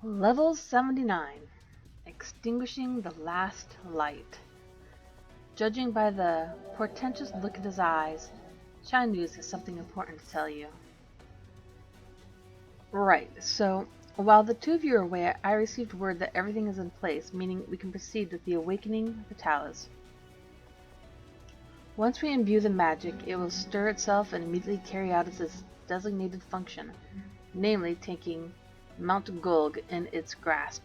Level 79. Extinguishing the last light. Judging by the portentous look in his eyes, Shine News has something important to tell you. Right, so while the two of you are away, I received word that everything is in place, meaning we can proceed with the awakening of the Talos. Once we imbue the magic, it will stir itself and immediately carry out its designated function, namely taking Mt Gulg in its grasp.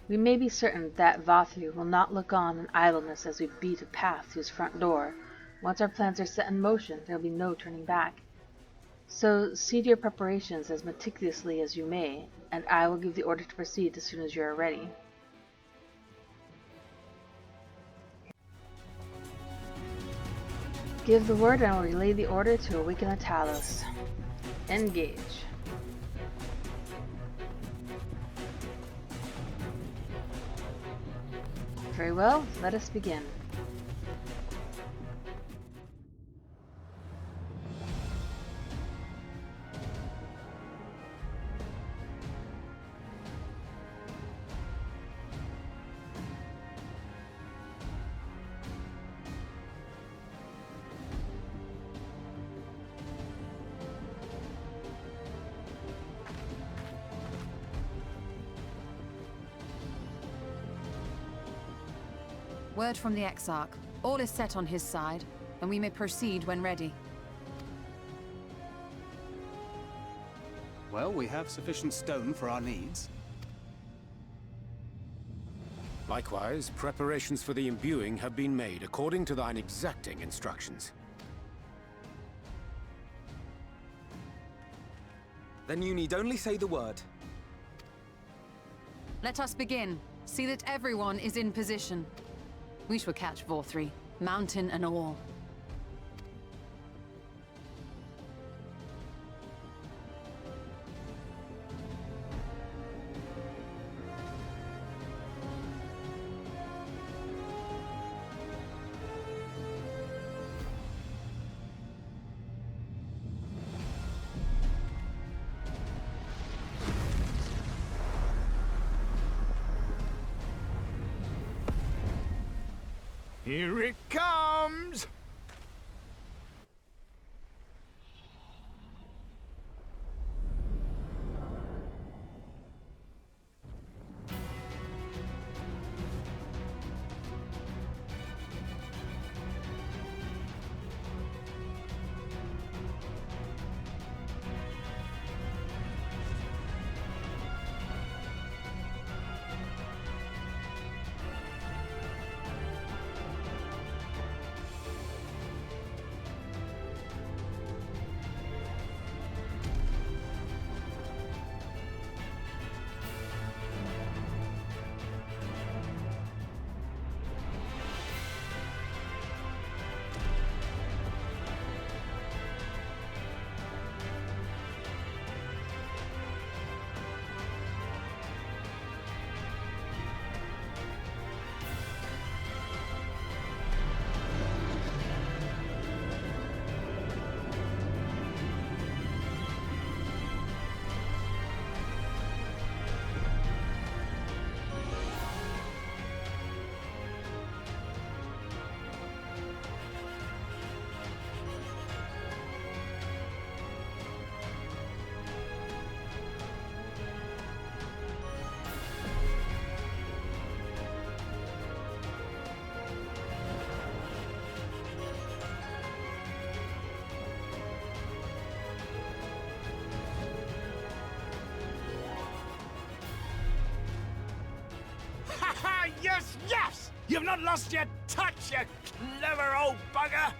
We may be certain that Vathu will not look on in idleness as we beat a path to his front door. Once our plans are set in motion, there will be no turning back. So see to your preparations as meticulously as you may, and I will give the order to proceed as soon as you are ready. Give the word and I will relay the order to awaken the Talos. Engage. Very well, let us begin. Word from the Exarch. All is set on his side, and we may proceed when ready. Well, we have sufficient stone for our needs. Likewise, preparations for the imbuing have been made according to thine exacting instructions. Then you need only say the word. Let us begin. See that everyone is in position. We shall catch Vorthri, mountain and all. Here it comes! Yes, yes! You've not lost your touch, you clever old bugger!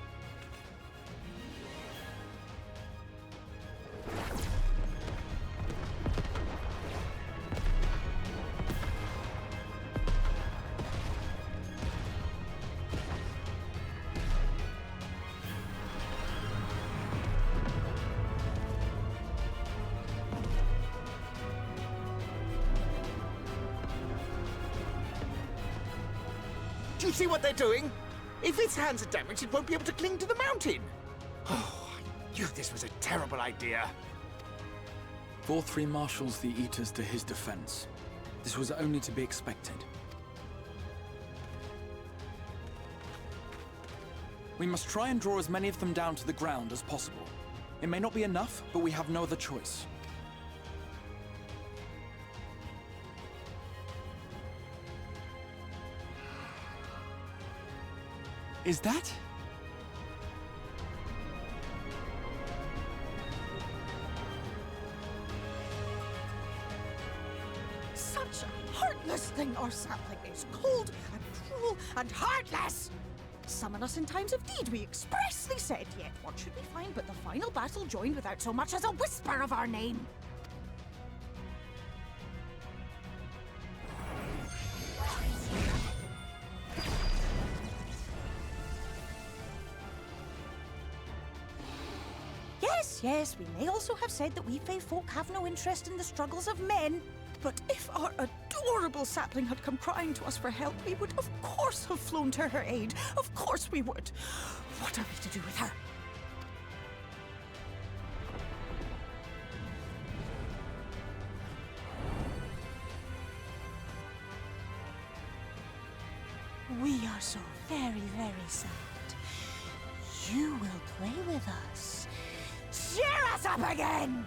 Do you see what they're doing? If its hands are damaged, it won't be able to cling to the mountain. Oh, I knew this was a terrible idea. 4-3 marshals the Eaters to his defense. This was only to be expected. We must try and draw as many of them down to the ground as possible. It may not be enough, but we have no other choice. Is that? Such a heartless thing, our sapling is cold and cruel and heartless! Summon us in times of need, we expressly said, yet what should we find but the final battle joined without so much as a whisper of our name? Yes, we may also have said that we Fae folk have no interest in the struggles of men. But if our adorable sapling had come crying to us for help, we would of course have flown to her aid. Of course we would. What are we to do with her? We are so very, very sad. You will play with us. Cheer us up again!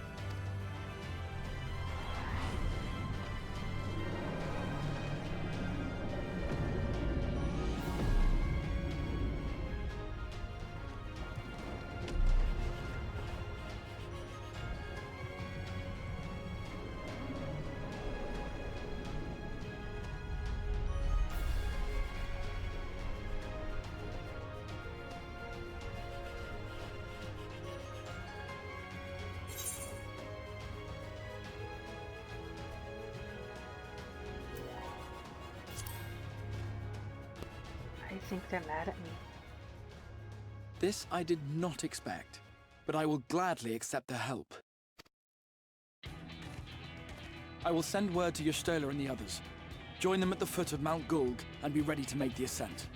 I think they're mad at me. This I did not expect, but I will gladly accept their help. I will send word to Y'shtola and the others. Join them at the foot of Mt Gulg and be ready to make the ascent.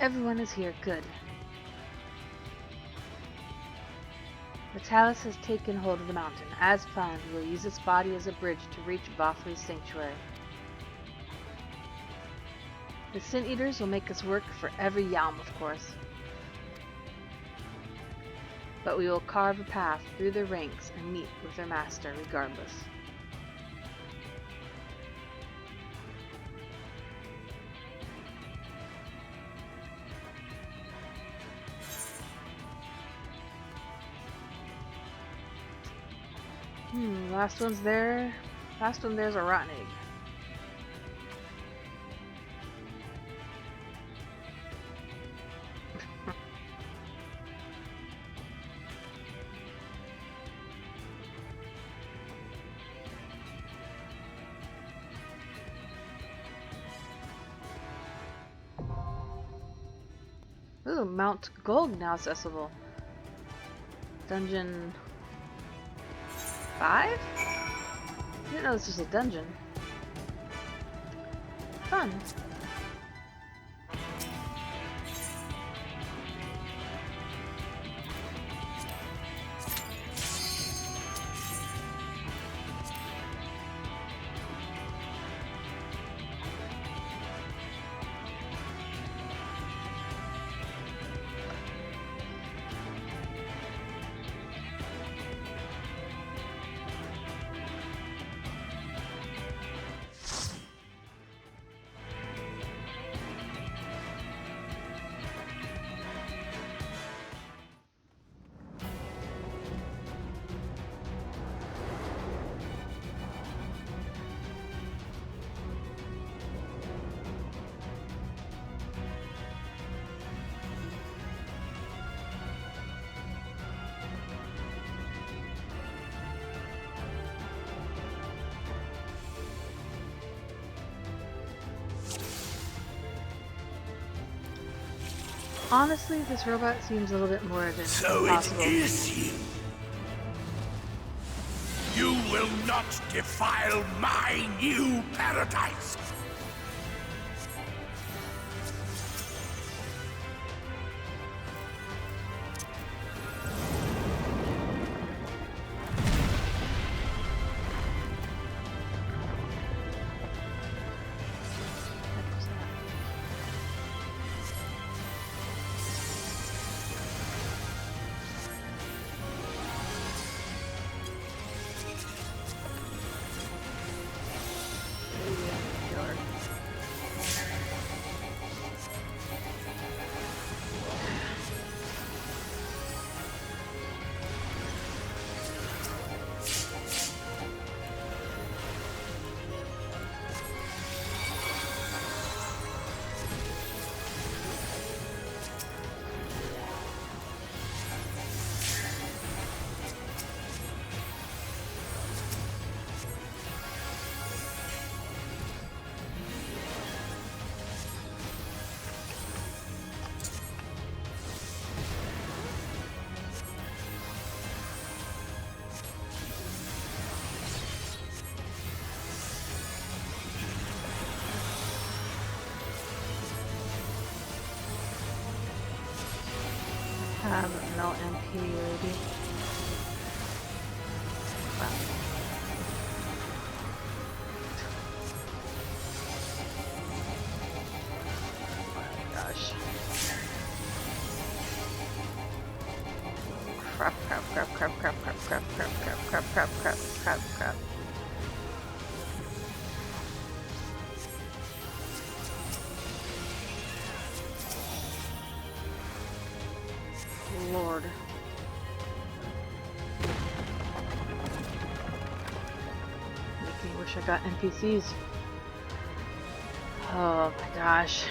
Everyone is here, good. The Talus has taken hold of the mountain. As planned, we will use its body as a bridge to reach Vothri's sanctuary. The Sin Eaters will make us work for every yalm, of course. But we will carve a path through their ranks and meet with their master regardless. Last one's there. Last one there's a rotten egg. Ooh, Mt Gulg now accessible. Dungeon 5? I didn't know this was a dungeon. Fun. Honestly, this robot seems a little bit more than So possible. it is you. You will not defile my new paradise. No MP, lady. Wow. Oh my gosh. Crap. Lord. Making me wish I got NPCs. Oh my gosh.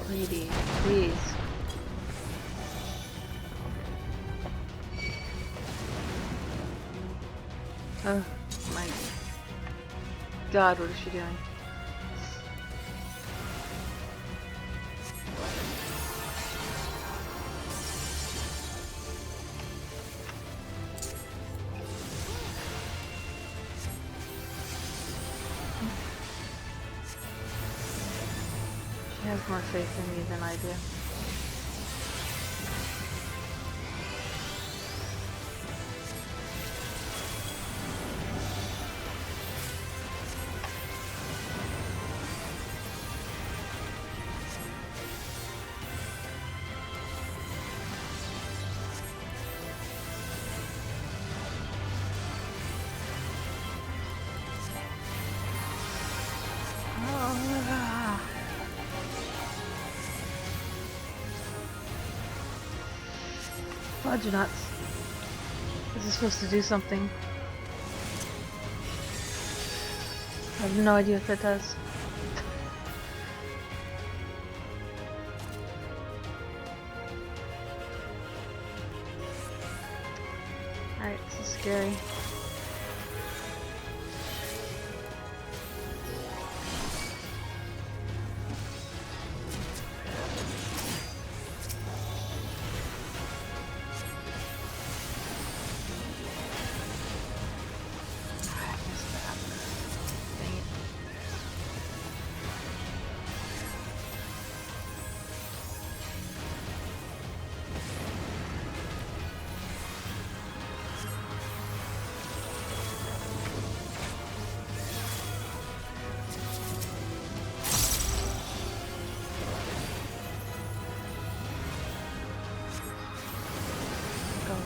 Lady, please. Oh my God, what is she doing? She has more faith in me than I do. Fudge nuts. Is this supposed to do something? I have no idea what that does. Alright, this is scary.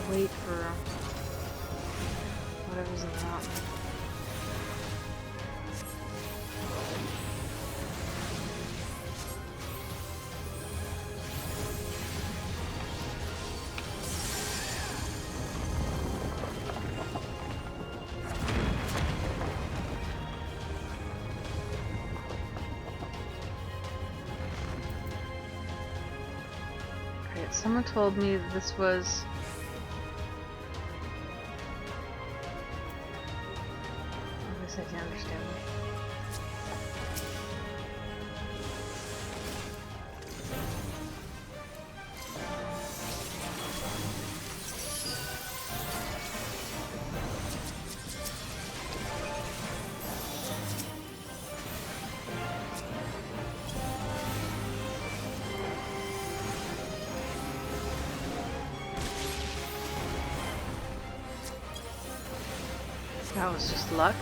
Wait for whatever's in the mountain. Alright, someone told me this was That was just luck.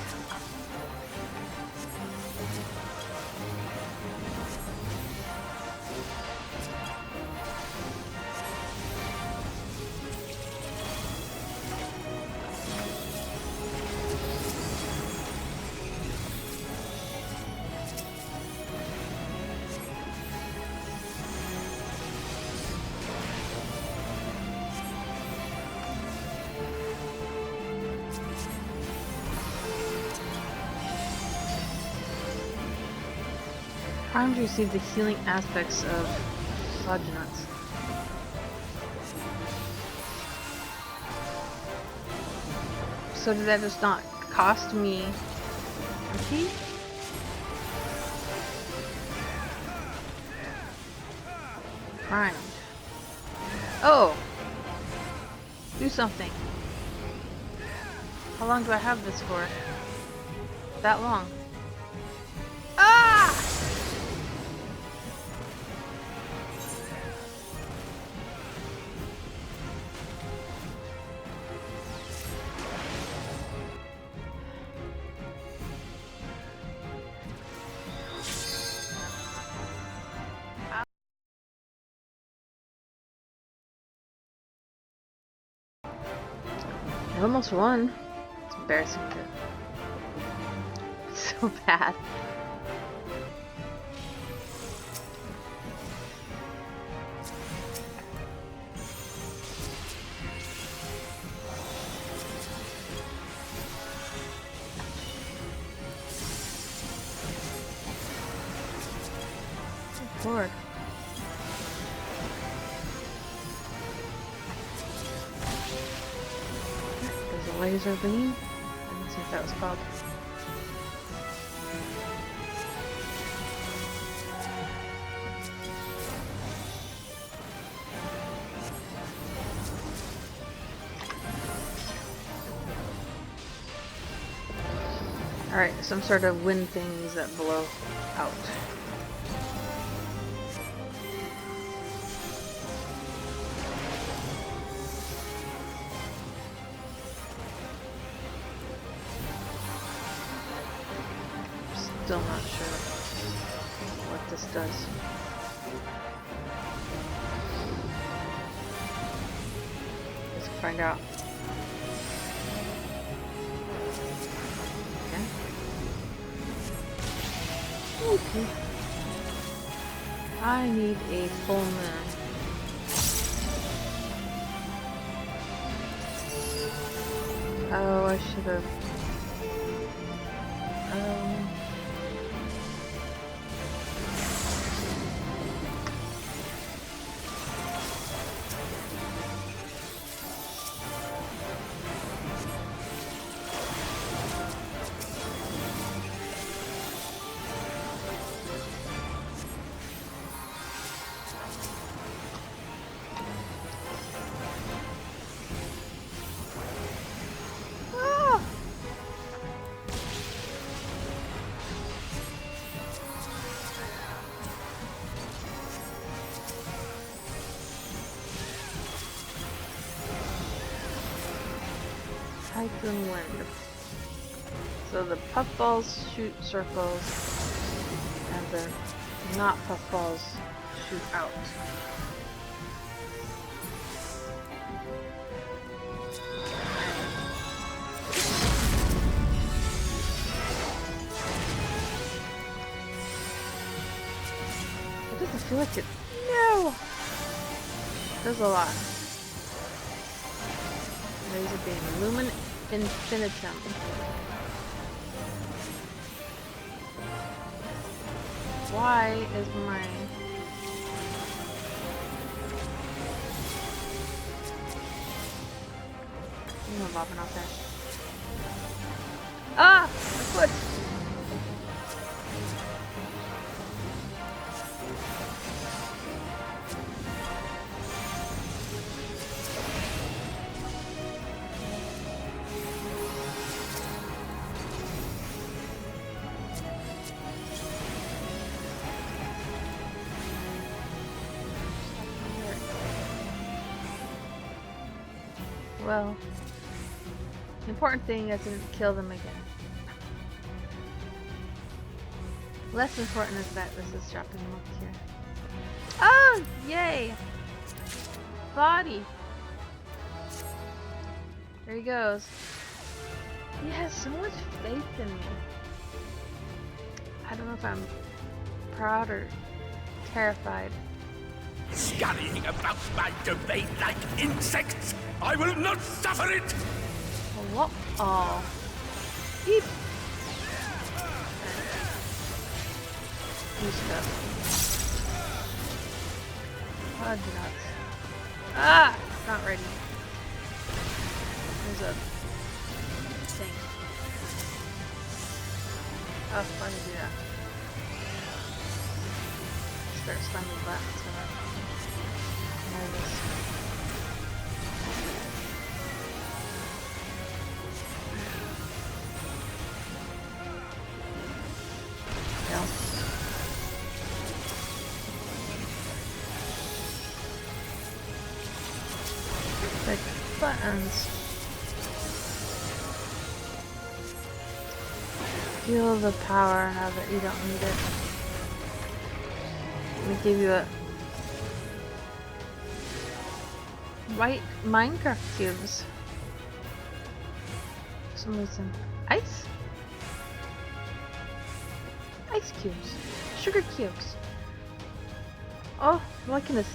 Primed received the healing aspects of sludge nuts. So did that just not cost me MP? Primed. Oh! Do something. How long do I have this for? That long. Ah! I almost won. It's embarrassing. So bad. Oh, Lord. There's a laser beam. I didn't see what that was called. Alright, some sort of wind things that blow out. Still not sure what this does. Let's find out. Okay. I need a full moon. Oh, I should have. Typhoon wind. So the puffballs shoot circles, and the not puffballs shoot out. It doesn't feel like it. No! There's a lot. Laser beam. Lumen infinitum. Why is my... You know, bobbing out there. Ah! My foot! Well, The important thing is I didn't kill them again. Less important is that this is dropping them up here. Oh, yay! Body. There he goes. He has so much faith in me. I don't know if I'm proud or terrified. Scurrying about my domain like insects! I will not suffer it! What? Oh. Beep. New stuff. Oh, nuts. Ah! Not ready. There's a thing. Oh, why did I do that? Start slamming buttons for that. There it is. No. Like buttons. Feel the power now that you don't need it. Let me give you a white Minecraft cubes. For some reason. Ice? Ice cubes. Sugar cubes. Oh, I'm liking this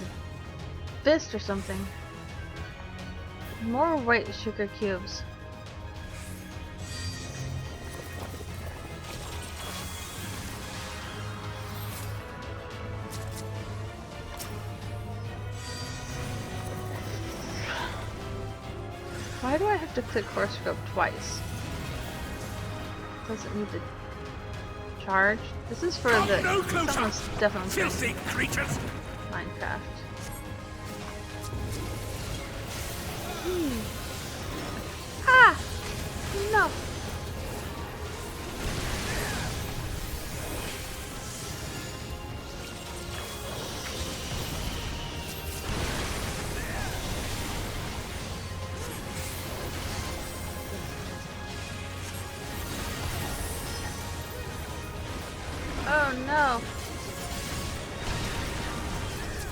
fist or something. More white sugar cubes. Why do I have to click horoscope twice? Does it need to charge? This is for the No closer! someone's definitely Filthy creatures! Minecraft. Ah! No! Oh no!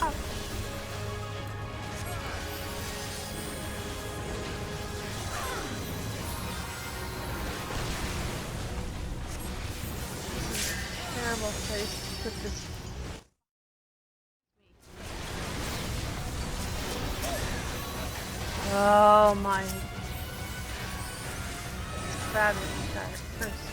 Oh. Terrible place to put this. Oh my. It's bad when you try it first.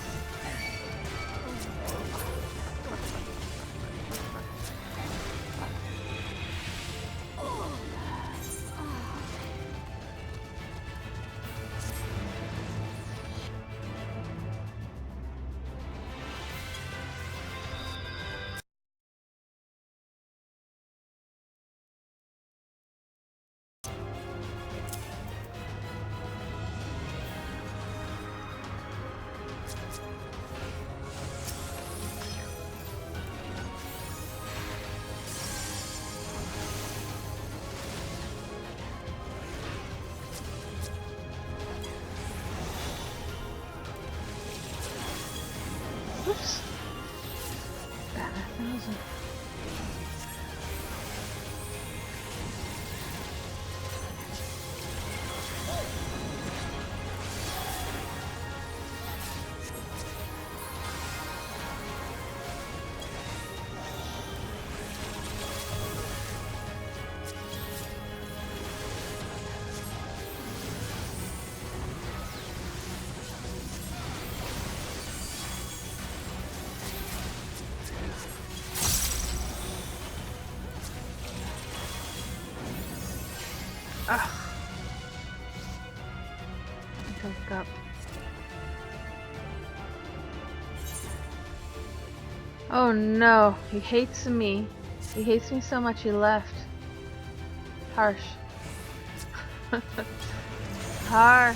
Oops. That 1,000. Ugh. Choked up. Oh no, he hates me. He hates me so much he left. Harsh. Harsh.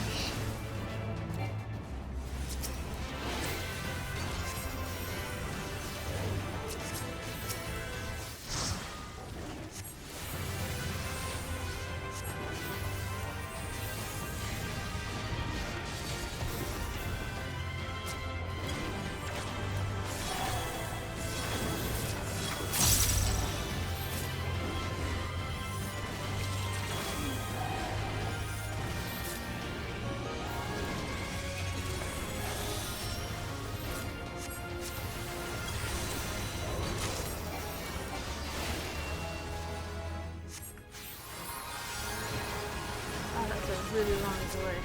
a really long delay.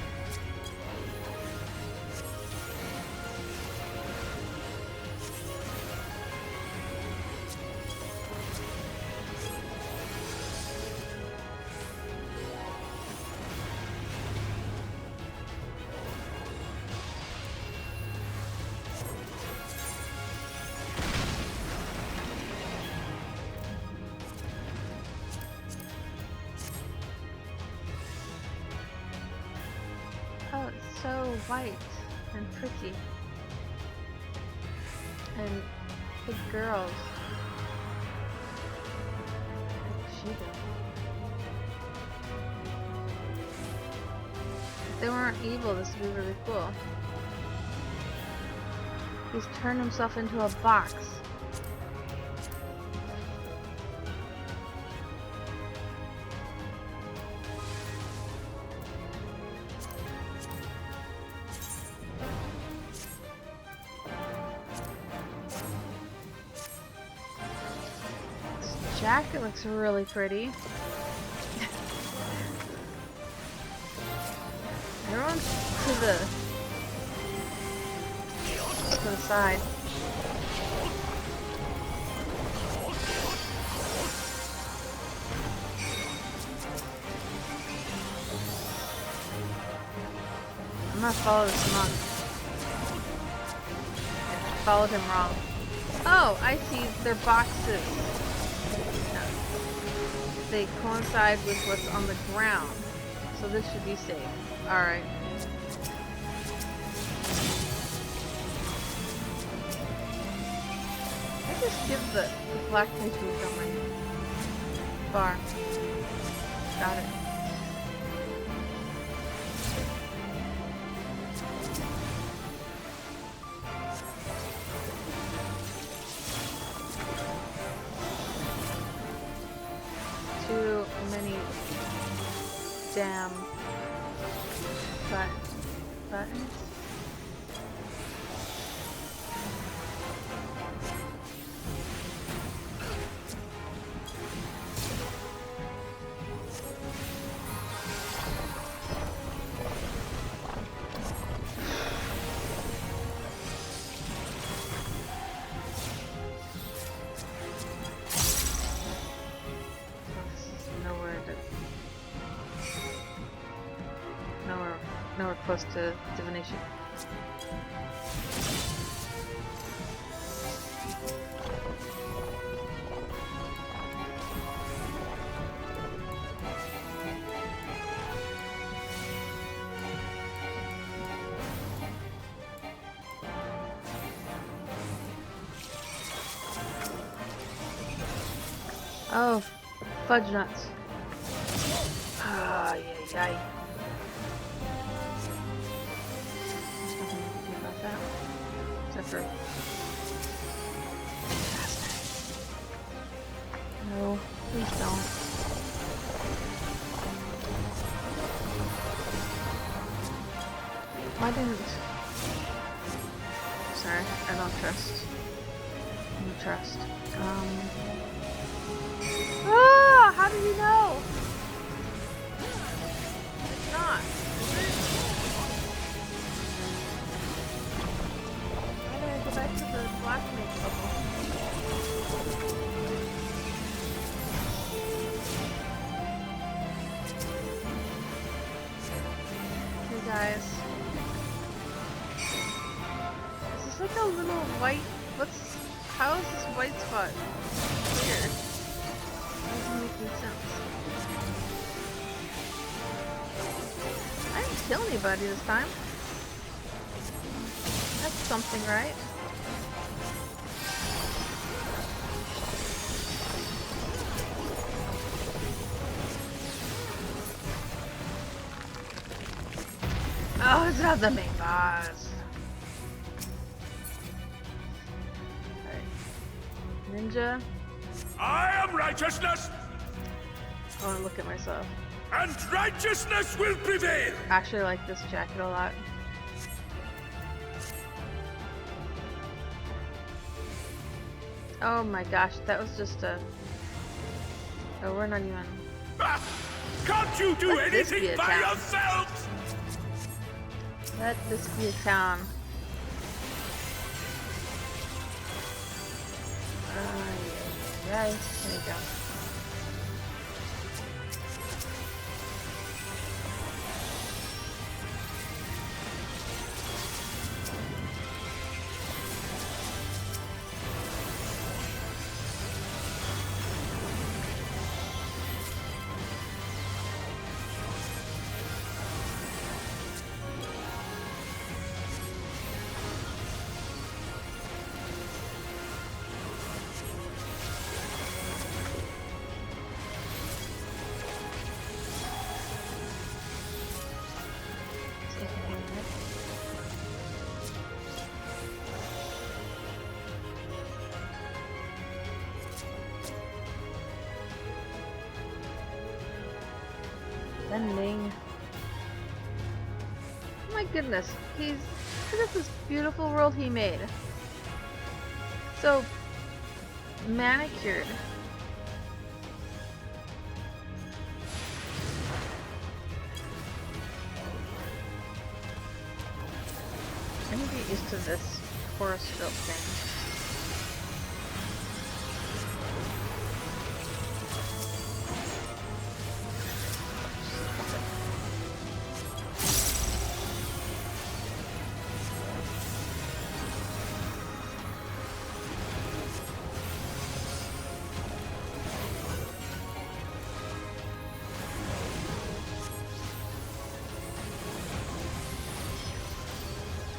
Oh, it's so white and pretty. And big girls. Like Shiva. If they weren't evil, this would be really cool. He's turned himself into a box. Jacket looks really pretty. Everyone's to the side. I'm gonna follow this monk. I followed him wrong. Oh, I see. They're boxes. They coincide with what's on the ground, so this should be safe. Alright. I just give the black page move on my bar. Got it. Too many damn buttons. Nowhere close to divination. Oh, fudge nuts. Ah, yay. Except no, please don't. Why didn't? Sorry, I don't trust. I don't trust. Ah! How did you know? It's not. Back to the blacksmith bubble. Hey guys. Is this like a little white? How is this white spot here? Doesn't make any sense. I didn't kill anybody this time. That's something, right? Oh, it's not the main boss. Right. Ninja. I am righteousness, I want to look at myself. and righteousness will prevail. I actually like this jacket a lot. Oh my gosh, that was just a... Oh, we're not even... Ah! Can't you do Let this be anything a by town. yourselves? Let this be a town. Yeah, there you go. Sending. Oh my goodness, look at this beautiful world he made. So manicured. I need to get used to this horoscope thing.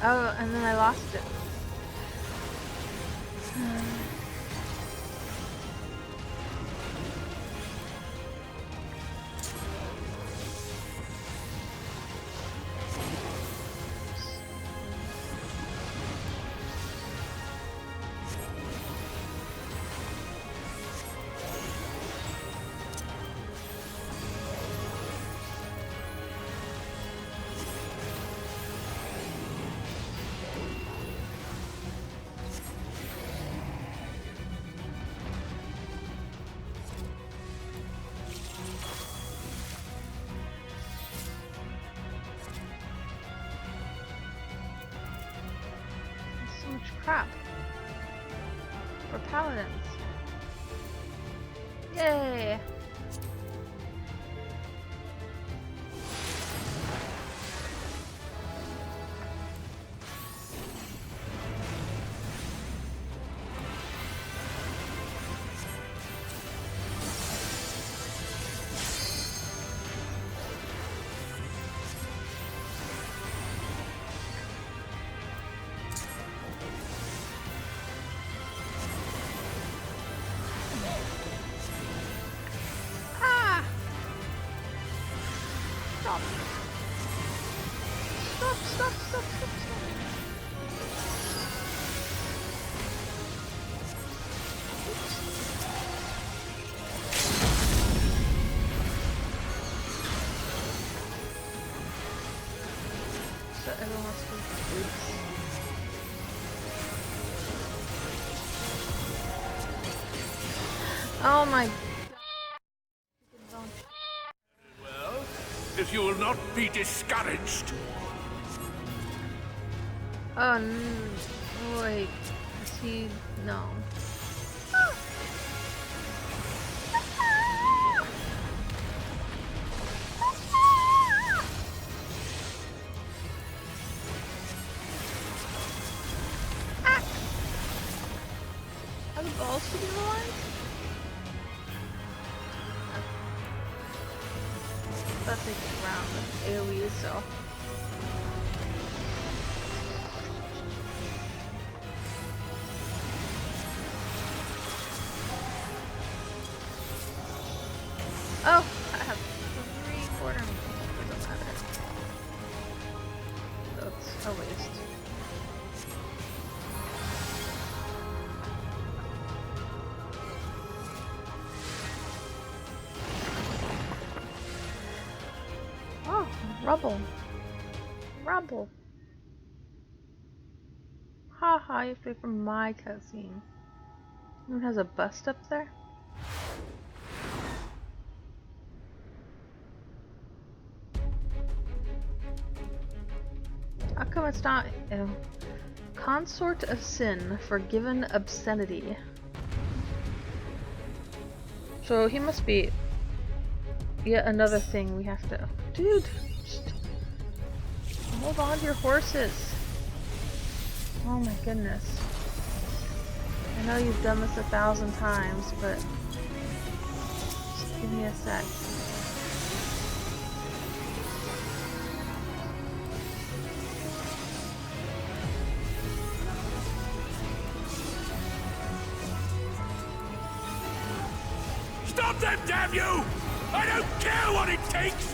Oh, and then I lost it. So much crap. For paladins. Yay! Stop. Stop, stop, stop, stop, stop. So everyone wants to do boots. Oh my. If you will not be discouraged. Oh, wait. Is he? No. Are the balls shooting the lines? That's taking around AoE, so. Oh, I have 3 quarter meters. It doesn't matter. So it's a waste. Oh, rubble. Rubble. Haha, you have to wait for my cutscene. Someone has a bust up there? How come it's not? Ew. Consort of sin, forgiven obscenity. So he must be yet another thing we have to. Dude, just hold on to your horses. Oh my goodness. I know you've done this 1,000 times, but just give me a sec. Stop them, damn you! I don't care what it takes!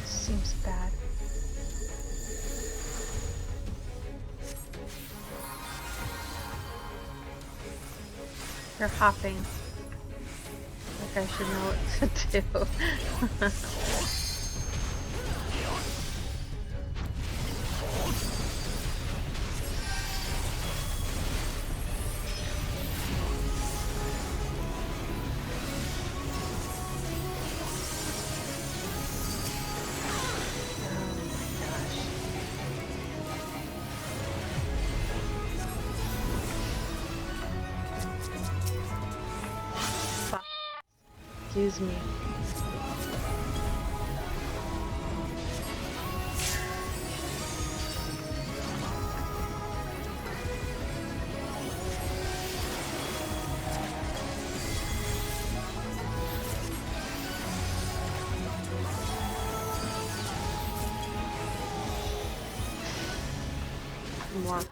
Seems bad. They're hopping. Like I should know what to do. Excuse me. More.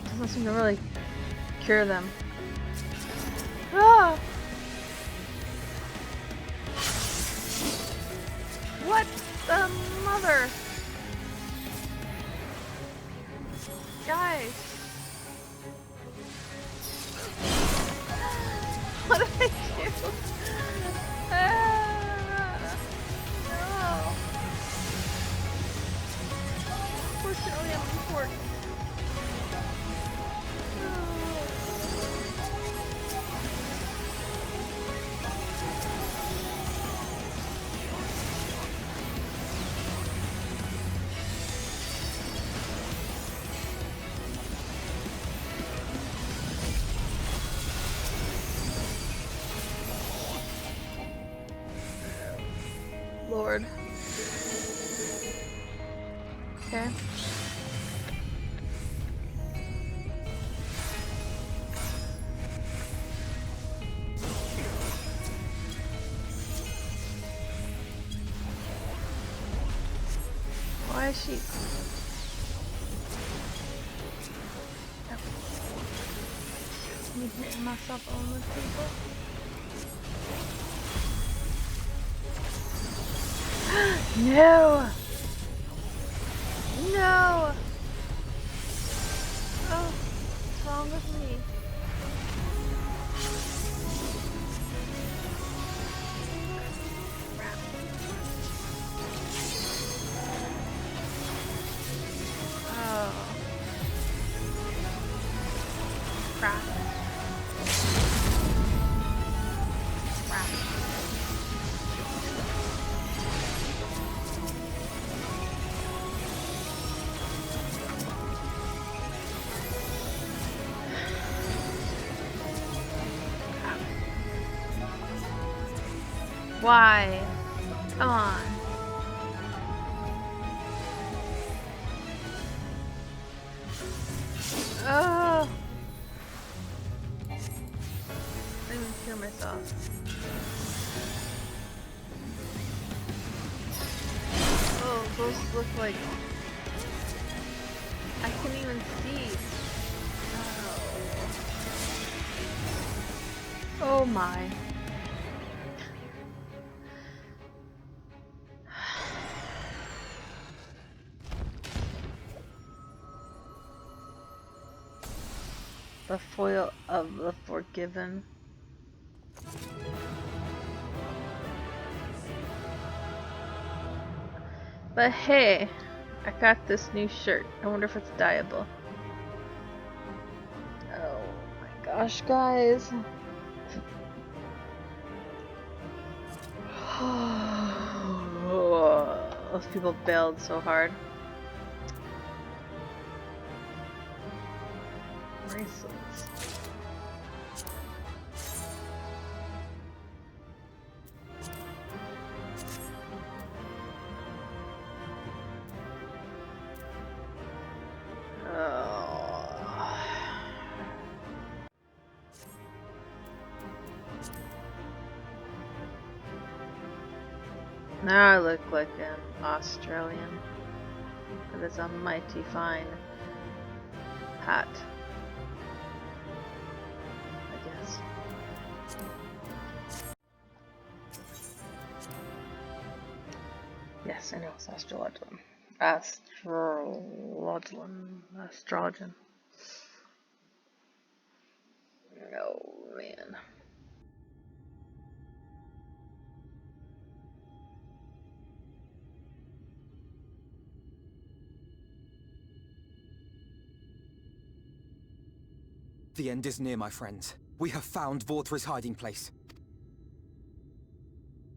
Doesn't seem to really cure them. Ah! What the mother? Guys! What did I do? Ah! No! Fortunately, I'm important. Lord. Okay. Why is she? Me hitting myself on the table. No! No! Oh, what's wrong with me? Oh. Crap. Crap. Why? Come on. Oh. I didn't even kill myself. Oh, those look like I can't even see. Oh my. The foil of the forgiven. But hey, I got this new shirt. I wonder if it's dyeable. Oh my gosh, guys. Those people bailed so hard. Bracelets. Now I look like an Australian. That is a mighty fine hat. I guess. Yes, I know it's astrologian. Astrologian. Oh man. The end is near, my friends. We have found Vorthra's hiding place.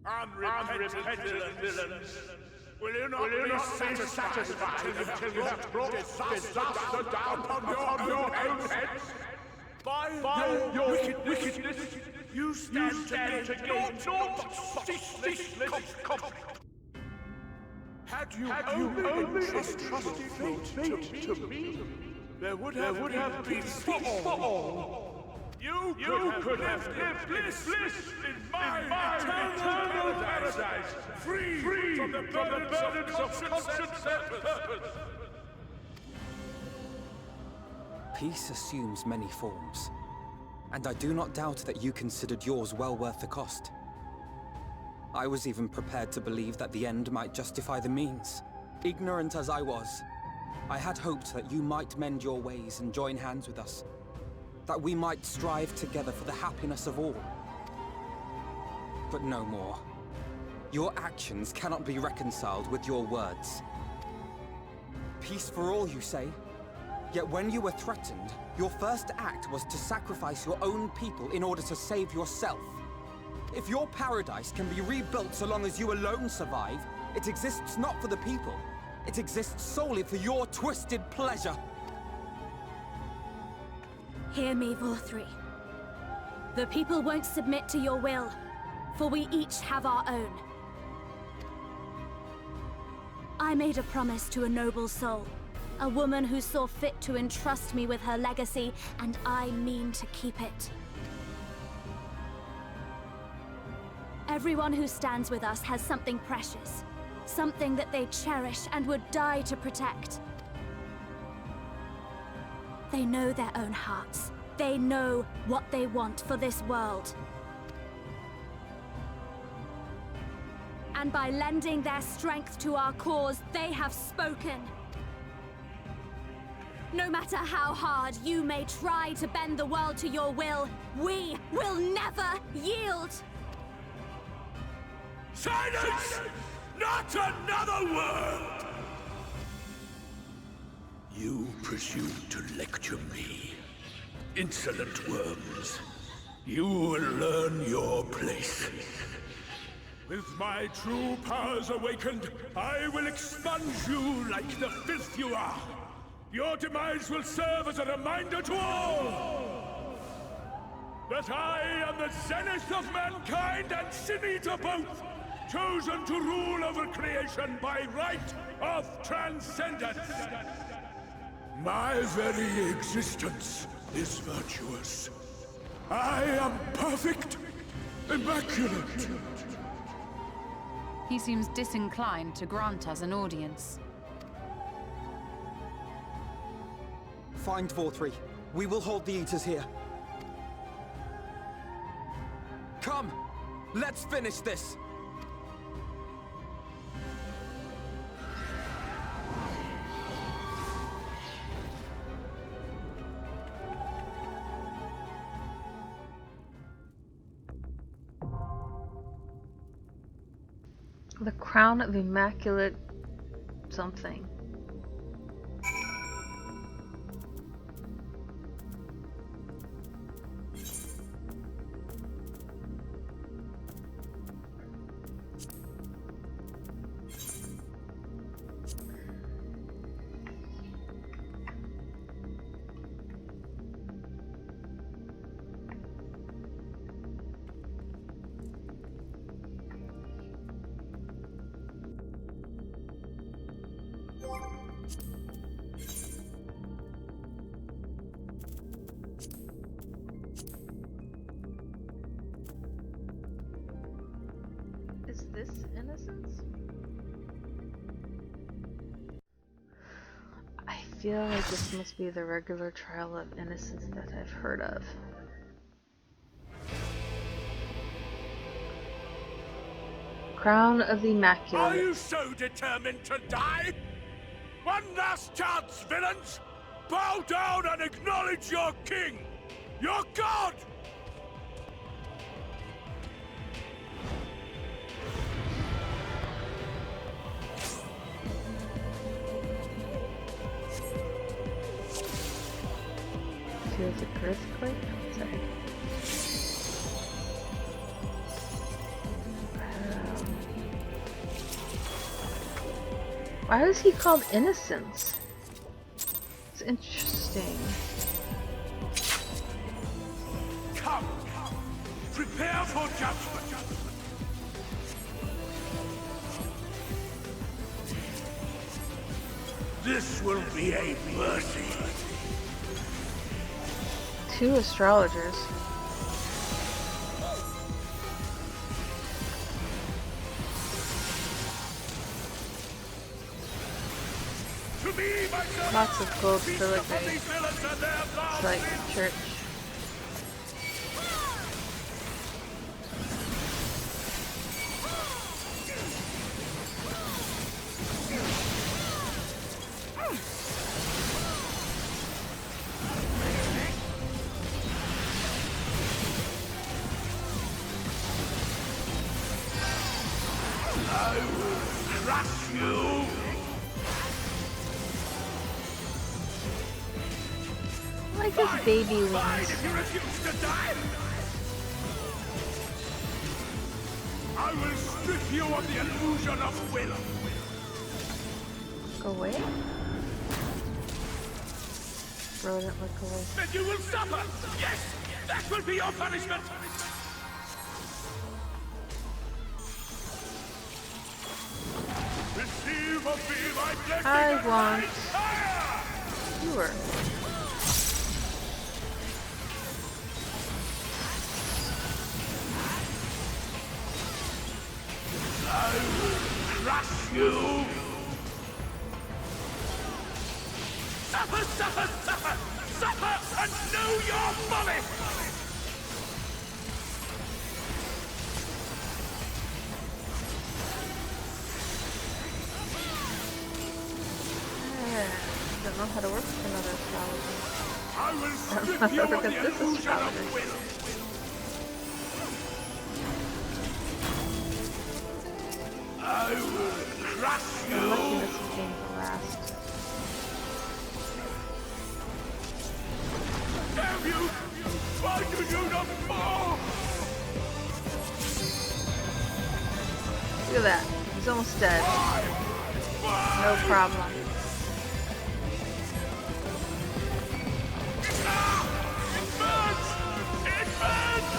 Unrepentant villains! Will you not be satisfied until you have brought disaster down upon your heads? By your wickedness, you stand to gain not ceaseless comfort. Had you only entrusted fate to me, there would have been peace for all. You could have lived bliss in my eternal paradise, free from the burdens of conscience and purpose. Peace assumes many forms, and I do not doubt that you considered yours well worth the cost. I was even prepared to believe that the end might justify the means. Ignorant as I was, I had hoped that you might mend your ways and join hands with us. That we might strive together for the happiness of all. But no more. Your actions cannot be reconciled with your words. Peace for all, you say? Yet when you were threatened, your first act was to sacrifice your own people in order to save yourself. If your paradise can be rebuilt so long as you alone survive, it exists not for the people. It exists solely for your twisted pleasure. Hear me, Vorthri. The people won't submit to your will, for we each have our own. I made a promise to a noble soul, a woman who saw fit to entrust me with her legacy, and I mean to keep it. Everyone who stands with us has something precious, something that they cherish and would die to protect. They know their own hearts. They know what they want for this world. And by lending their strength to our cause, they have spoken. No matter how hard you may try to bend the world to your will, we will never yield! Silence! Not another word! You presume to lecture me. Insolent worms. You will learn your place. With my true powers awakened, I will expunge you like the filth you are. Your demise will serve as a reminder to all that I am the zenith of mankind and Sin Eater both, chosen to rule over creation by right of transcendence. My very existence is virtuous. I am perfect, immaculate. He seems disinclined to grant us an audience. Find Vorthree. We will hold the Eaters here. Come! Let's finish this! The crown of Immaculate something. Is this Innocence? I feel like this must be the regular trial of Innocence that I've heard of. Crown of the Immaculate. Are you so determined to die? One last chance, villains! Bow down and acknowledge your king! Your god! Feels like an earthquake? Sorry. Why was he called Innocence? It's interesting. Come! Prepare for judgment! This will be a mercy. 2 astrologers. Lots of gold filigree. It's like church. I will crush you! Like his baby wings. If you refuse to die, I will strip you of the illusion of will. Go away? Rodent, look away. Then you will suffer! Yes! That will be your punishment! Receive of me my blessing. I want Fire! fewer. I will crush you! Suffer, suffer, suffer! Suffer and know your folly! don't know how to work with another astrologer. I will I strip don't you know of because the this is illusion of astrologer. will. I will crush you. I'm lucky this is game to last. Damn you! Why do you not fall? Look at that. He's almost dead. No problem. It burns! It burns!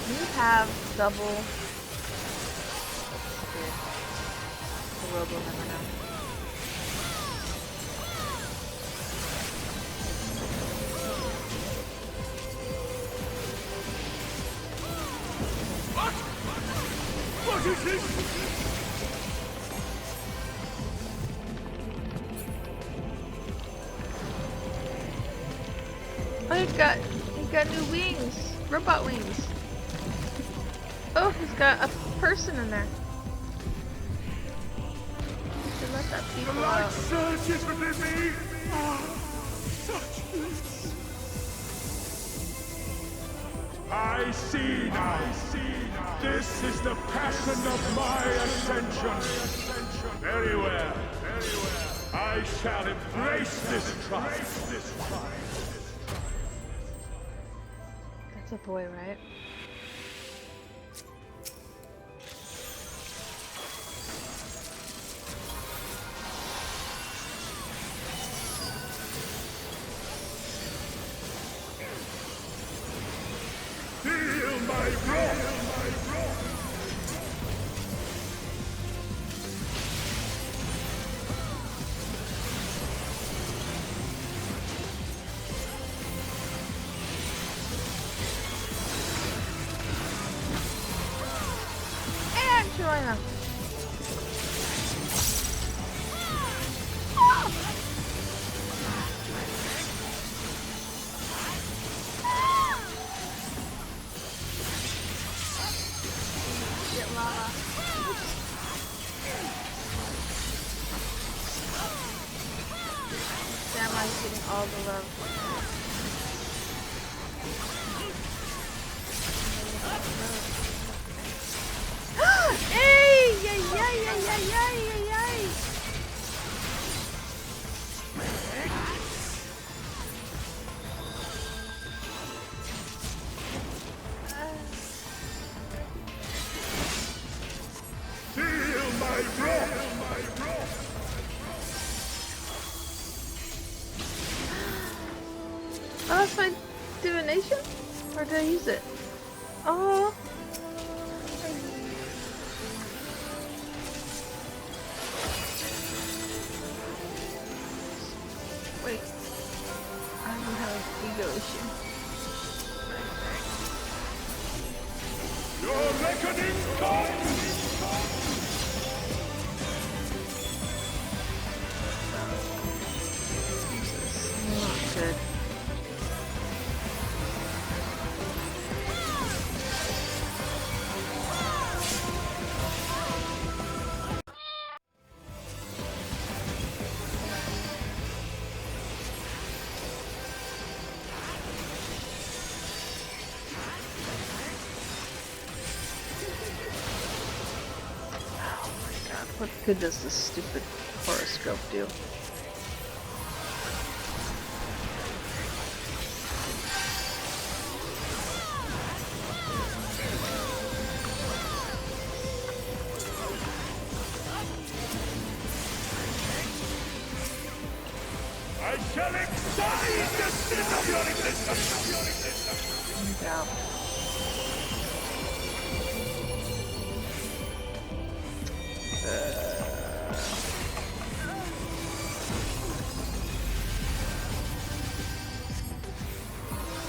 You have double. The world will never know. What? What is this? Oh, he got new wings. Robot wings. Oh, he's got a person in there. You should let that The people light out. surges within me. Ah, such bliss. I see now. This is the passion of my ascension. Very well. I shall embrace this triumph. That's a boy, right? Feel my wrath. And Joanna. Get lava. Samwise getting all the love. Hey! Yay! Yay! Yay! Yay! Yay! Yay! Feel my wrath. Oh, that's my divination? Or did I use it? Oh. Wait. I don't have an ego issue. Your reckoning comes. Not good. What good does this stupid horoscope do? I shall excite the sin of your existence. Yeah.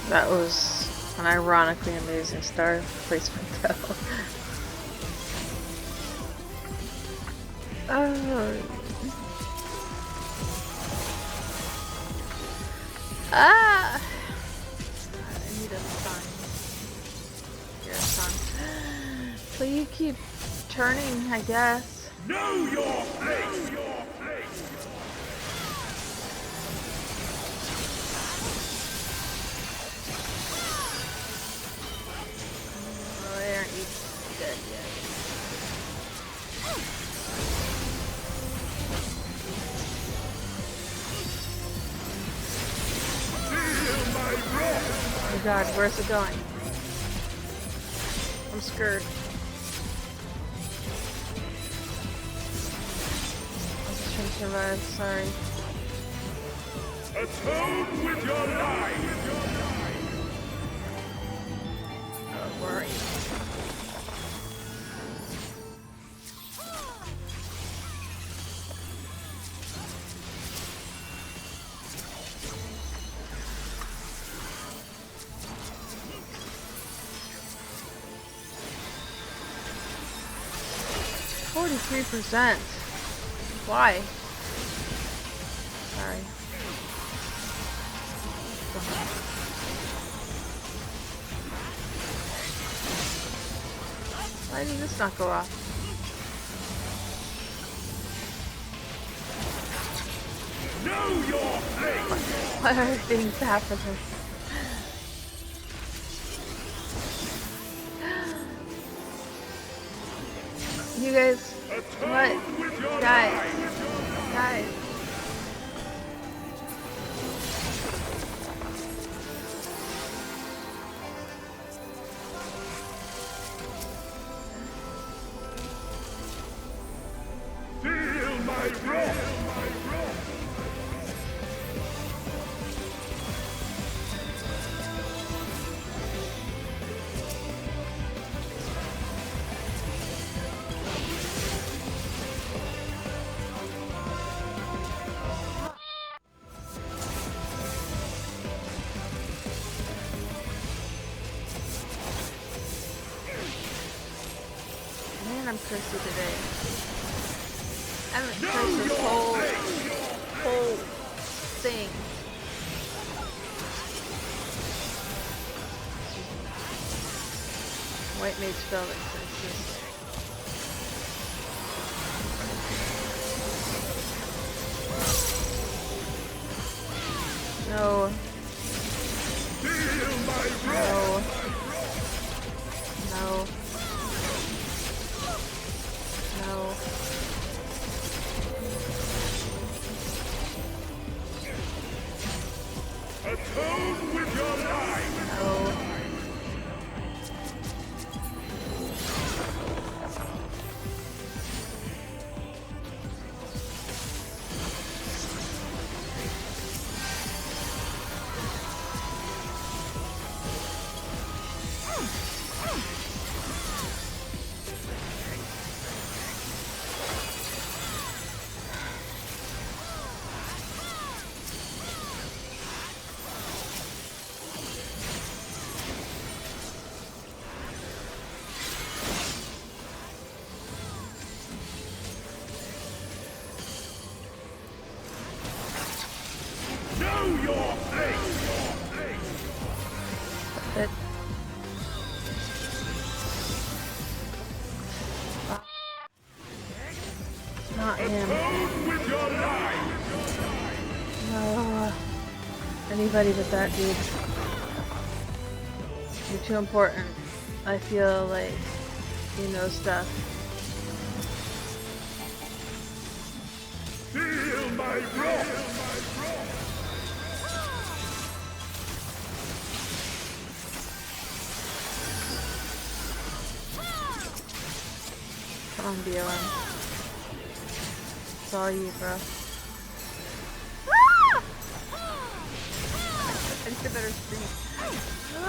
That was an ironically amazing star placement though. Ah! I need a sun. Here, sun. Please keep turning, I guess. Know your place! Your place! Oh, they aren't each dead yet. Oh god, where's it going? I'm scared. I'm just trying to survive, sorry. Atone with your life! Don't worry. %. Why? Sorry. Why did this not go off? Know your place! Why are we being bad for this? You guys, what? Guys. Feel my wrath! Man, I'm thirsty today. I haven't cursed this whole thing. White mage spell that senses. No. No. No. No. Atone with your life! No. But not him. No. Anybody but that dude. You're too important. I feel like you know stuff. Feel my wrath! Come on, BLM. It's all you, bro. Ah! I just better scream. Oh.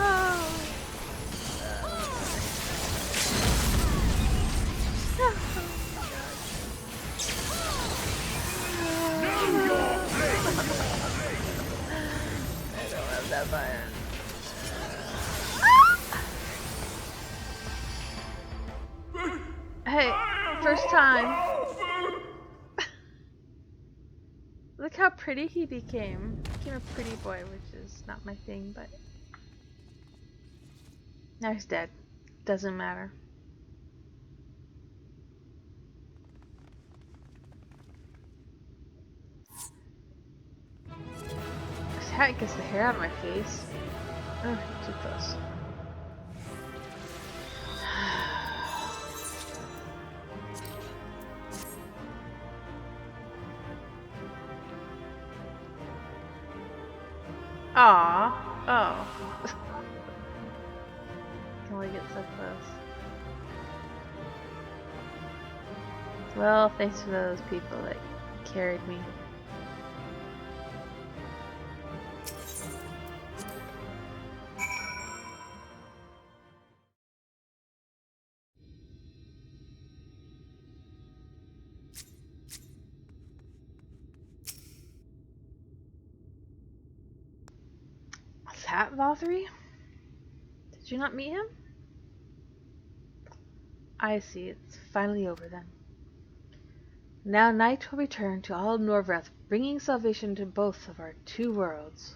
I don't have that fire. Hey, first time. Look how pretty he became. He became a pretty boy, which is not my thing, but now he's dead. Doesn't matter. This hat gets the hair out of my face. Oh, too close. Aww. Oh. Can only get so close. Well, thanks for those people that carried me. What's that, Valtteri? Did you not meet him? I see, it's finally over then. Now night will return to all Norvreth, bringing salvation to both of our two worlds.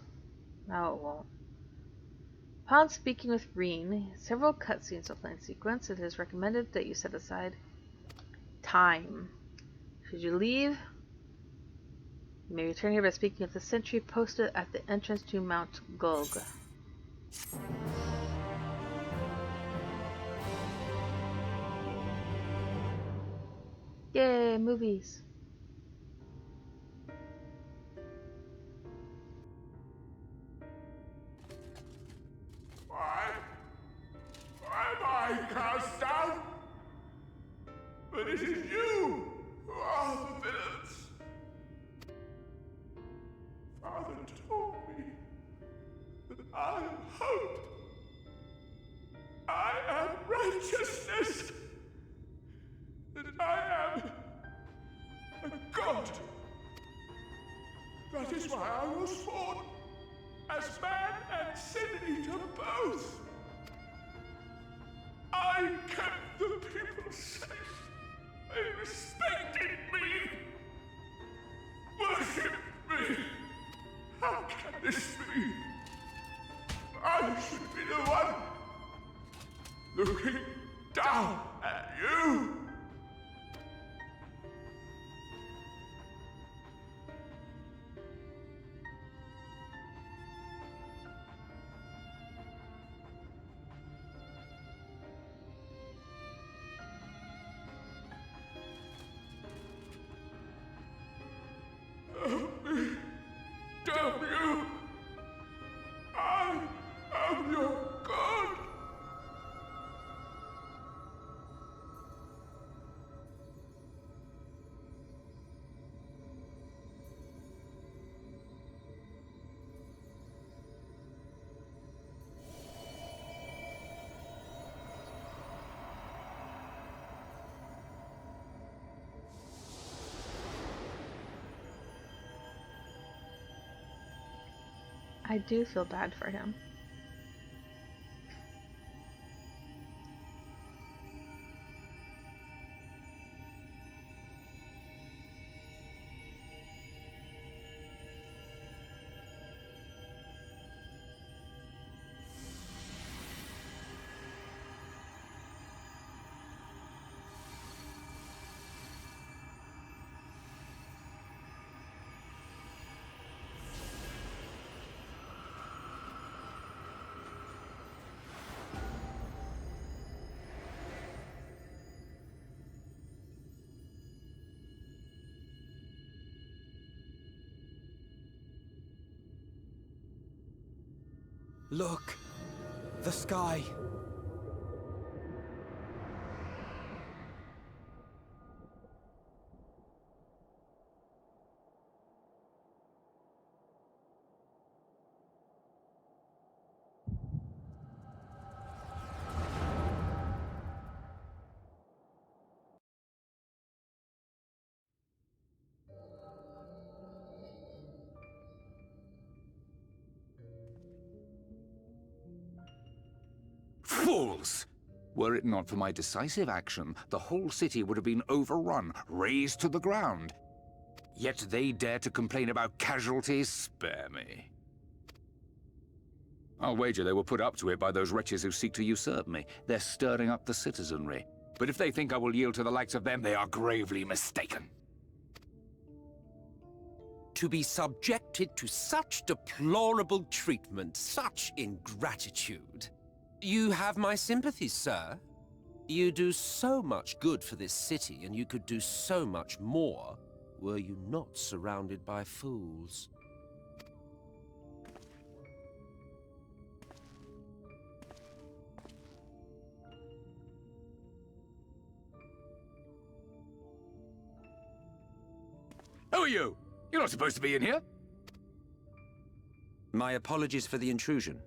No, it won't. Upon speaking with Reen, several cutscenes will play in sequence. It is recommended that you set aside time. Should you leave, you may return here by speaking with the sentry posted at the entrance to Mt Gulg. Yay, movies. Why am I cast down? But it is you who are the villains. Father told me that I am hope. I am righteousness. That I am a god. That is why I was born, as man and sin eater both. I kept the people safe. They respected me, worshipped me. How can this be? I should be the one looking down at you. Help me, damn you! I am your god! I do feel bad for him. Look! The sky! Fools! Were it not for my decisive action, the whole city would have been overrun, razed to the ground. Yet they dare to complain about casualties? Spare me. I'll wager they were put up to it by those wretches who seek to usurp me. They're stirring up the citizenry. But if they think I will yield to the likes of them, they are gravely mistaken. To be subjected to such deplorable treatment, such ingratitude. You have my sympathies, sir. You do so much good for this city, and you could do so much more were you not surrounded by fools. Who are you? You're not supposed to be in here. My apologies for the intrusion,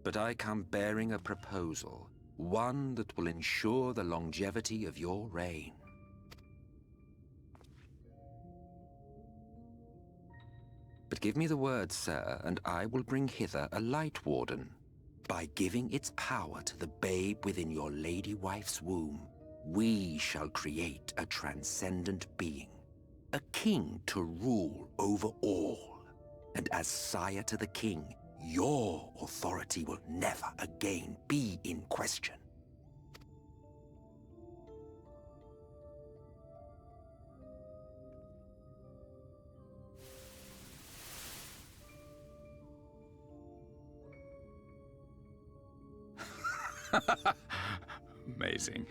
but I come bearing a proposal. One that will ensure the longevity of your reign. But give me the word, sir, and I will bring hither a light warden. By giving its power to the babe within your lady wife's womb, we shall create a transcendent being. A king to rule over all. And as sire to the king, your authority will never again be in question. Amazing.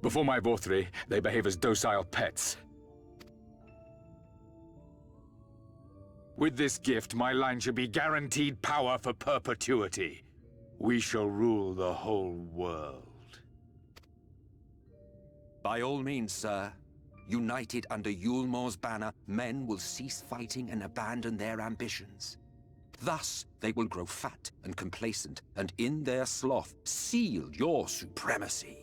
Before my Vothri, they behave as docile pets. With this gift, my line shall be guaranteed power for perpetuity. We shall rule the whole world. By all means, sir. United under Yulmor's banner, men will cease fighting and abandon their ambitions. Thus, they will grow fat and complacent, and in their sloth, seal your supremacy.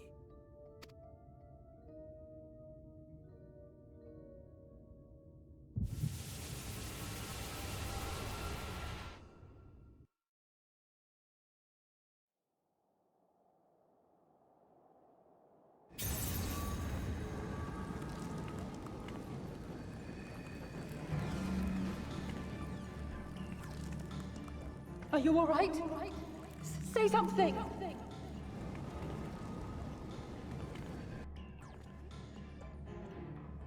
Are you all right? Say something!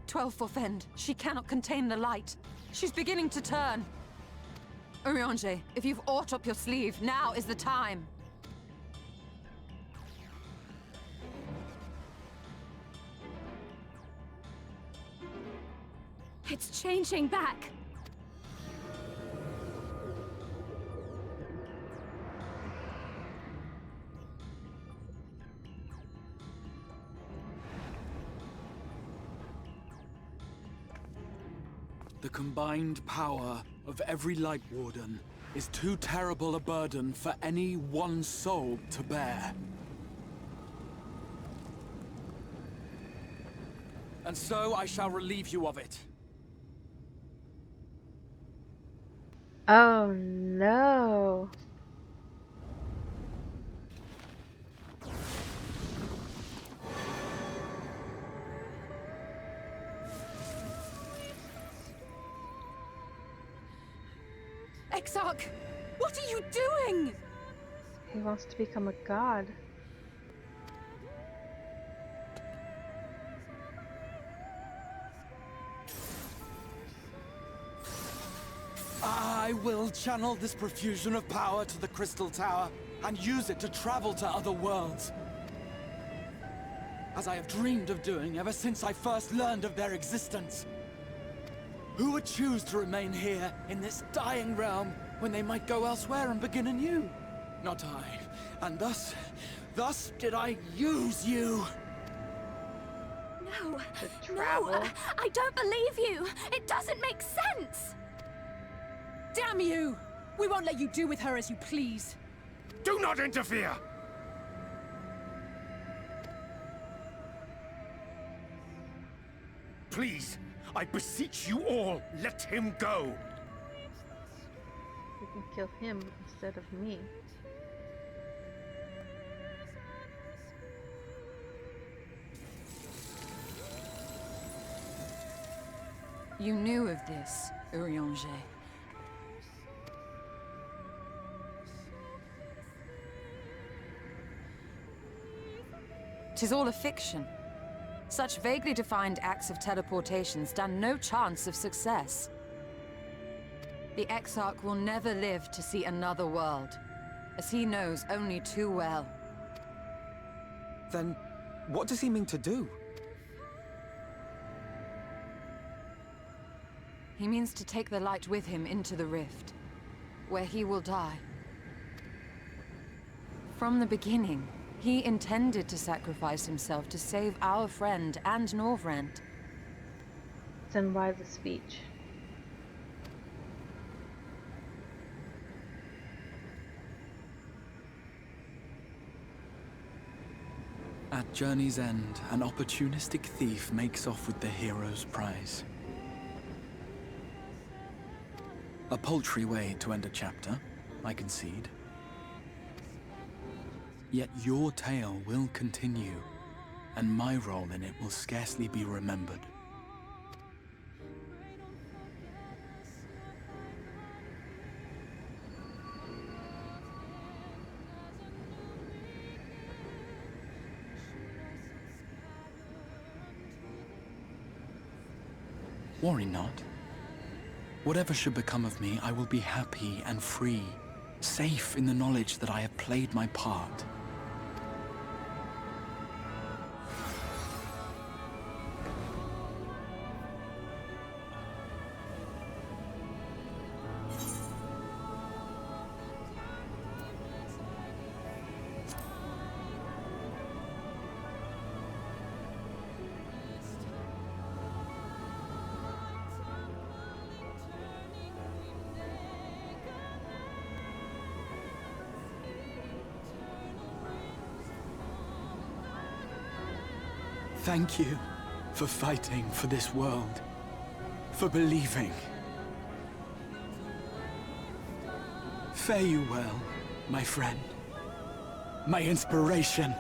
"12 Forfend. She cannot contain the light. She's beginning to turn. Urianger, if you've aught up your sleeve, now is the time. It's changing back. The combined power of every Light Warden is too terrible a burden for any one soul to bear. And so I shall relieve you of it. Oh no. Exarch! What are you doing? He wants to become a god. I will channel this profusion of power to the Crystal Tower and use it to travel to other worlds. As I have dreamed of doing ever since I first learned of their existence. Who would choose to remain here in this dying realm when they might go elsewhere and begin anew? Not I. And thus did I use you. No, no, I don't believe you. It doesn't make sense. Damn you! We won't let you do with her as you please. Do not interfere! Please, I beseech you all, let him go! You can kill him instead of me. You knew of this, Urianger. 'Tis all a fiction. Such vaguely defined acts of teleportation stand no chance of success. The Exarch will never live to see another world, as he knows only too well. Then, what does he mean to do? He means to take the light with him into the rift, where he will die. From the beginning, he intended to sacrifice himself to save our friend and Norvrent. Then why the speech? At journey's end, an opportunistic thief makes off with the hero's prize. A paltry way to end a chapter, I concede. Yet your tale will continue, and my role in it will scarcely be remembered. Worry not. Whatever should become of me, I will be happy and free, safe in the knowledge that I have played my part. Thank you for fighting for this world, for believing. Fare you well, my friend, my inspiration.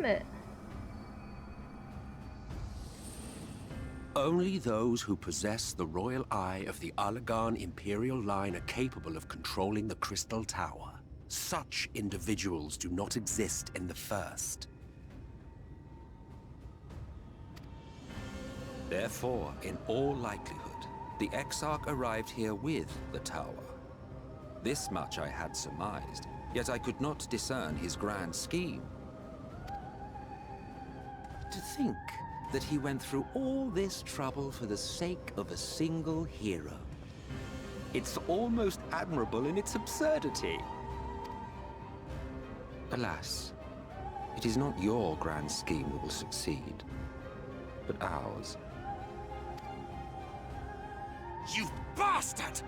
It. Only those who possess the royal eye of the Allagan Imperial line are capable of controlling the Crystal Tower. Such individuals do not exist in the First. Therefore, in all likelihood, the Exarch arrived here with the tower. This much I had surmised, yet I could not discern his grand scheme. To think that he went through all this trouble for the sake of a single hero. It's almost admirable in its absurdity. Alas, it is not your grand scheme that will succeed, but ours. You bastard!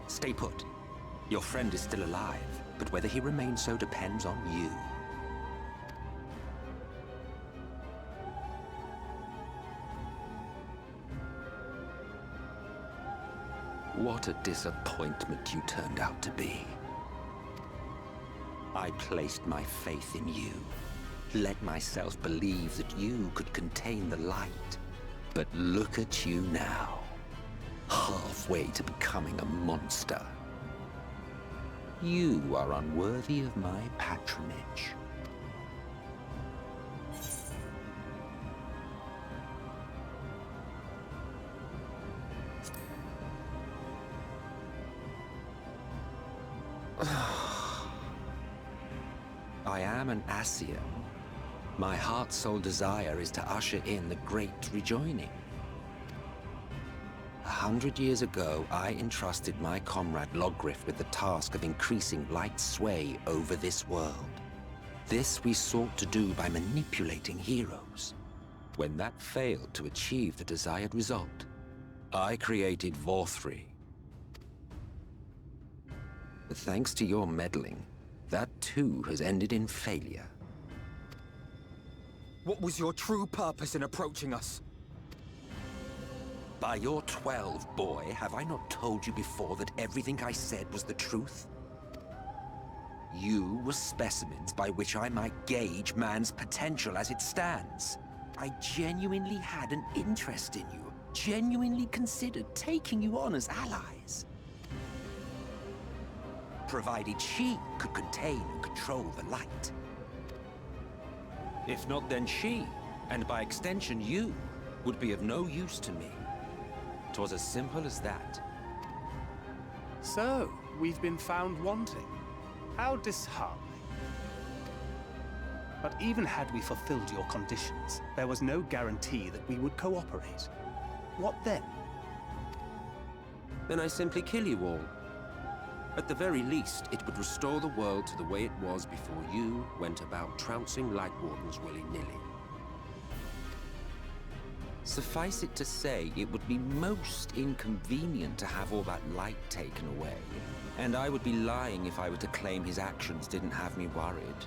Stay put. Your friend is still alive, but whether he remains so depends on you. What a disappointment you turned out to be. I placed my faith in you, let myself believe that you could contain the light. But look at you now, halfway to becoming a monster. You are unworthy of my patronage. I am an Ascian. My heart's sole desire is to usher in the Great Rejoining. 100 years ago, I entrusted my comrade Logriff with the task of increasing light's sway over this world. This we sought to do by manipulating heroes. When that failed to achieve the desired result, I created Vorthri. But thanks to your meddling, that too has ended in failure. What was your true purpose in approaching us? By your 12, boy, have I not told you before that everything I said was the truth? You were specimens by which I might gauge man's potential as it stands. I genuinely had an interest in you, genuinely considered taking you on as allies. Provided she could contain and control the light. If not, then she, and by extension you, would be of no use to me. 'Twas as simple as that. So, we've been found wanting. How disheartening. But even had we fulfilled your conditions, there was no guarantee that we would cooperate. What then? Then I simply kill you all. At the very least, it would restore the world to the way it was before you went about trouncing Light Wardens willy-nilly. Suffice it to say, it would be most inconvenient to have all that light taken away. And I would be lying if I were to claim his actions didn't have me worried.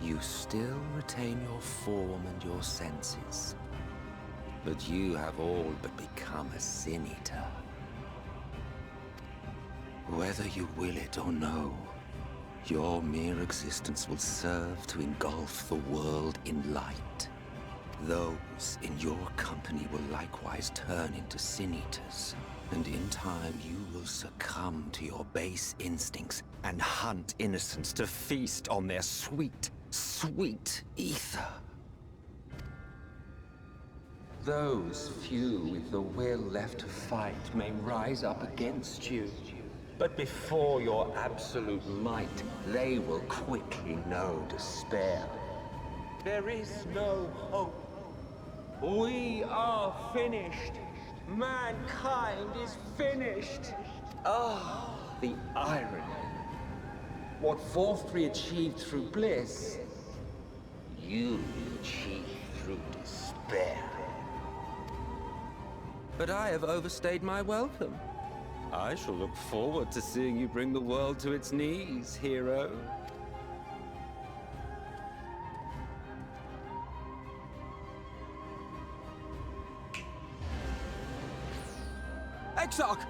You still retain your form and your senses. But you have all but become a Sin Eater. Whether you will it or no, your mere existence will serve to engulf the world in light. Those in your company will likewise turn into Sin Eaters, and in time you will succumb to your base instincts and hunt innocents to feast on their sweet, sweet ether. Those few with the will left to fight may rise up against you. But before your absolute might, they will quickly know despair. There is no hope. We are finished. Mankind is finished. Ah, the irony. What Vorthri achieved through bliss, you achieved through despair. But I have overstayed my welcome. I shall look forward to seeing you bring the world to its knees, hero. Exarch!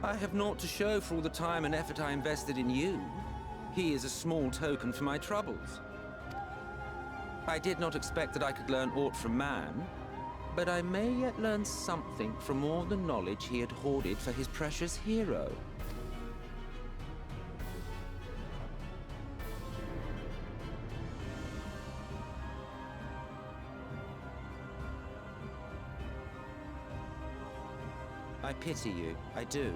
I have naught to show for all the time and effort I invested in you. He is a small token for my troubles. I did not expect that I could learn aught from man, but I may yet learn something from all the knowledge he had hoarded for his precious hero. I pity you, I do.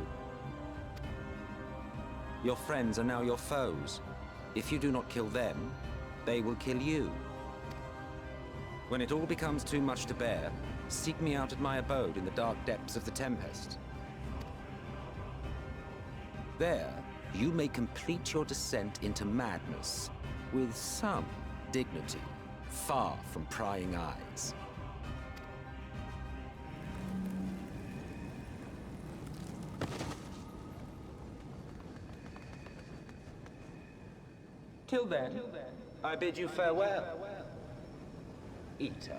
Your friends are now your foes. If you do not kill them, they will kill you. When it all becomes too much to bear, seek me out at my abode in the dark depths of the Tempest. There, you may complete your descent into madness, with some dignity, far from prying eyes. Till then, I bid you farewell, Eater.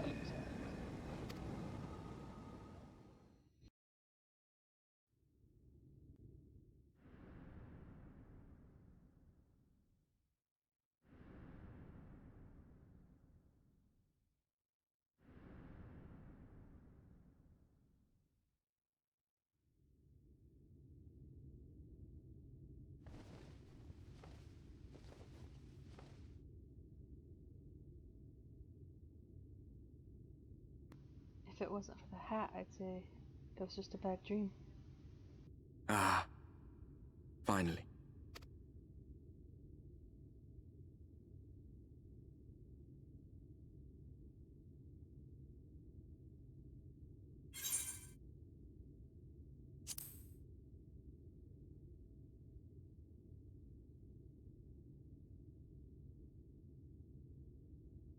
If it wasn't for the hat, I'd say it was just a bad dream. Ah, finally.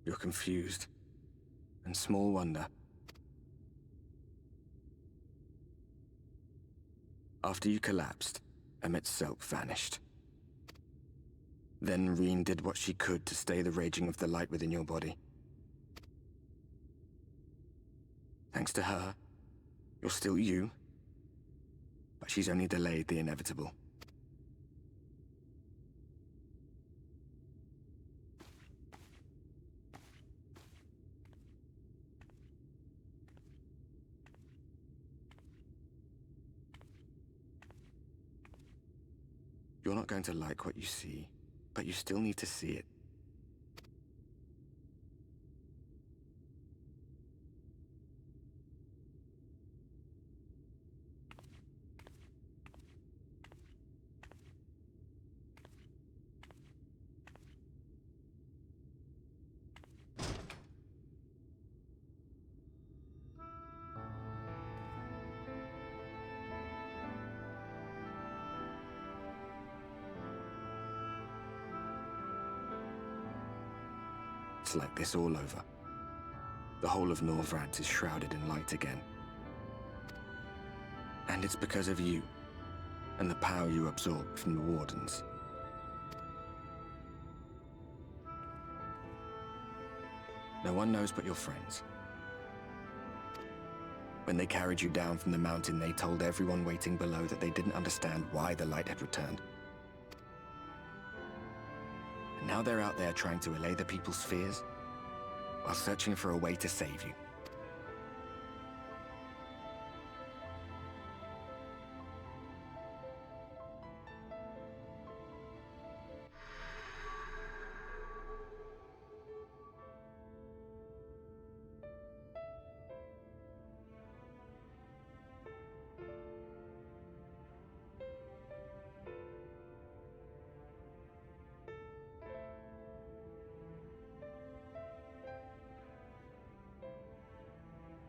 You're confused. And small wonder. After you collapsed, Emmet's self vanished. Then Reen did what she could to stay the raging of the light within your body. Thanks to her, you're still you, but she's only delayed the inevitable. You're not going to like what you see, but you still need to see it. It's like this all over. The whole of Norvrad is shrouded in light again. And it's because of you, and the power you absorbed from the Wardens. No one knows but your friends. When they carried you down from the mountain, they told everyone waiting below that they didn't understand why the light had returned. And now they're out there trying to allay the people's fears, while searching for a way to save you.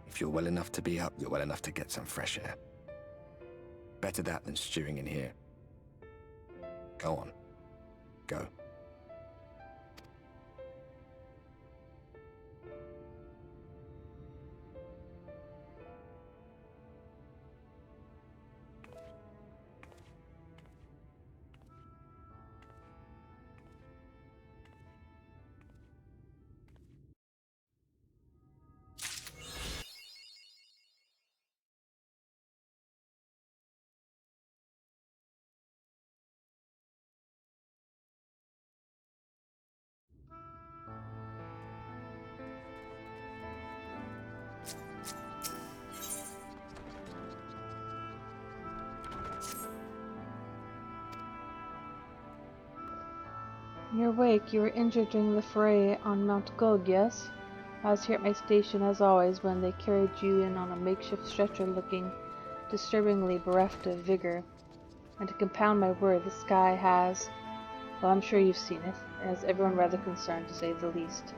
If you're well enough to be up, you're well enough to get some fresh air. Better that than stewing in here. Go on. Go. You're awake. You were injured during the fray on Mt Gulg, yes? I was here at my station as always when they carried you in on a makeshift stretcher looking disturbingly bereft of vigor. And to compound my worry, the sky has, well, I'm sure you've seen it, has everyone rather concerned to say the least.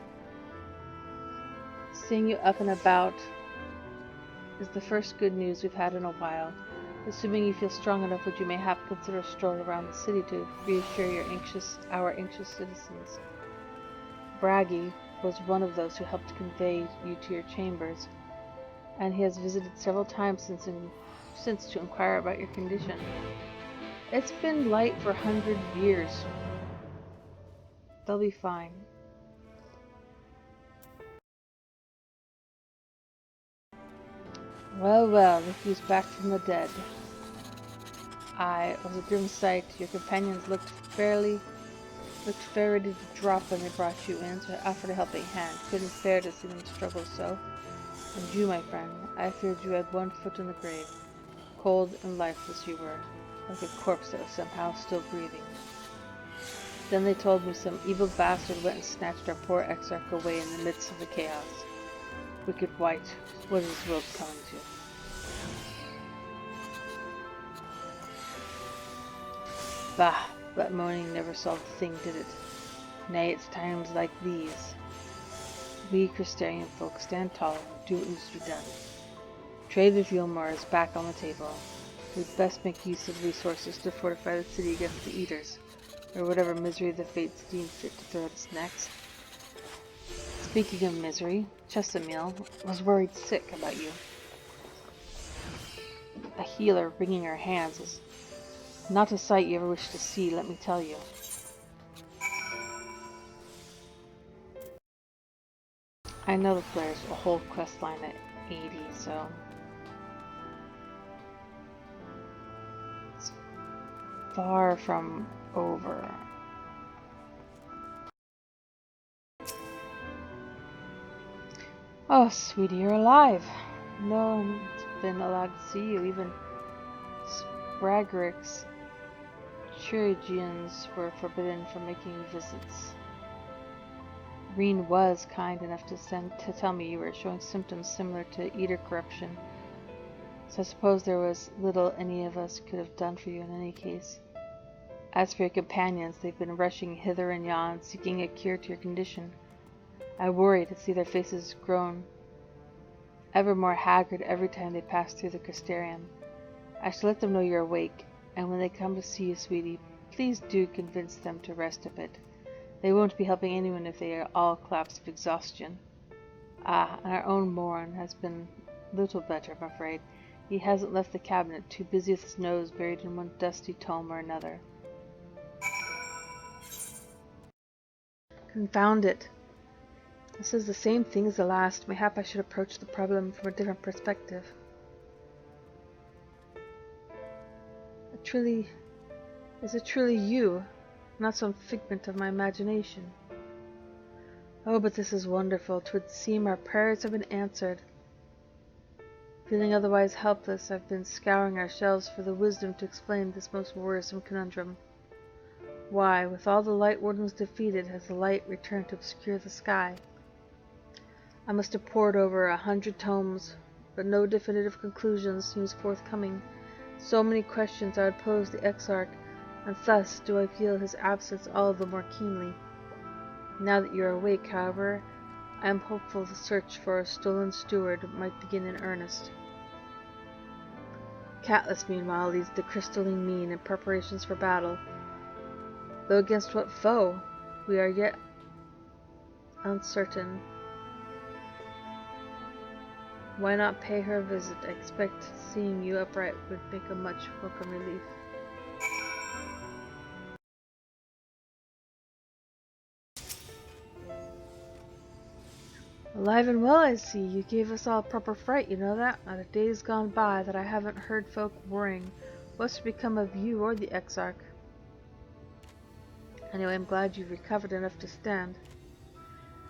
Seeing you up and about is the first good news we've had in a while. Assuming you feel strong enough, would you mayhap consider a stroll around the city to reassure our anxious citizens? Bragi was one of those who helped convey you to your chambers, and he has visited several times since to inquire about your condition. It's been light for 100 years. They'll be fine. Well, well, the few's back from the dead. Aye, it was a grim sight. Your companions looked fair ready to drop when they brought you in, so I offered a helping hand. Couldn't bear to see them struggle so. And you, my friend, I feared you had one foot in the grave. Cold and lifeless you were, like a corpse that was somehow still breathing. Then they told me some evil bastard went and snatched our poor exarch away in the midst of the chaos. Wicked White, what is this world coming to? Bah, that moaning never solved a thing, did it? Nay, it's times like these. We Crystarian folk stand tall and do what needs to be done. Trade with Yulmar is back on the table. We'd best make use of resources to fortify the city against the Eaters, or whatever misery the fates deem fit to throw at us next. Speaking of misery, Chesamil was worried sick about you. A healer wringing her hands is not a sight you ever wish to see, let me tell you. I know that there's a whole quest line at 80, so it's far from over. Oh, sweetie, you're alive. No one's been allowed to see you. Even Spragrix Chirigians were forbidden from making visits. Reen was kind enough to tell me you were showing symptoms similar to eater corruption, so I suppose there was little any of us could have done for you in any case. As for your companions, they've been rushing hither and yon, seeking a cure to your condition. I worry to see their faces grown ever more haggard every time they pass through the Crystarium. I shall let them know you're awake, and when they come to see you, sweetie, please do convince them to rest a bit. They won't be helping anyone if they are all collapsed of exhaustion. Ah, and our own Morin has been little better, I'm afraid. He hasn't left the cabinet, too busy with his nose buried in one dusty tome or another. Confound it! This is the same thing as the last. Mayhap I should approach the problem from a different perspective. Is it truly you, not some figment of my imagination? Oh, but this is wonderful. 'Twould seem our prayers have been answered. Feeling otherwise helpless, I've been scouring our shelves for the wisdom to explain this most worrisome conundrum. Why, with all the Light Wardens defeated, has the light returned to obscure the sky? I must have pored over 100 tomes, but no definitive conclusion seems forthcoming. So many questions I would pose the Exarch, and thus do I feel his absence all the more keenly. Now that you are awake, however, I am hopeful the search for a stolen steward might begin in earnest. Catelys, meanwhile, leads the crystalline mean in preparations for battle. Though against what foe, we are yet uncertain. Why not pay her a visit? I expect seeing you upright would make a much welcome relief. Alive and well, I see. You gave us all a proper fright, you know that? Not a day's gone by that I haven't heard folk worrying what's become of you or the Exarch. Anyway, I'm glad you've recovered enough to stand.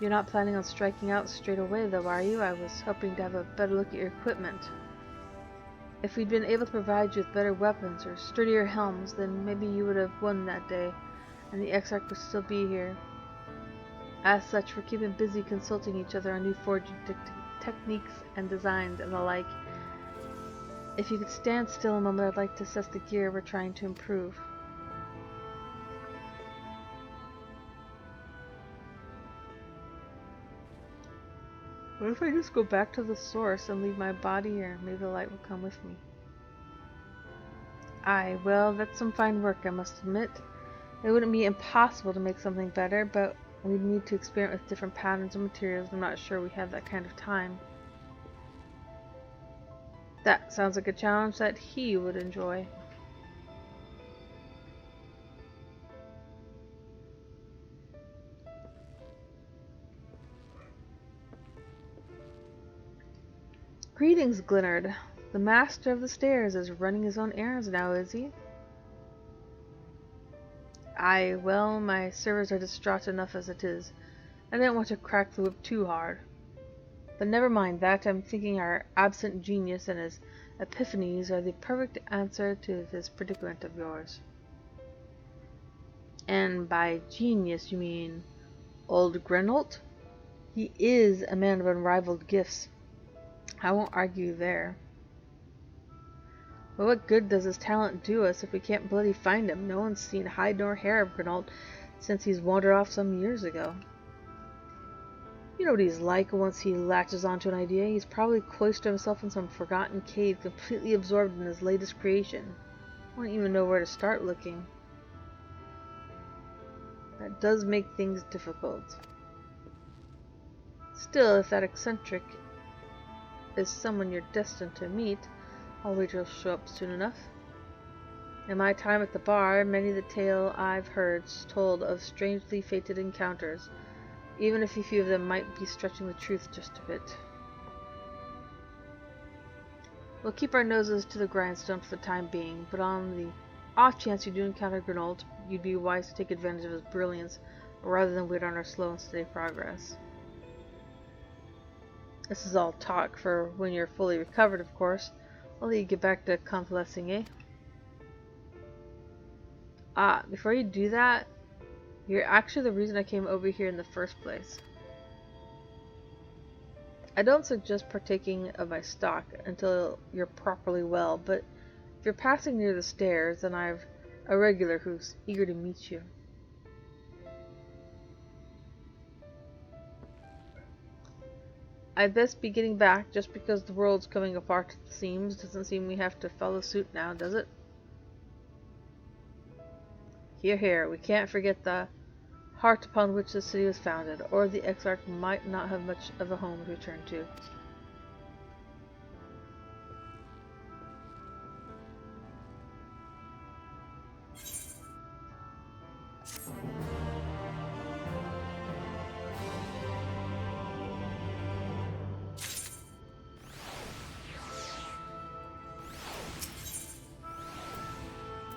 You're not planning on striking out straight away, though, are you? I was hoping to have a better look at your equipment. If we'd been able to provide you with better weapons or sturdier helms, then maybe you would have won that day, and the Exarch would still be here. As such, we're keeping busy consulting each other on new forging techniques and designs and the like. If you could stand still a moment, I'd like to assess the gear we're trying to improve. What if I just go back to the source and leave my body here? Maybe the light will come with me. Aye, well, that's some fine work, I must admit. It wouldn't be impossible to make something better, but we'd need to experiment with different patterns and materials. I'm not sure we have that kind of time. That sounds like a challenge that he would enjoy. Greetings, Glynnard. The master of the stairs is running his own errands now, is he? Aye, well, my servers are distraught enough as it is. I didn't want to crack the whip too hard. But never mind that. I'm thinking our absent genius and his epiphanies are the perfect answer to this predicament of yours. And by genius you mean old Grenholt? He is a man of unrivaled gifts. I won't argue there. But what good does his talent do us if we can't bloody find him? No one's seen hide nor hair of Grenholt since he's wandered off some years ago. You know what he's like once he latches onto an idea. He's probably cloistered himself in some forgotten cave, completely absorbed in his latest creation. Won't even know where to start looking. That does make things difficult. Still, if that eccentric is someone you're destined to meet, I'll wager he'll show up soon enough. In my time at the bar, many the tale I've heard told of strangely fated encounters, even if a few of them might be stretching the truth just a bit. We'll keep our noses to the grindstone for the time being, but on the off chance you do encounter Grenold, you'd be wise to take advantage of his brilliance, rather than wait on our slow and steady progress. This is all talk for when you're fully recovered, of course. I'll let you get back to convalescing, eh? Ah, before you do that, you're actually the reason I came over here in the first place. I don't suggest partaking of my stock until you're properly well, but if you're passing near the stairs, then I've a regular who's eager to meet you. I'd best be getting back. Just because the world's coming apart at the seams doesn't seem we have to follow suit now, does it? Hear, hear. We can't forget the heart upon which the city was founded, or the Exarch might not have much of a home to return to.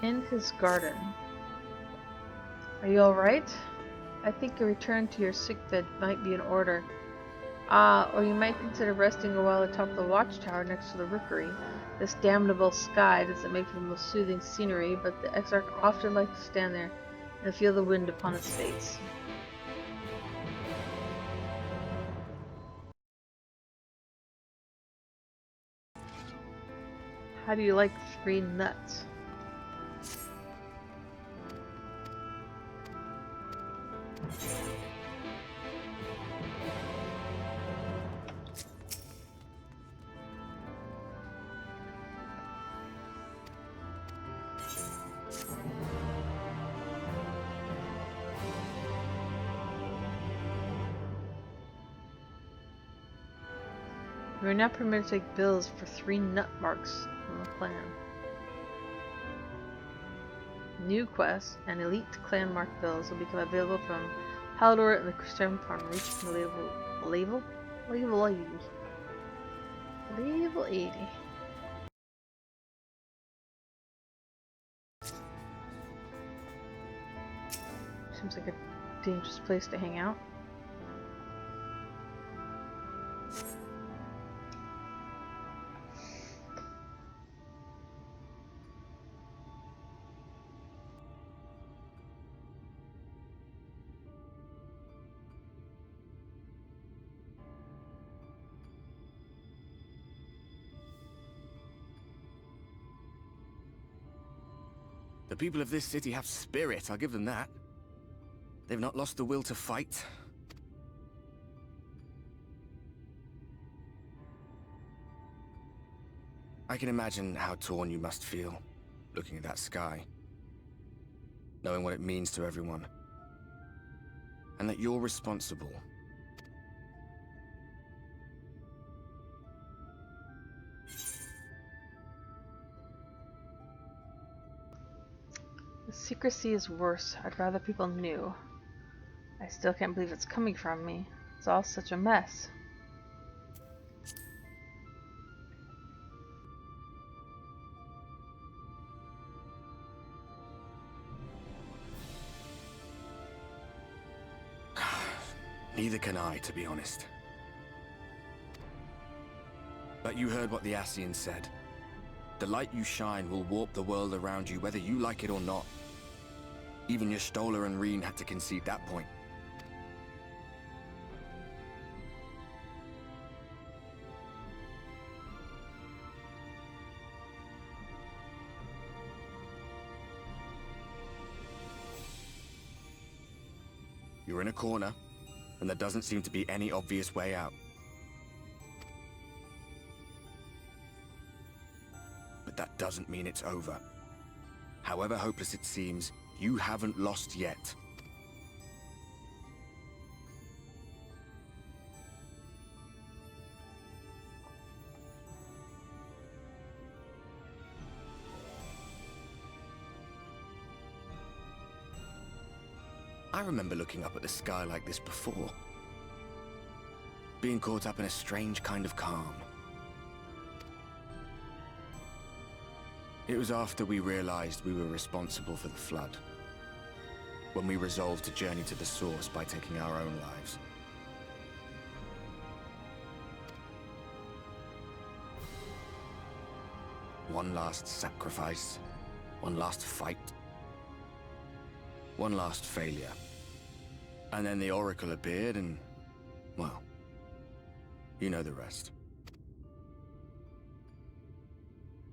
In his garden. Are you alright? I think a return to your sickbed might be in order. Or you might consider resting a while atop the watchtower next to the rookery. This damnable sky doesn't make for the most soothing scenery, but the Exarch often like to stand there and feel the wind upon its face. How do you like 3 nuts? You are now permitted to take bills for 3 nut marks from the clan. New quests and elite clan mark bills will become available from Haldor and the Christian upon reaching level 80. Level 80. Seems like a dangerous place to hang out. The people of this city have spirit, I'll give them that. They've not lost the will to fight. I can imagine how torn you must feel, looking at that sky. Knowing what it means to everyone. And that you're responsible. The secrecy is worse. I'd rather people knew. I still can't believe it's coming from me. It's all such a mess. Neither can I, to be honest. But you heard what the Ascians said. The light you shine will warp the world around you, whether you like it or not. Even your Stoller and Reen had to concede that point. You're in a corner, and there doesn't seem to be any obvious way out. But that doesn't mean it's over. However hopeless it seems, you haven't lost yet. I remember looking up at the sky like this before. Being caught up in a strange kind of calm. It was after we realized we were responsible for the flood. When we resolved to journey to the source by taking our own lives. One last sacrifice. One last fight. One last failure. And then the Oracle appeared and, well, you know the rest.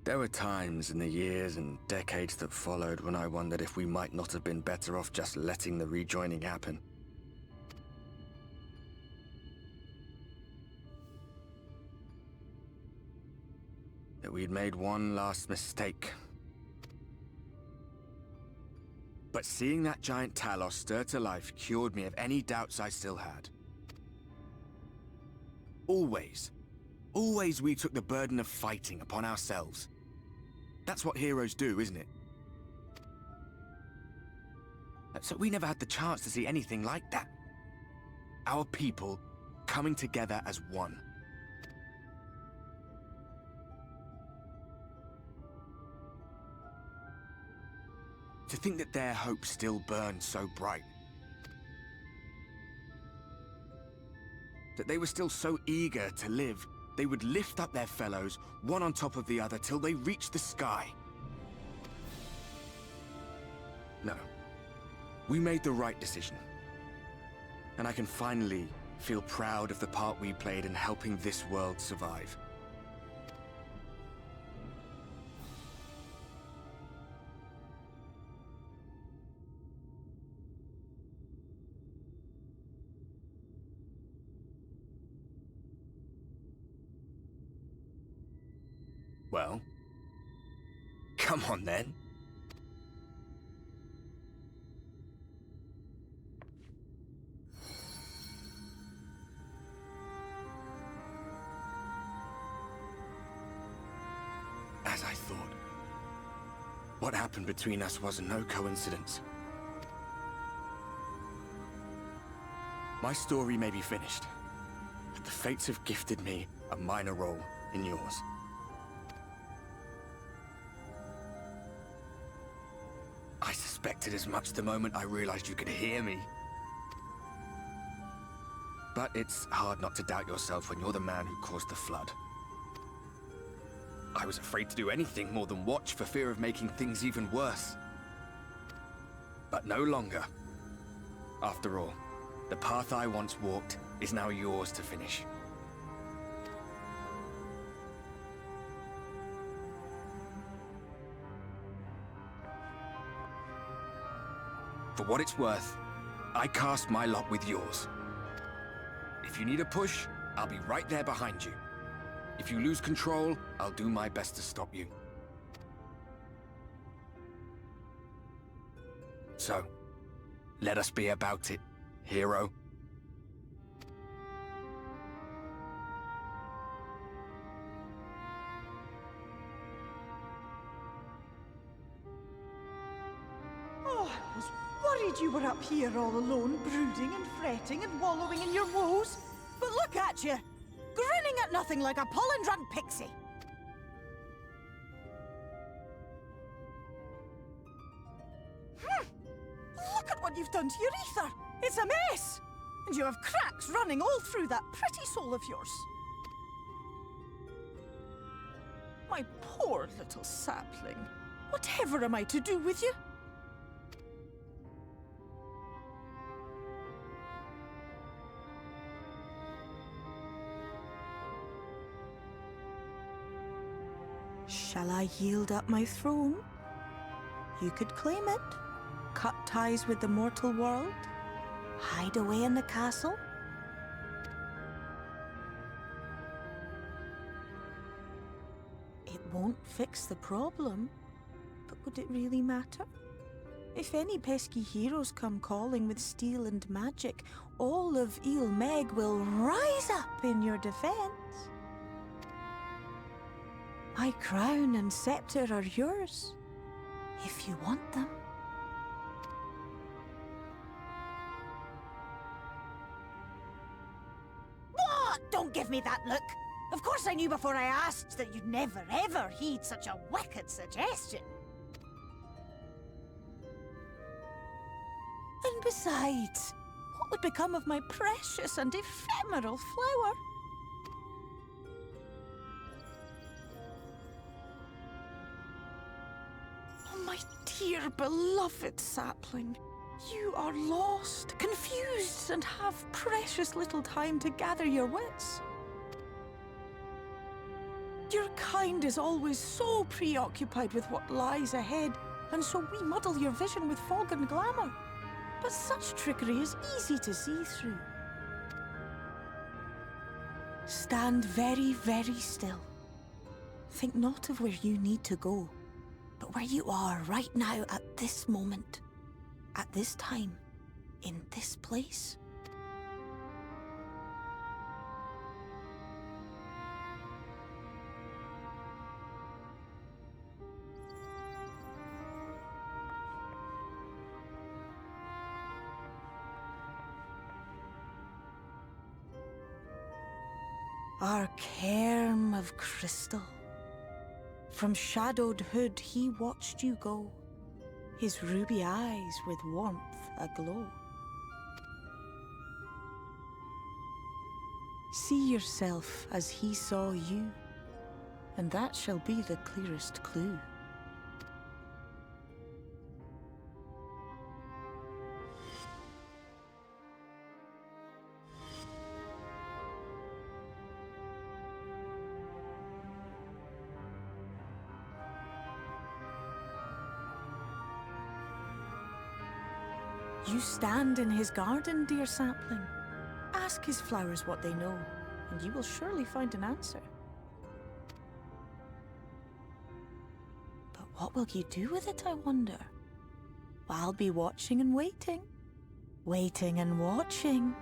There were times in the years and decades that followed when I wondered if we might not have been better off just letting the rejoining happen. That we'd made one last mistake. But seeing that giant Talos stir to life cured me of any doubts I still had. Always we took the burden of fighting upon ourselves. That's what heroes do, isn't it? So we never had the chance to see anything like that. Our people coming together as one. To think that their hope still burns so bright. That they were still so eager to live, they would lift up their fellows, one on top of the other, till they reached the sky. No. We made the right decision. And I can finally feel proud of the part we played in helping this world survive. Well, come on then. As I thought. What happened between us was no coincidence. My story may be finished, but the fates have gifted me a minor role in yours. I suspected as much the moment I realized you could hear me. But it's hard not to doubt yourself when you're the man who caused the flood. I was afraid to do anything more than watch for fear of making things even worse. But no longer. After all, the path I once walked is now yours to finish. For what it's worth, I cast my lot with yours. If you need a push, I'll be right there behind you. If you lose control, I'll do my best to stop you. So, let us be about it, hero. You were up here all alone, brooding and fretting and wallowing in your woes. But look at you, grinning at nothing like a pollen-drunk pixie. Look at what you've done to your ether. It's a mess. And you have cracks running all through that pretty soul of yours. My poor little sapling. Whatever am I to do with you? Shall I yield up my throne? You could claim it, cut ties with the mortal world, hide away in the castle. It won't fix the problem, but would it really matter? If any pesky heroes come calling with steel and magic, all of Meg will rise up in your defense. My crown and scepter are yours, if you want them. give me that look? Of course I knew before I asked that you'd never ever heed such a wicked suggestion. And besides, what would become of my precious and ephemeral flower? Oh, my dear beloved sapling. You are lost, confused, and have precious little time to gather your wits. Your kind is always so preoccupied with what lies ahead, and so we muddle your vision with fog and glamour. But such trickery is easy to see through. Stand very, very still. Think not of where you need to go, but where you are right now at this moment. At this time, in this place. Our cairn of crystal. From shadowed hood he watched you go, his ruby eyes with warmth aglow. See yourself as he saw you, and that shall be the clearest clue. You stand in his garden, dear sapling. Ask his flowers what they know, and you will surely find an answer. But what will you do with it, I wonder? I'll be watching and waiting. Waiting and watching.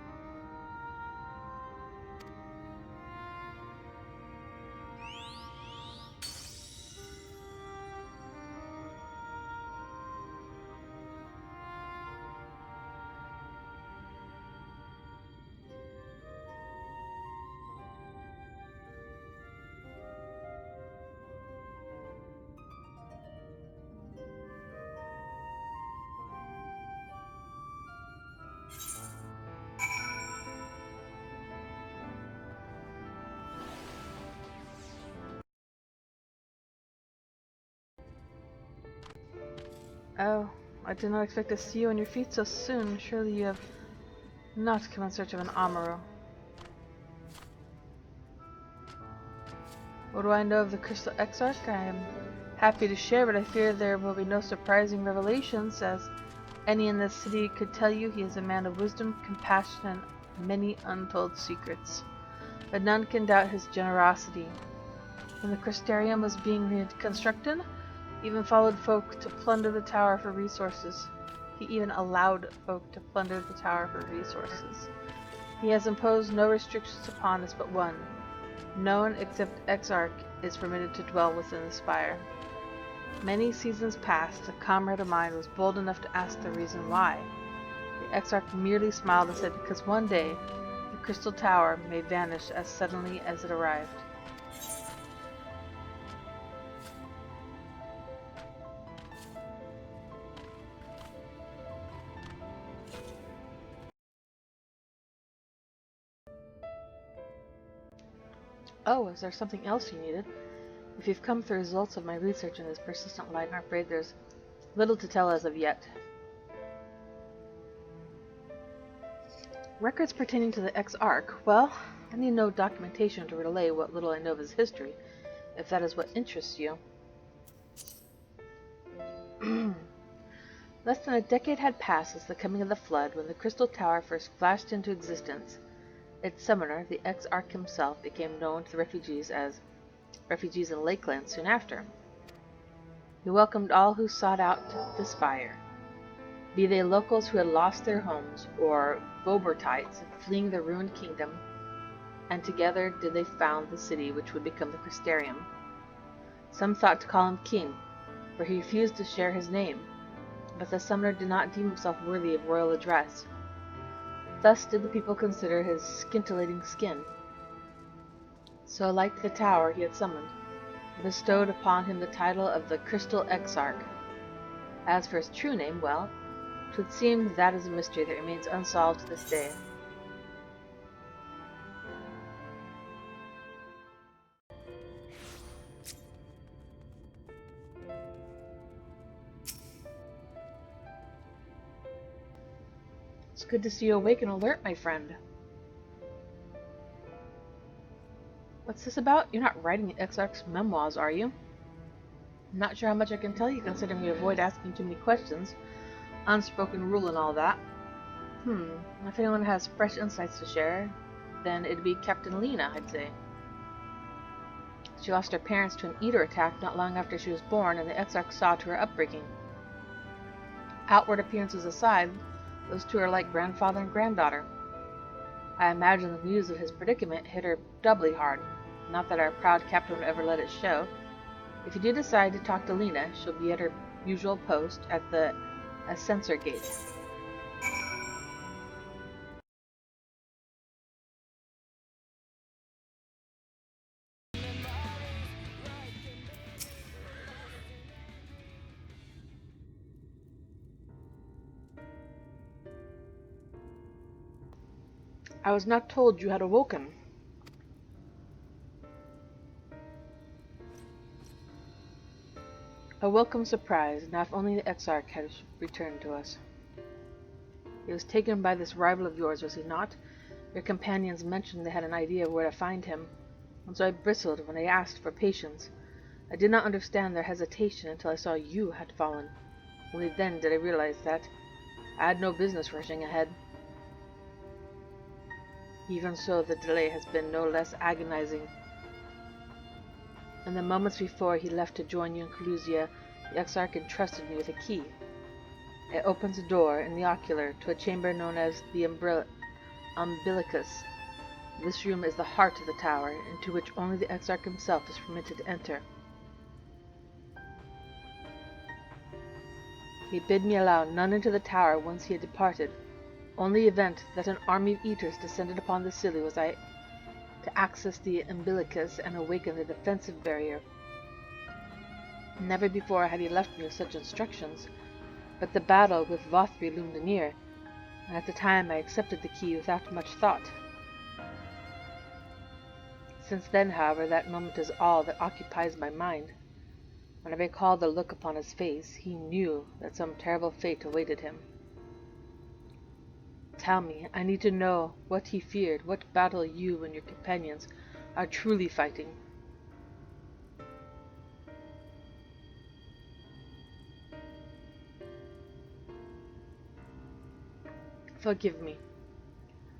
Oh, I did not expect to see you on your feet so soon. Surely you have not come in search of an Amuro. What do I know of the Crystal Exarch? I am happy to share, but I fear there will be no surprising revelations, as any in this city could tell you. He is a man of wisdom, compassion, and many untold secrets. But none can doubt his generosity. When the Crystarium was being reconstructed, he even followed folk to plunder the tower for resources. He even allowed folk to plunder the tower for resources. He has imposed no restrictions upon us but one. No one except Exarch is permitted to dwell within the spire. Many seasons past, a comrade of mine was bold enough to ask the reason why. The Exarch merely smiled and said, because one day, the Crystal Tower may vanish as suddenly as it arrived. Oh, is there something else you needed? If you've come with the results of my research in this persistent light, I'm afraid there's little to tell as of yet. Records pertaining to the Exarch? Well, I need no documentation to relay what little I know of his history, if that is what interests you. Less than a decade had passed since the coming of the Flood, when the Crystal Tower first flashed into existence. Its summoner, the Exarch himself, became known to the refugees as refugees in Lakeland soon after. He welcomed all who sought out the spire, be they locals who had lost their homes, or Vobertites fleeing the ruined kingdom, and together did they found the city which would become the Crystarium. Some thought to call him king, for he refused to share his name, but the summoner did not deem himself worthy of royal address. Thus did the people consider his scintillating skin. So like the tower he had summoned, bestowed upon him the title of the Crystal Exarch. As for his true name, well, 'twould seem that is a mystery that remains unsolved to this day. It's good to see you awake and alert, my friend. What's this about? You're not writing the Exarch's memoirs, are you? I'm not sure how much I can tell you, considering you avoid asking too many questions. Unspoken rule and all that. If anyone has fresh insights to share, then it'd be Captain Lena, I'd say. She lost her parents to an eater attack not long after she was born, and the Exarch saw to her upbringing. Outward appearances aside, those two are like grandfather and granddaughter. I imagine the news of his predicament hit her doubly hard. Not that our proud captain would ever let it show. If you do decide to talk to Lena, she'll be at her usual post at the Ascensor Gate. I was not told you had awoken. A welcome surprise. Now if only the Exarch had returned to us. He was taken by this rival of yours, was he not? Your companions mentioned they had an idea of where to find him, and so I bristled when they asked for patience. I did not understand their hesitation until I saw you had fallen. Only then did I realize that I had no business rushing ahead. Even so, the delay has been no less agonizing. In the moments before he left to join you in Calusia, the Exarch entrusted me with a key. It opens a door in the ocular to a chamber known as the Umbilicus. This room is the heart of the tower, into which only the Exarch himself is permitted to enter. He bid me allow none into the tower once he had departed. Only event that an army of eaters descended upon the city was I to access the umbilicus and awaken the defensive barrier. Never before had he left me with such instructions, but the battle with Vothri loomed near, and at the time I accepted the key without much thought. Since then, however, that moment is all that occupies my mind. When I recall the look upon his face, he knew that some terrible fate awaited him. Tell me, I need to know what he feared, what battle you and your companions are truly fighting. Forgive me.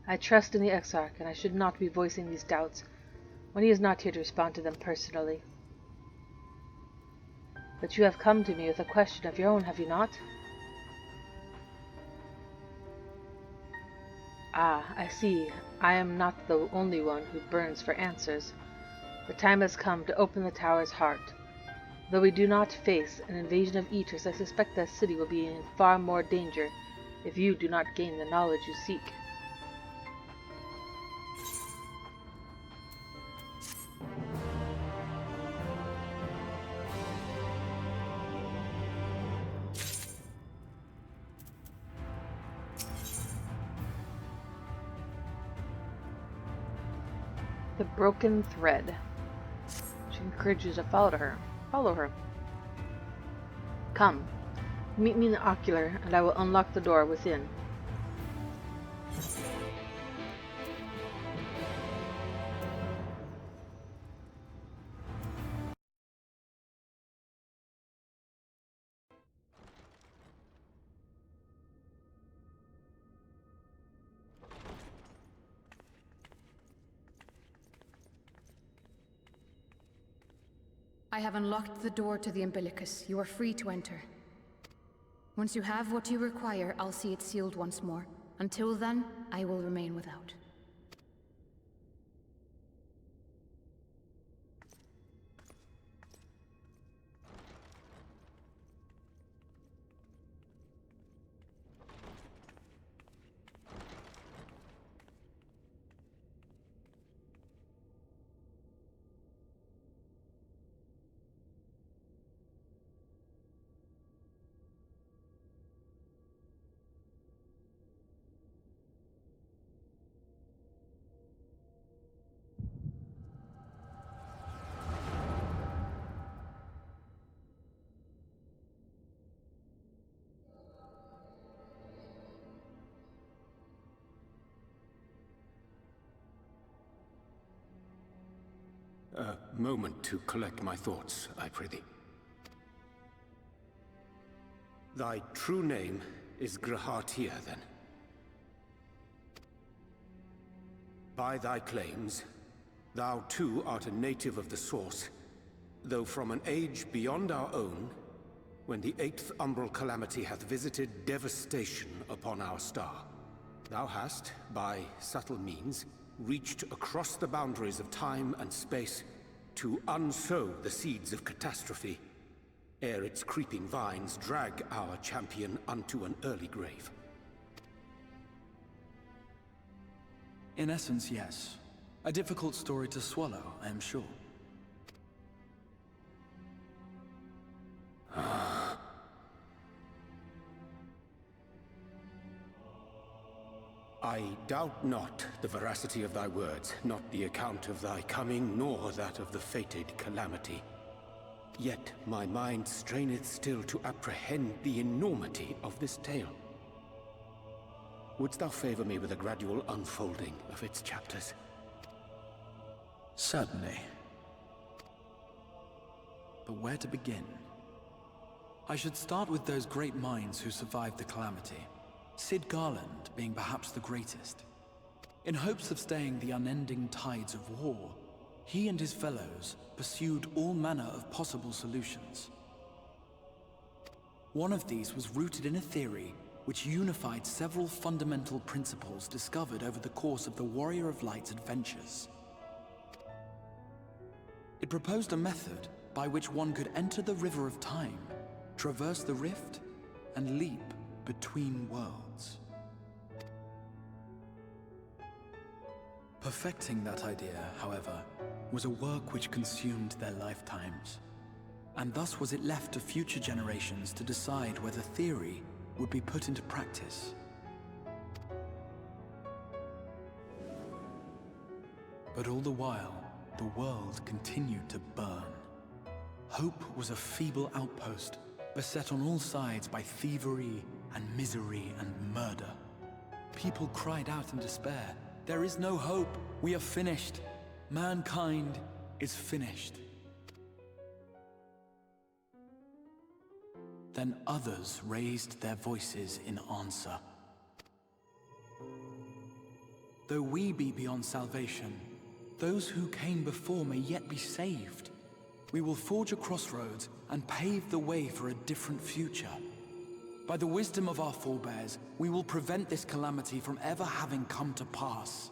I trust in the Exarch, and I should not be voicing these doubts when he is not here to respond to them personally. But you have come to me with a question of your own, have you not? Ah, I see. I am not the only one who burns for answers. The time has come to open the tower's heart. Though we do not face an invasion of eaters, I suspect the city will be in far more danger if you do not gain the knowledge you seek. The broken thread. She encourages you to follow her. Follow her. Come, meet me in the ocular, and I will unlock the door within. I have unlocked the door to the umbilicus. You are free to enter. Once you have what you require, I'll see it sealed once more. Until then, I will remain without. A moment to collect my thoughts, I prithee. Thy true name is Grahatir, then? By thy claims, thou too art a native of the Source, though from an age beyond our own, when the 8th umbral calamity hath visited devastation upon our star. Thou hast, by subtle means, reached across the boundaries of time and space to unsow the seeds of catastrophe, ere its creeping vines drag our champion unto an early grave. In essence, yes. A difficult story to swallow, I am sure. I doubt not the veracity of thy words, not the account of thy coming, nor that of the fated calamity. Yet my mind straineth still to apprehend the enormity of this tale. Wouldst thou favor me with a gradual unfolding of its chapters? Certainly. But where to begin? I should start with those great minds who survived the calamity. Sid Garland being perhaps the greatest. In hopes of staying the unending tides of war, he and his fellows pursued all manner of possible solutions. One of these was rooted in a theory which unified several fundamental principles discovered over the course of the Warrior of Light's adventures. It proposed a method by which one could enter the River of Time, traverse the rift, and leap between worlds. Perfecting that idea, however, was a work which consumed their lifetimes, and thus was it left to future generations to decide whether theory would be put into practice. But all the while, the world continued to burn. Hope was a feeble outpost, beset on all sides by thievery and misery and murder. People cried out in despair, "There is no hope! We are finished! Mankind is finished!" Then others raised their voices in answer. Though we be beyond salvation, those who came before may yet be saved. We will forge a crossroads and pave the way for a different future. By the wisdom of our forebears, we will prevent this calamity from ever having come to pass.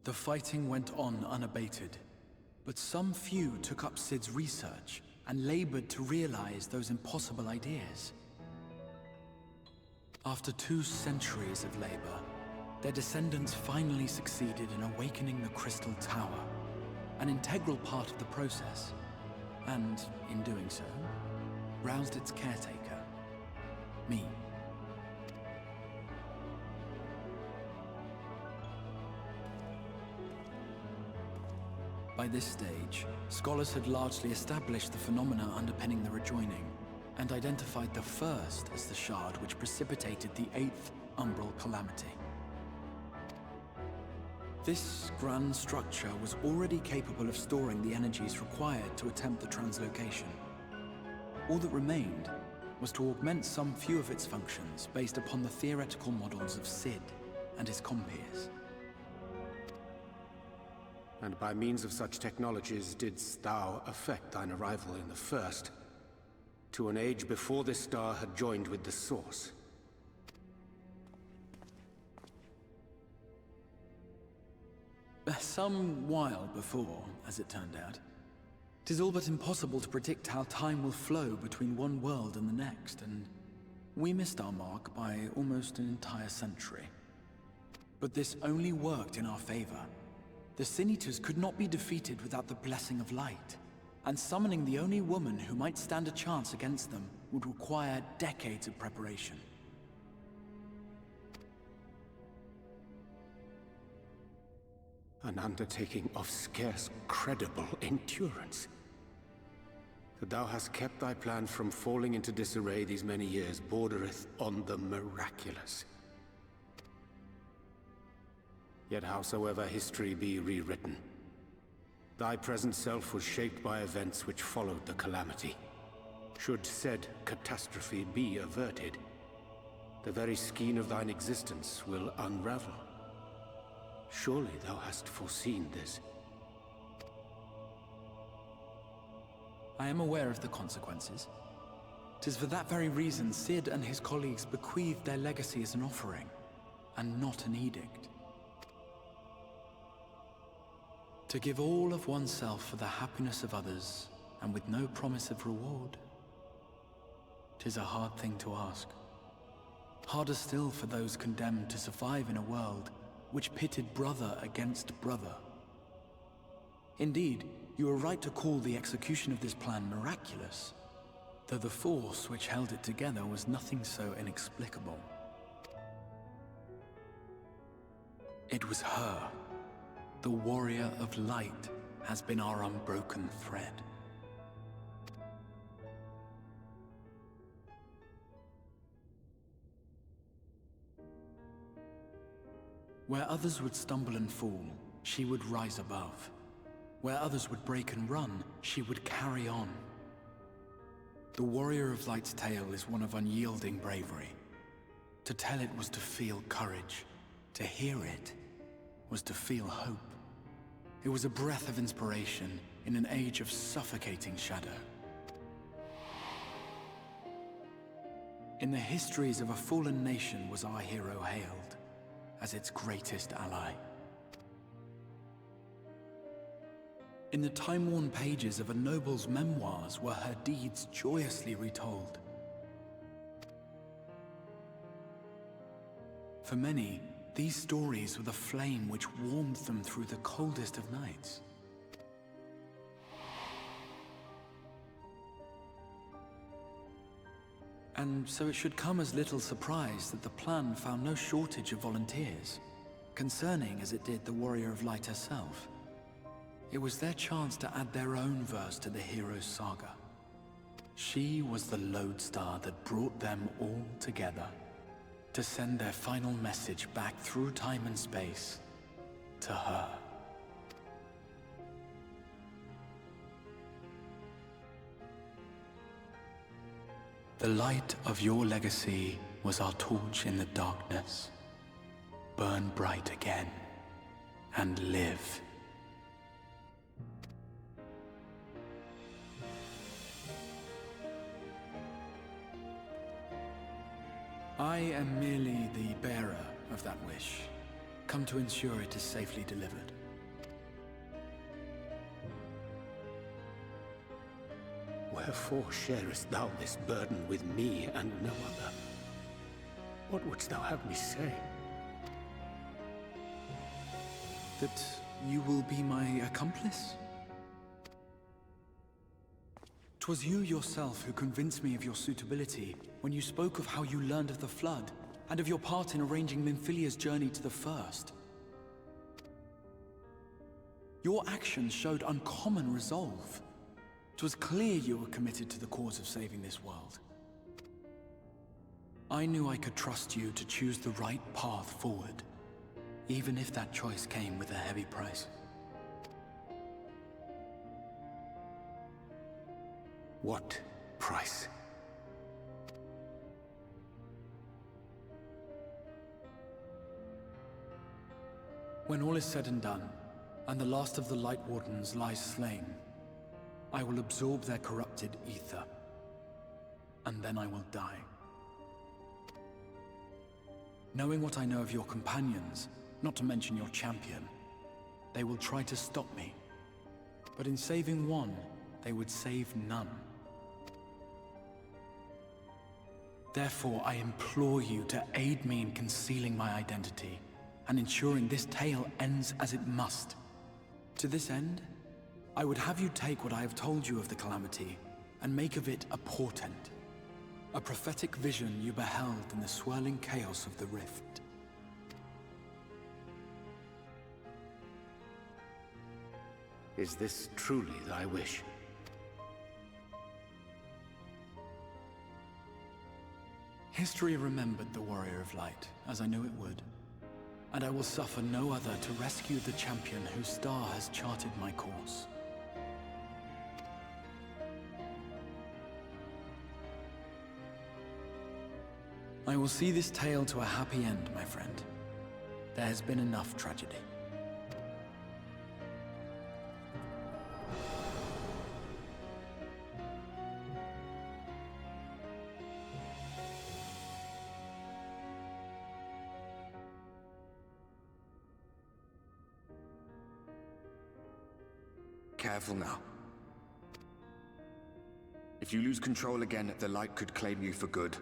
The fighting went on unabated, but some few took up Sid's research and labored to realize those impossible ideas. After 2 centuries of labor, their descendants finally succeeded in awakening the Crystal Tower, an integral part of the process, and, in doing so, roused its caretaker, me. By this stage, scholars had largely established the phenomena underpinning the rejoining, and identified the first as the shard which precipitated the 8th umbral calamity. This grand structure was already capable of storing the energies required to attempt the translocation. All that remained was to augment some few of its functions based upon the theoretical models of Sid and his compeers. And by means of such technologies didst thou effect thine arrival in the first, to an age before this star had joined with the Source. Some while before, as it turned out. 'Tis all but impossible to predict how time will flow between one world and the next, and we missed our mark by almost an entire century. But this only worked in our favor. The Sin Eaters could not be defeated without the blessing of light, and summoning the only woman who might stand a chance against them would require decades of preparation. An undertaking of scarce credible endurance. That thou hast kept thy plan from falling into disarray these many years bordereth on the miraculous. Yet howsoever history be rewritten, thy present self was shaped by events which followed the calamity. Should said catastrophe be averted, the very skein of thine existence will unravel. Surely thou hast foreseen this. I am aware of the consequences. 'Tis for that very reason Cid and his colleagues bequeathed their legacy as an offering, and not an edict. To give all of oneself for the happiness of others, and with no promise of reward. 'Tis a hard thing to ask. Harder still for those condemned to survive in a world which pitted brother against brother. Indeed, you are right to call the execution of this plan miraculous, though the force which held it together was nothing so inexplicable. It was her. The warrior of light has been our unbroken thread. Where others would stumble and fall, she would rise above. Where others would break and run, she would carry on. The Warrior of Light's tale is one of unyielding bravery. To tell it was to feel courage. To hear it was to feel hope. It was a breath of inspiration in an age of suffocating shadow. In the histories of a fallen nation was our hero hailed as its greatest ally. In the time-worn pages of a noble's memoirs were her deeds joyously retold. For many, these stories were the flame which warmed them through the coldest of nights. And so it should come as little surprise that the plan found no shortage of volunteers, concerning as it did the Warrior of Light herself. It was their chance to add their own verse to the hero's saga. She was the lodestar that brought them all together, to send their final message back through time and space to her. The light of your legacy was our torch in the darkness. Burn bright again and live. I am merely the bearer of that wish, come to ensure it is safely delivered. Wherefore sharest thou this burden with me and no other? What wouldst thou have me say? That you will be my accomplice? 'Twas you yourself who convinced me of your suitability when you spoke of how you learned of the Flood, and of your part in arranging Minfilia's journey to the First. Your actions showed uncommon resolve. 'Twas clear you were committed to the cause of saving this world. I knew I could trust you to choose the right path forward, even if that choice came with a heavy price. What price? When all is said and done, and the last of the Light Wardens lies slain, I will absorb their corrupted ether, and then I will die. Knowing what I know of your companions, not to mention your champion, they will try to stop me. But in saving one, they would save none. Therefore, I implore you to aid me in concealing my identity, and ensuring this tale ends as it must. To this end, I would have you take what I have told you of the Calamity, and make of it a portent. A prophetic vision you beheld in the swirling chaos of the Rift. Is this truly thy wish? History remembered the Warrior of Light, as I knew it would. And I will suffer no other to rescue the champion whose star has charted my course. I will see this tale to a happy end, my friend. There has been enough tragedy. Careful now. If you lose control again, the light could claim you for good.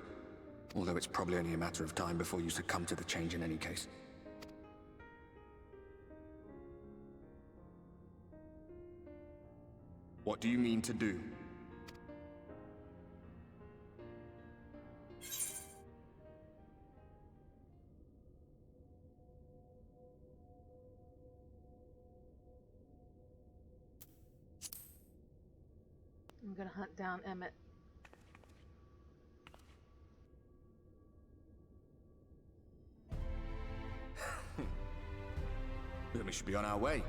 Although it's probably only a matter of time before you succumb to the change in any case. What do you mean to do? I'm gonna hunt down Emmett. Then we should be on our way.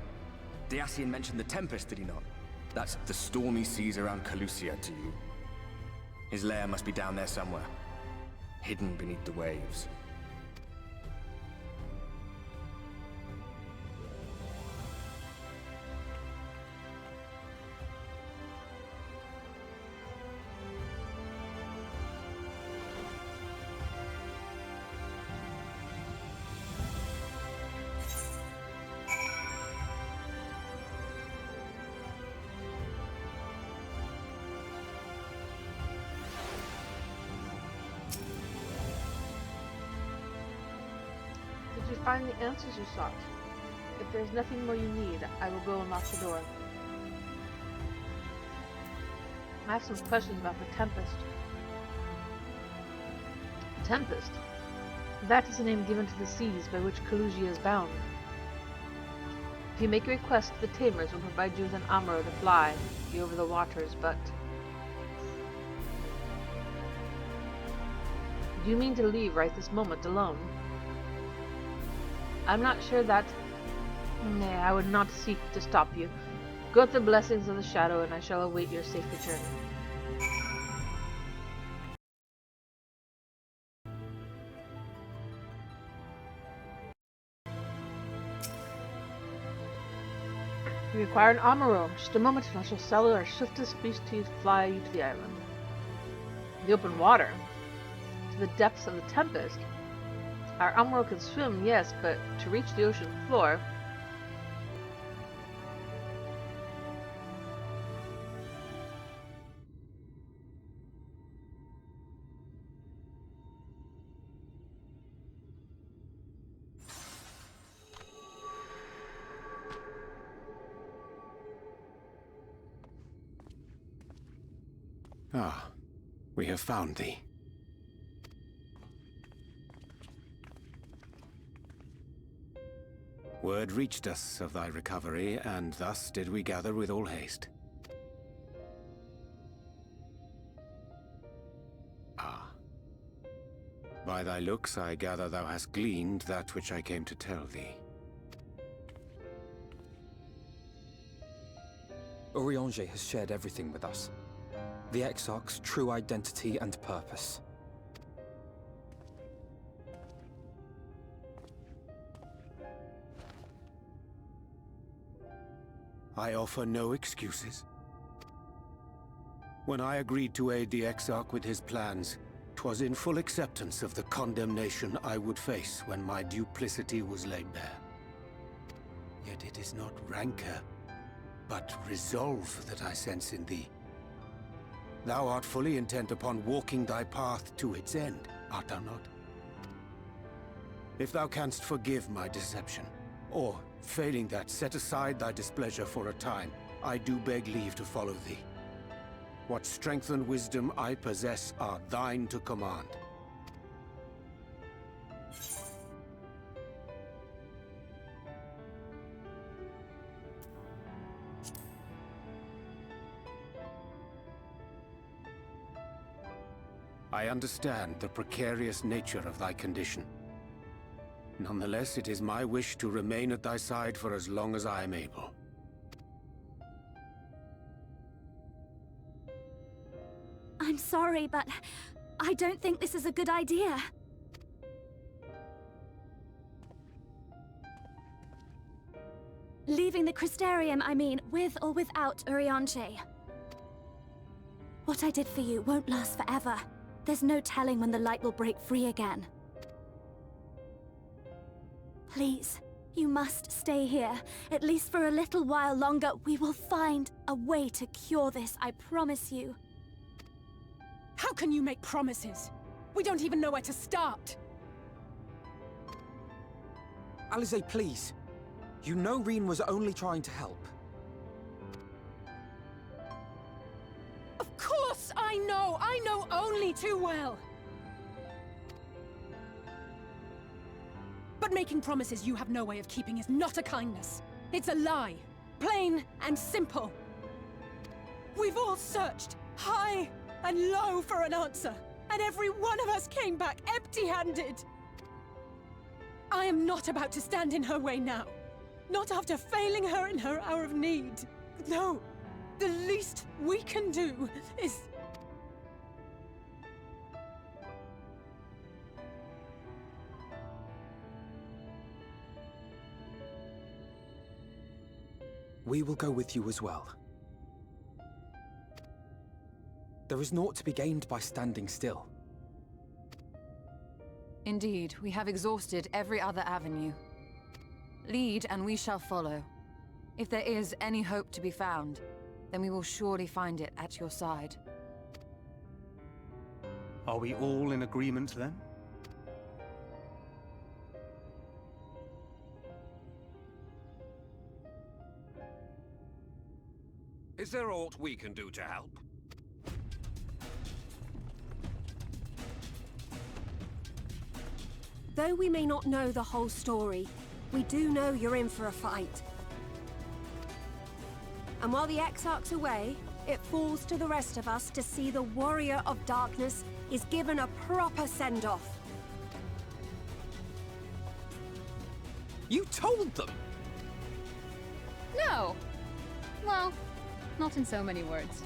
Diassian mentioned the Tempest, did he not? That's the stormy seas around Calusia to you. His lair must be down there somewhere, hidden beneath the waves. Did you find the answers you sought? If there's nothing more you need, I will go and lock the door. I have some questions about the Tempest. Tempest? That is the name given to the seas by which Calusia is bound. If you make a request, the Tamers will provide you with an amuro to fly you over the waters, but... Do you mean to leave right this moment alone? I'm not sure that... Nay, I would not seek to stop you. Go with the blessings of the Shadow, and I shall await your safe return. We require an amuro. Just a moment, and I shall sell our swiftest beast to fly you to the island. The open water? To the depths of the Tempest? Our amuro can swim, yes, but to reach the ocean floor... Ah, we have found thee. Word reached us of thy recovery, and thus did we gather with all haste. Ah. By thy looks I gather thou hast gleaned that which I came to tell thee. Urianger has shared everything with us. The Exarch's true identity and purpose. I offer no excuses. When I agreed to aid the Exarch with his plans, 'twas in full acceptance of the condemnation I would face when my duplicity was laid bare. Yet it is not rancor, but resolve that I sense in thee. Thou art fully intent upon walking thy path to its end, art thou not? If thou canst forgive my deception, or, failing that, set aside thy displeasure for a time, I do beg leave to follow thee. What strength and wisdom I possess are thine to command. I understand the precarious nature of thy condition. Nonetheless, it is my wish to remain at thy side for as long as I am able. I'm sorry, but I don't think this is a good idea. Leaving the Crystarium, I mean, with or without Urianche. What I did for you won't last forever. There's no telling when the light will break free again. Please, you must stay here. At least for a little while longer. We will find a way to cure this, I promise you. How can you make promises? We don't even know where to start. Alize, please. You know Reen was only trying to help. Of course I know! I know only too well! But making promises you have no way of keeping is not a kindness. It's a lie. Plain and simple. We've all searched high and low for an answer, and every one of us came back empty-handed. I am not about to stand in her way now. Not after failing her in her hour of need. No, the least we can do is... We will go with you as well. There is naught to be gained by standing still. Indeed, we have exhausted every other avenue. Lead, and we shall follow. If there is any hope to be found, then we will surely find it at your side. Are we all in agreement then? Is there aught we can do to help? Though we may not know the whole story, we do know you're in for a fight. And while the Exarch's away, it falls to the rest of us to see the Warrior of Darkness is given a proper send-off. You told them? No! Well, not in so many words.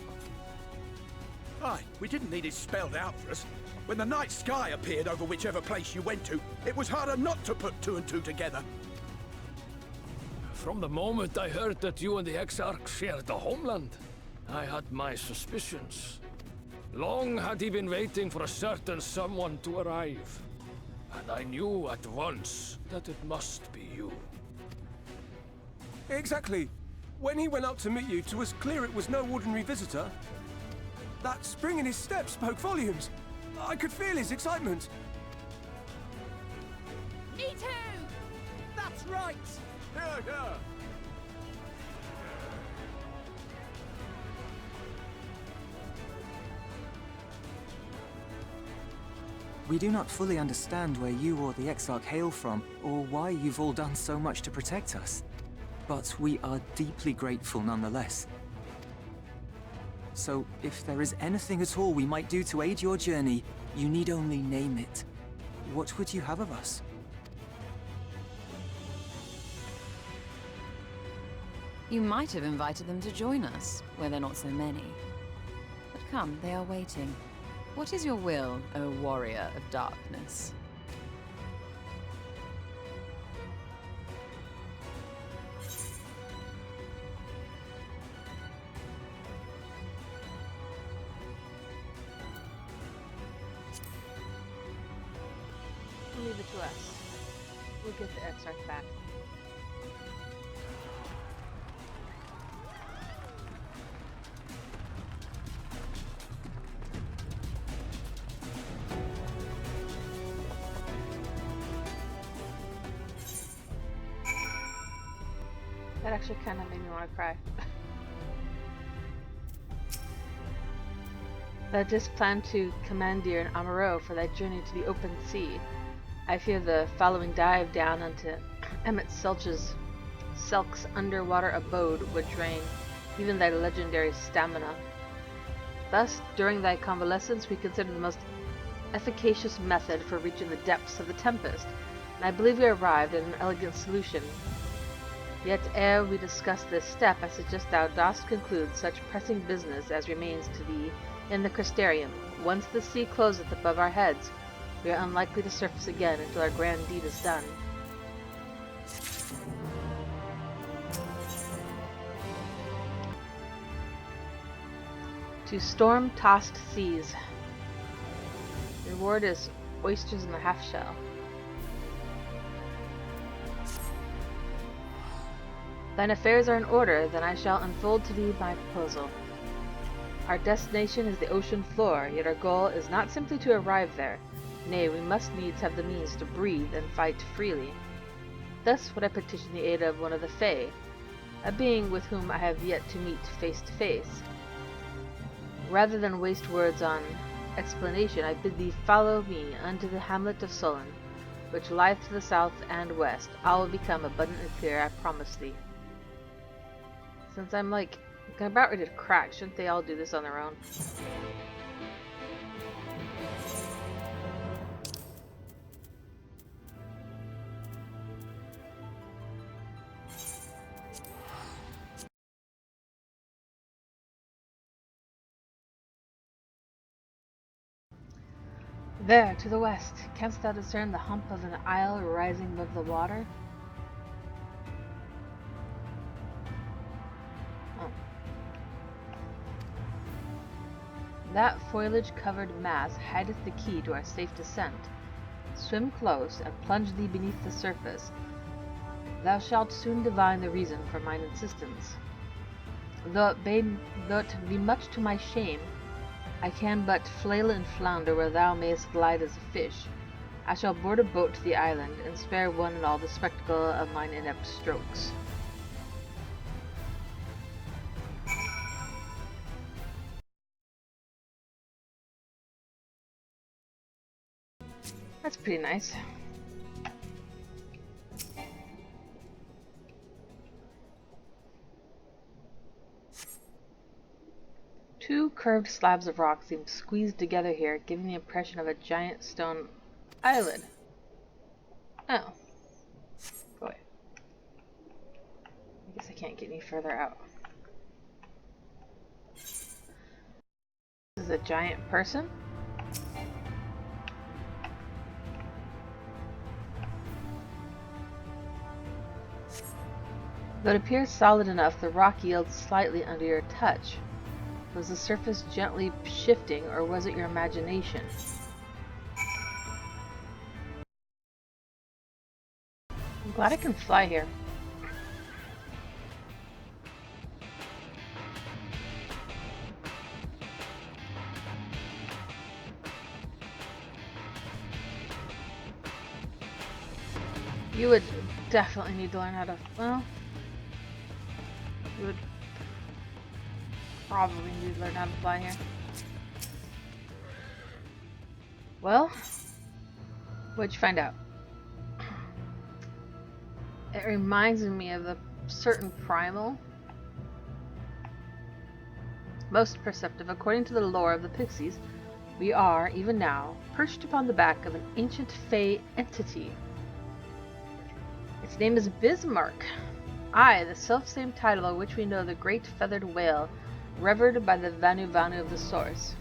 Aye, we didn't need it spelled out for us. When the night sky appeared over whichever place you went to, it was harder not to put two and two together. From the moment I heard that you and the Exarch shared the homeland, I had my suspicions. Long had he been waiting for a certain someone to arrive. And I knew at once that it must be you. Exactly. When he went out to meet you, it was clear it was no ordinary visitor. That spring in his step spoke volumes. I could feel his excitement. Me too! That's right! Here, here! We do not fully understand where you or the Exarch hail from, or why you've all done so much to protect us. But we are deeply grateful nonetheless. So, if there is anything at all we might do to aid your journey, you need only name it. What would you have of us? You might have invited them to join us, where there are not so many. But come, they are waiting. What is your will, O Warrior of Darkness? Leave it to us. We'll get the Exarch back. That actually kind of made me want to cry. I just planned to commandeer an Amaro for that journey to the open sea. I fear the following dive down into Emmett Selk's underwater abode would drain even thy legendary stamina. Thus, during thy convalescence, we consider the most efficacious method for reaching the depths of the Tempest, and I believe we arrived at an elegant solution. Yet ere we discuss this step, I suggest thou dost conclude such pressing business as remains to thee in the Crystarium. Once the sea closeth above our heads, we are unlikely to surface again until our grand deed is done. To storm-tossed seas. Reward is oysters in the half-shell. Thine affairs are in order, then I shall unfold to thee my proposal. Our destination is the ocean floor, yet our goal is not simply to arrive there. Nay, we must needs have the means to breathe and fight freely. Thus would I petition the aid of one of the Fae, a being with whom I have yet to meet face to face. Rather than waste words on explanation, I bid thee follow me unto the hamlet of Solon, which lieth to the south and west. All will become abundantly clear, I promise thee. Since I'm about ready to crack, shouldn't they all do this on their own? There, to the west, canst thou discern the hump of an isle rising above the water? Oh. That foliage-covered mass hideth the key to our safe descent. Swim close, and plunge thee beneath the surface. Thou shalt soon divine the reason for mine insistence. Though it be much to my shame, I can but flail and flounder where thou mayest glide as a fish. I shall board a boat to the island, and spare one and all the spectacle of mine inept strokes. That's pretty nice. Two curved slabs of rock seem squeezed together here, giving the impression of a giant stone island. Oh. Boy. I guess I can't get any further out. This is a giant person? Though it appears solid enough, the rock yields slightly under your touch. Was the surface gently shifting, or was it your imagination? I'm glad I can fly here. You would definitely need to learn how to, well, you would probably need to learn how to fly here. Well, what'd you find out? It reminds me of a certain primal. Most perceptive, according to the lore of the Pixies, we are, even now, perched upon the back of an ancient Fey entity. Its name is Bismarck. Aye, the self-same title of which we know the great feathered whale, revered by the Vanu Vanu of the Source.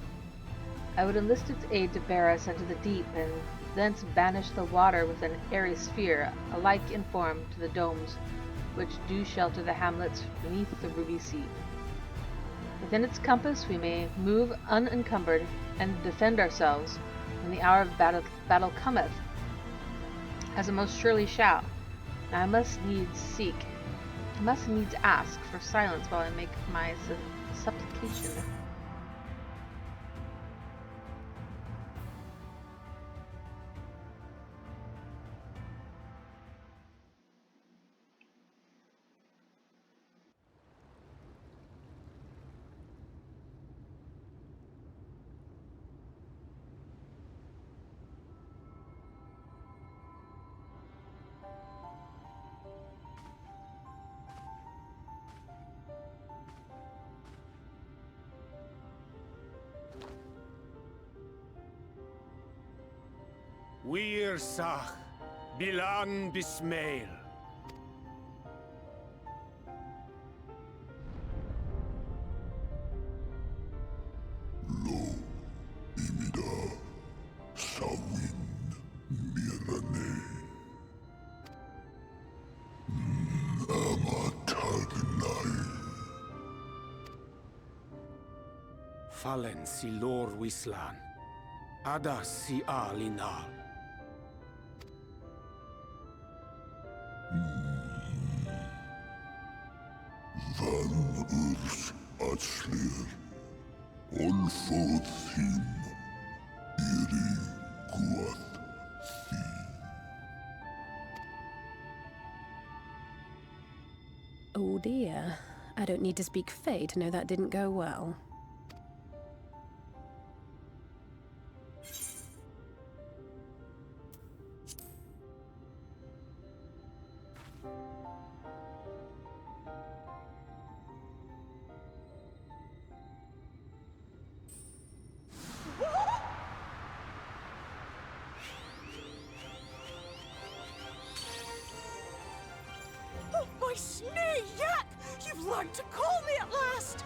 I would enlist its aid to bear us into the deep, and thence banish the water with an airy sphere, alike in form to the domes which do shelter the hamlets beneath the ruby sea. Within its compass we may move unencumbered, and defend ourselves when the hour of battle cometh, as it most surely shall. Now I must needs ask for silence while I make my supplication. Wir Sach, Bilan Bismail. Fallen si lor wislan, ada si alinal. Van urs atslir, olfodd him, iri guath thi. Oh dear. I don't need to speak Fae to know that didn't go well. Oh, my snake yak! You've learned to call me at last!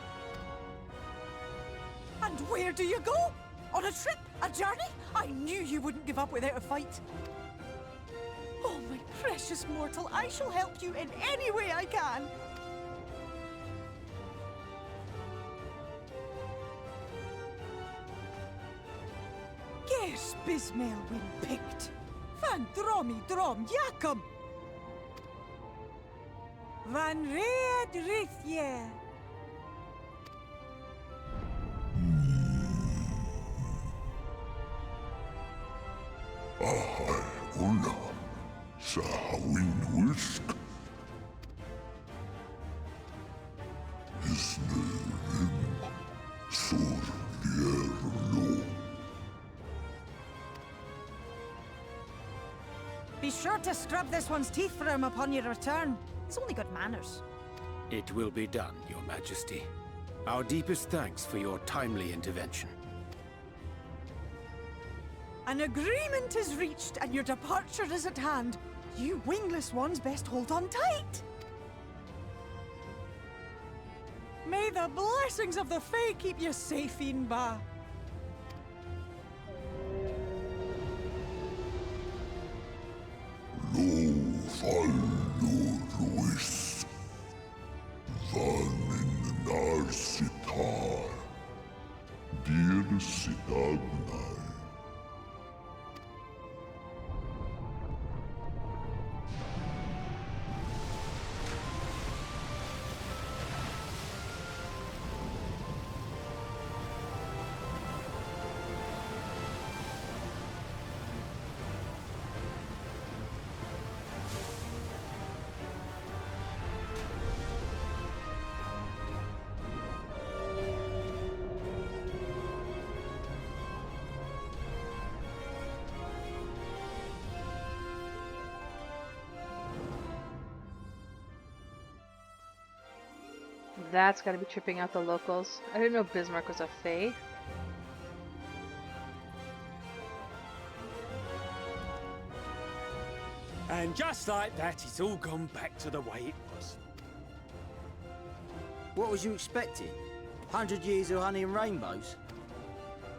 And where do you go? On a trip? A journey? I knew you wouldn't give up without a fight. Oh, my precious mortal, I shall help you in any way I can. Gers Bismail win picked. Van dromi drom yakum. Van red rithye. Ahai una, sahawin wisk. Isnerim, sur vierlo. Be sure to scrub this one's teeth for him upon your return. It's only good manners. It will be done, Your Majesty. Our deepest thanks for your timely intervention. An agreement is reached and your departure is at hand. You wingless ones best hold on tight. May the blessings of the Fae keep you safe, Inba. Lo fallo ruis. Van in narsitar. Dir sitagnai. That's gotta be tripping out the locals. I didn't know Bismarck was a Fae. And just like that, it's all gone back to the way it was. What was you expecting? 100 years of honey and rainbows?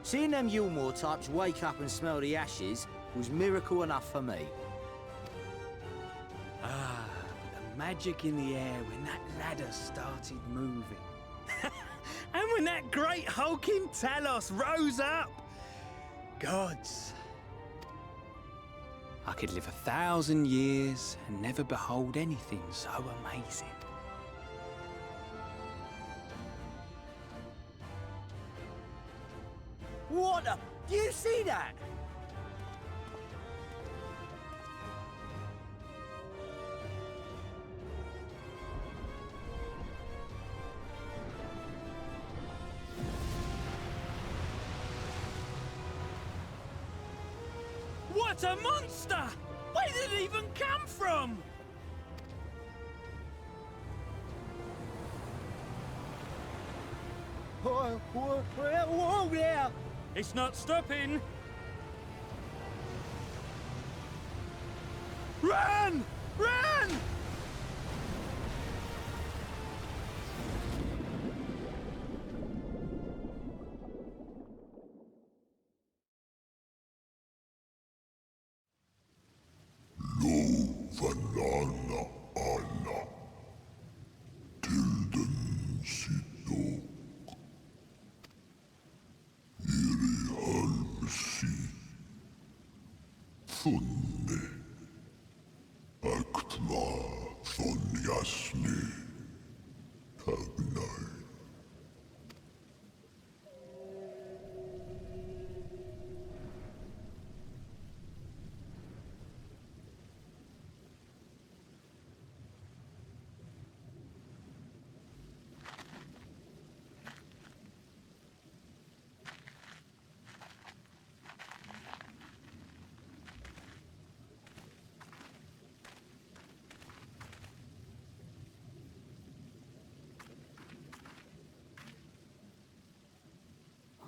Seeing them Yulmore types wake up and smell the ashes was miracle enough for me. Ah, the magic in the air when that ladder started moving. And when that great hulking Talos rose up. Gods. I could live 1,000 years and never behold anything so amazing. What the? Do you see that? What a monster! Where did it even come from? Whoa there! It's not stopping. Run! Run! Vanana Anna Tilden Sidok Iri Halmsi Thunne Aktma Thonyasni Tagnai.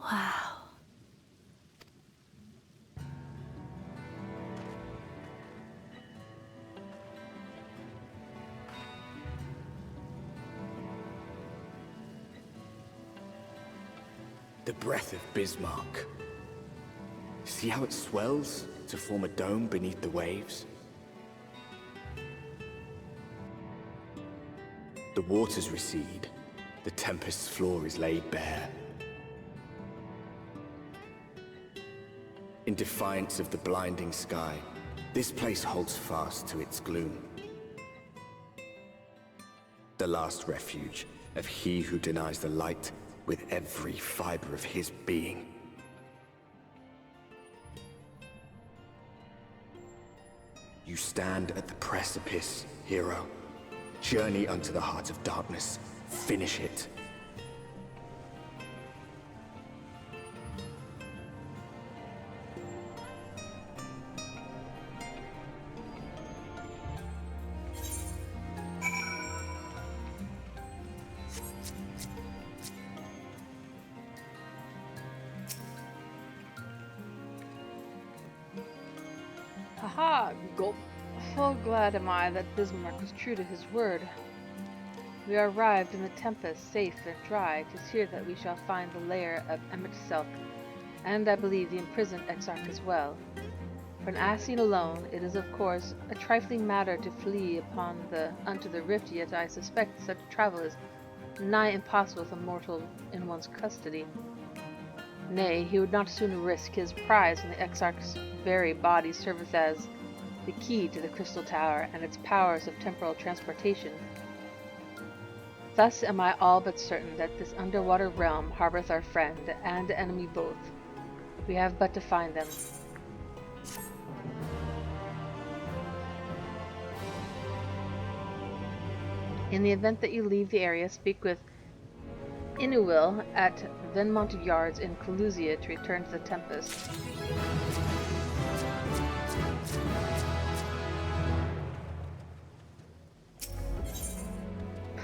Wow. The breath of Bismarck. See how it swells to form a dome beneath the waves? The waters recede. The tempest's floor is laid bare. In defiance of the blinding sky, this place holds fast to its gloom. The last refuge of he who denies the light with every fiber of his being. You stand at the precipice, hero. Journey unto the heart of darkness. Finish it. Haha, gulp. Full glad am I that Bismarck was true to his word. We are arrived in the tempest, safe and dry. 'Tis here that we shall find the lair of Immaculate, and I believe the imprisoned Exarch as well. For an Asine alone, it is of course a trifling matter to flee unto the rift, yet I suspect such travel is nigh impossible with a mortal in one's custody. Nay, he would not sooner risk his prize when the Exarch's very body serveth as the key to the Crystal Tower and its powers of temporal transportation. Thus am I all but certain that this underwater realm harboureth our friend and enemy both. We have but to find them. In the event that you leave the area, speak with Inuil at Venmont Yards in Calusia to return to the Tempest.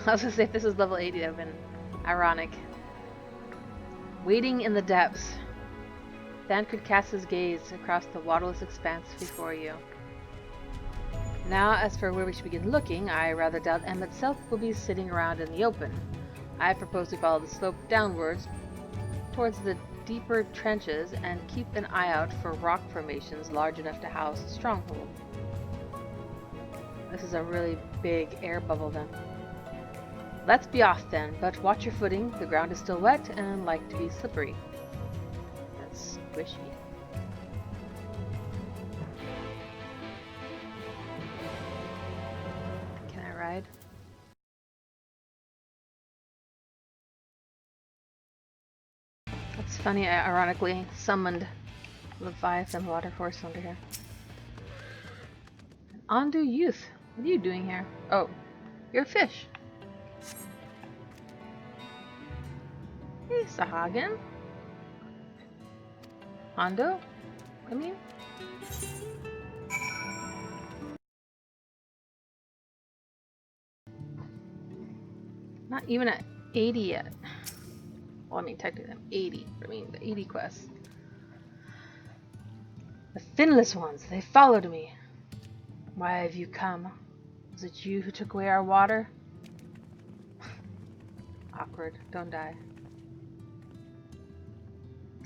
I was gonna say if this was level 80, that would have been ironic. Waiting in the depths. Thancred casts his gaze across the waterless expanse before you. Now, as for where we should begin looking, I rather doubt M itself will be sitting around in the open. I propose we follow the slope downwards towards the deeper trenches and keep an eye out for rock formations large enough to house a stronghold. This is a really big air bubble then. Let's be off then, but watch your footing. The ground is still wet and like to be slippery. That's squishy. Can I ride? It's funny, I ironically summoned Leviathan Water Horse under here. Andu Youth, what are you doing here? Oh, you're a fish. Hey, Sahagin. Hondo? I mean? Not even at 80 yet. Well, I mean, technically I'm 80. I mean, the 80 quest. The finless ones, they followed me. Why have you come? Was it you who took away our water? Awkward. Don't die.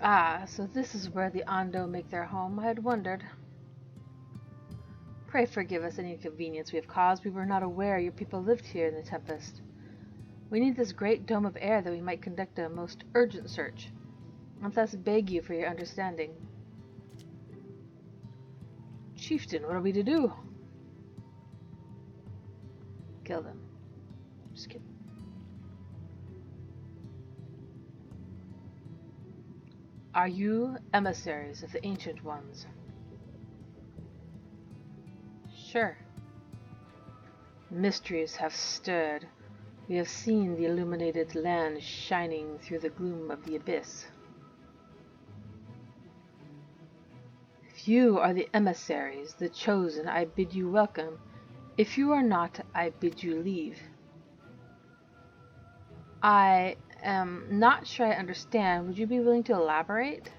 Ah, so this is where the Ondo make their home. I had wondered. Pray forgive us any inconvenience we have caused. We were not aware your people lived here in the Tempest. We need this great dome of air that we might conduct a most urgent search. And thus beg you for your understanding. Chieftain, what are we to do? Kill them. Just kidding. Are you emissaries of the Ancient Ones? Sure. Mysteries have stirred. We have seen the illuminated land shining through the gloom of the abyss. If you are the emissaries, the chosen, I bid you welcome. If you are not, I bid you leave. I am not sure I understand. Would you be willing to elaborate?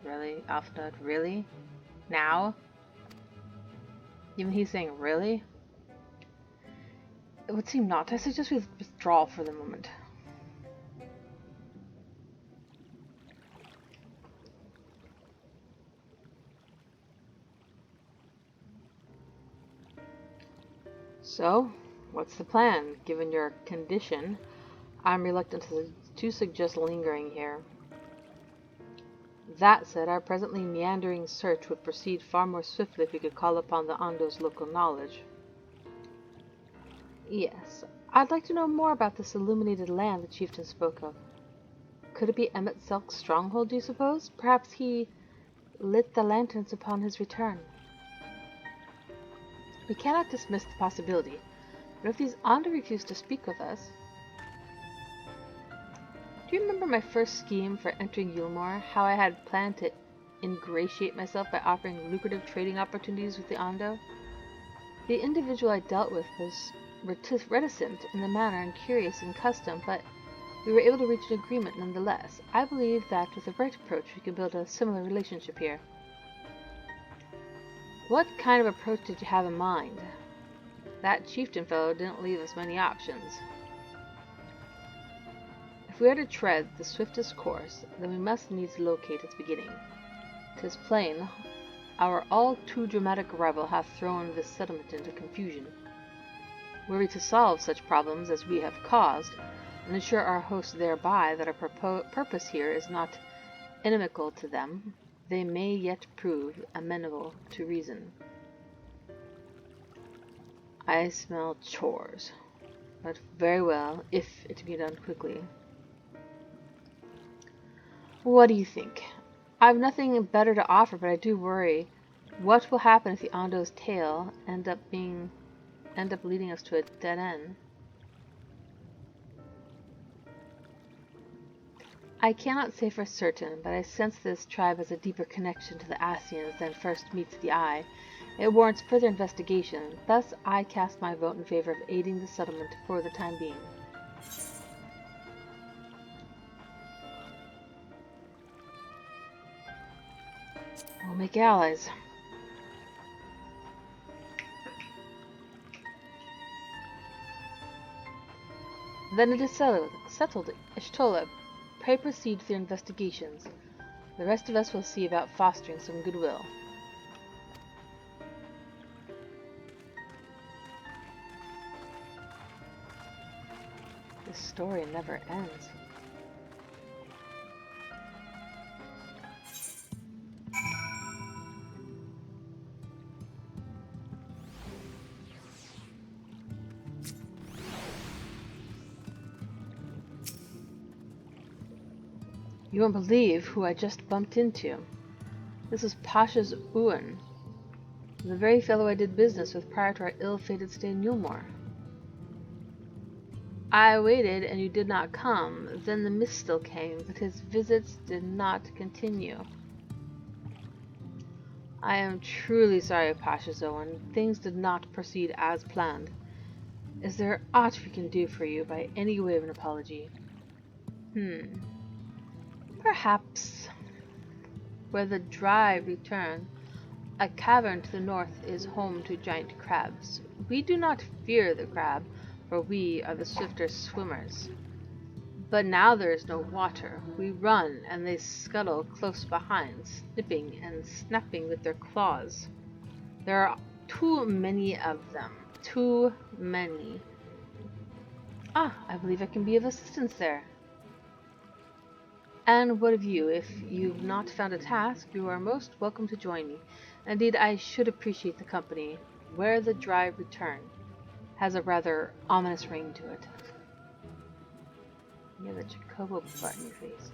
Really, Alphanut? Really? Now? Even he's saying really? It would seem not. I suggest we withdraw for the moment. So, what's the plan? Given your condition, I'm reluctant to suggest lingering here. That said, our presently meandering search would proceed far more swiftly if we could call upon the Ondo's local knowledge. Yes, I'd like to know more about this illuminated land the chieftain spoke of. Could it be Emmett Selk's stronghold, do you suppose? Perhaps he lit the lanterns upon his return. We cannot dismiss the possibility, but if these Ondo refuse to speak with us... Do you remember my first scheme for entering Yulmore? How I had planned to ingratiate myself by offering lucrative trading opportunities with the Ondo? The individual I dealt with was reticent in the manner and curious in custom, but we were able to reach an agreement nonetheless. I believe that with the right approach we could build a similar relationship here. What kind of approach did you have in mind? That chieftain fellow didn't leave us many options. If we are to tread the swiftest course, then we must needs locate its beginning. 'Tis plain, our all too dramatic arrival hath thrown this settlement into confusion. Were we to solve such problems as we have caused, and assure our hosts thereby that our purpose here is not inimical to them, they may yet prove amenable to reason. I smell chores, but very well, if it be done quickly. What do you think? I've nothing better to offer, but I do worry. What will happen if the Ondo's tale end up leading us to a dead end? I cannot say for certain, but I sense this tribe has a deeper connection to the Ascians than first meets the eye. It warrants further investigation. Thus, I cast my vote in favor of aiding the settlement for the time being. We'll make allies. Then it is settled, Ishtola. Pray proceed with your investigations. The rest of us will see about fostering some goodwill. This story never ends. You won't believe who I just bumped into. This was Pasha's Uan, the very fellow I did business with prior to our ill-fated stay in Yulmore. I waited and you did not come. Then the mist still came, but his visits did not continue. I am truly sorry, Pasha's Owen. Things did not proceed as planned. Is there aught we can do for you by any way of an apology? Perhaps. Where the dry return, A cavern to the north is home to giant crabs. We do not fear the crab, for we are the swifter swimmers. But now there is no water. We run, and they scuttle close behind, snipping and snapping with their claws. There are too many of them. Too many. Ah, I believe I can be of assistance there. And what of you? If you've not found a task, you are most welcome to join me. Indeed, I should appreciate the company. Where the Dry Return has a rather ominous ring to it. You have the Chocobo butt in your face.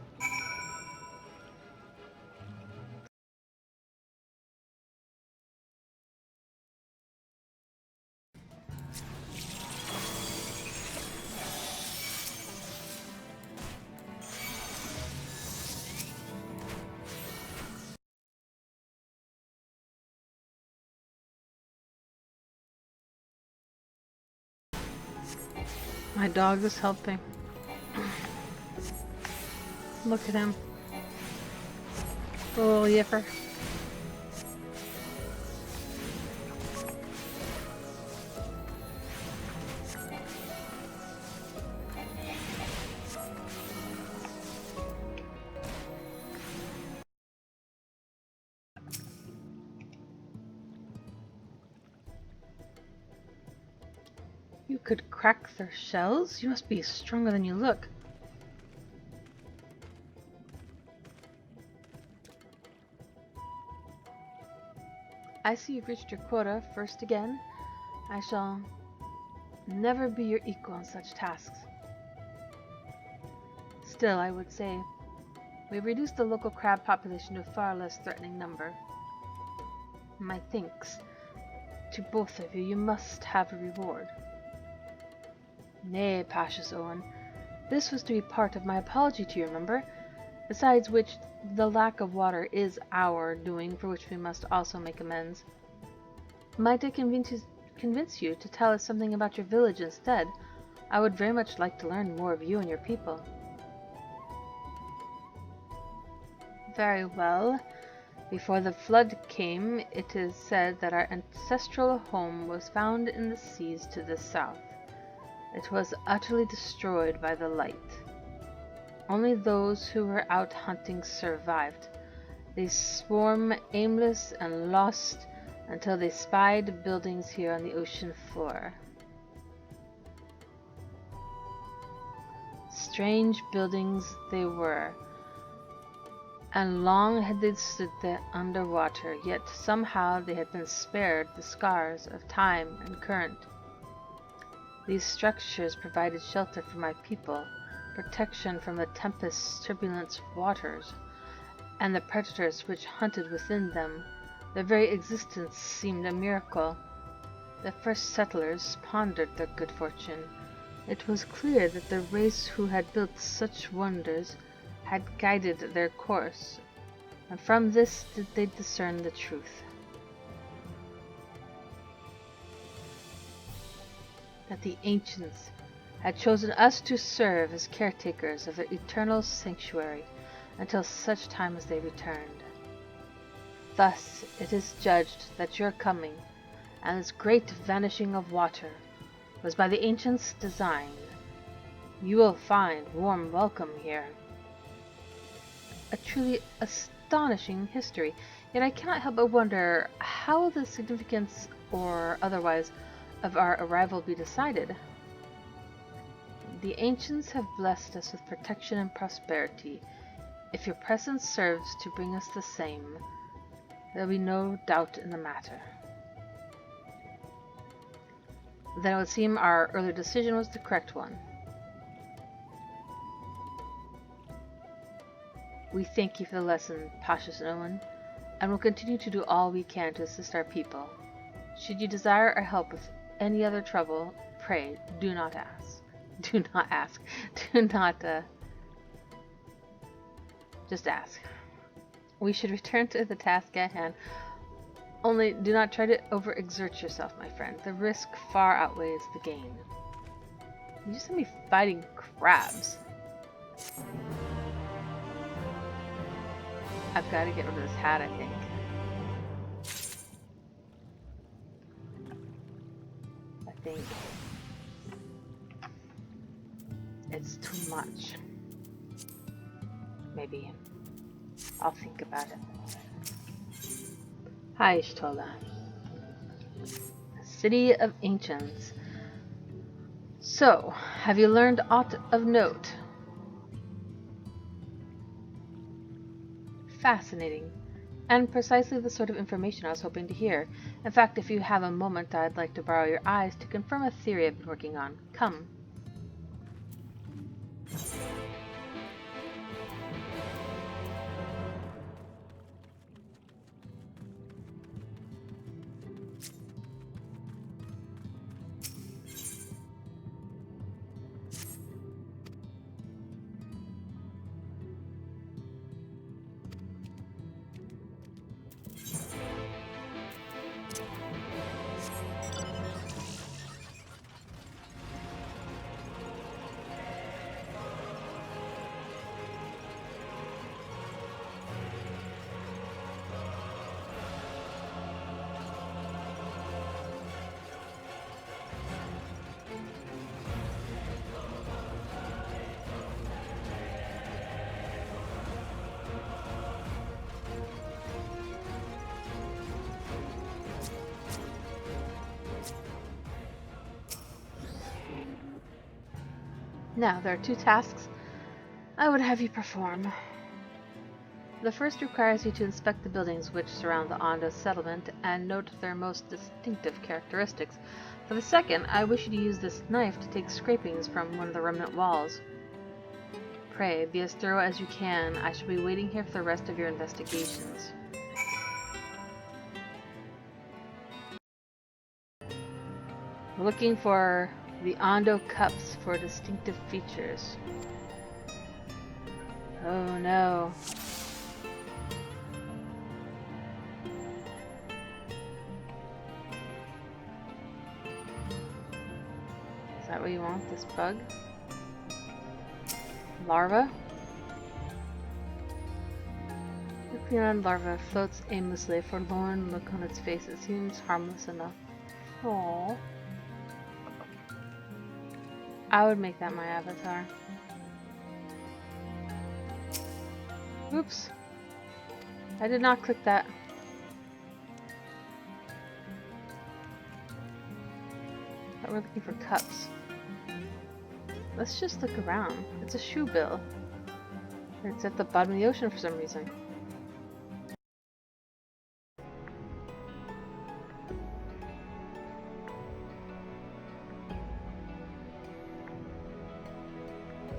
My dog is helping. Look at him. The little yipper. You could crack their shells? You must be stronger than you look. I see you've reached your quota first again. I shall never be your equal in such tasks. Still, I would say, we've reduced the local crab population to a far less threatening number. My thanks to both of you. You must have a reward. Nay, Pashas Owen, this was to be part of my apology to you, remember? Besides which, the lack of water is our doing, for which we must also make amends. Might I convince you to tell us something about your village instead? I would very much like to learn more of you and your people. Very well. Before the flood came, it is said that our ancestral home was found in the seas to the south. It was utterly destroyed by the light. Only those who were out hunting survived. They swarm aimless and lost until they spied buildings here on the ocean floor. Strange buildings they were, and long had they stood there underwater, yet somehow they had been spared the scars of time and current. These structures provided shelter for my people, protection from the tempest's turbulent waters, and the predators which hunted within them. Their very existence seemed a miracle. The first settlers pondered their good fortune. It was clear that the race who had built such wonders had guided their course, and from this did they discern the truth. That the ancients had chosen us to serve as caretakers of their eternal sanctuary until such time as they returned. Thus it is judged that your coming, and this great vanishing of water, was by the ancients' design. You will find warm welcome here. A truly astonishing history, yet I cannot help but wonder how the significance, or otherwise, of our arrival be decided. The ancients have blessed us with protection and prosperity. If your presence serves to bring us the same, there will be no doubt in the matter. Then it would seem our earlier decision was the correct one. We thank you for the lesson, Pashas Owen, and will continue to do all we can to assist our people. Should you desire our help with any other trouble, pray do not ask. Do not ask. Do not, just ask. We should return to the task at hand. Only do not try to overexert yourself, my friend. The risk far outweighs the gain. You just had me fighting crabs. I've got to get rid of this hat, I think. think it's too much. Maybe. I'll think about it. Hi, Ishtola. City of Ancients. So, have you learned aught of note? Fascinating. And precisely the sort of information I was hoping to hear. In fact, if you have a moment, I'd like to borrow your eyes to confirm a theory I've been working on. Come. Now, there are two tasks I would have you perform. The first requires you to inspect the buildings which surround the Ondo settlement and note their most distinctive characteristics. For the second, I wish you to use this knife to take scrapings from one of the remnant walls. Pray, be as thorough as you can. I shall be waiting here for the rest of your investigations. We're looking for the Ondo cups for distinctive features. Oh no. Is that what you want, this bug? Larva? The Cleon larva floats aimlessly, a forlorn look on its face. It seems harmless enough. Aww. I would make that my avatar. Oops. I did not click that. But we're looking for cups. Let's just look around. It's a shoe bill. It's at the bottom of the ocean for some reason.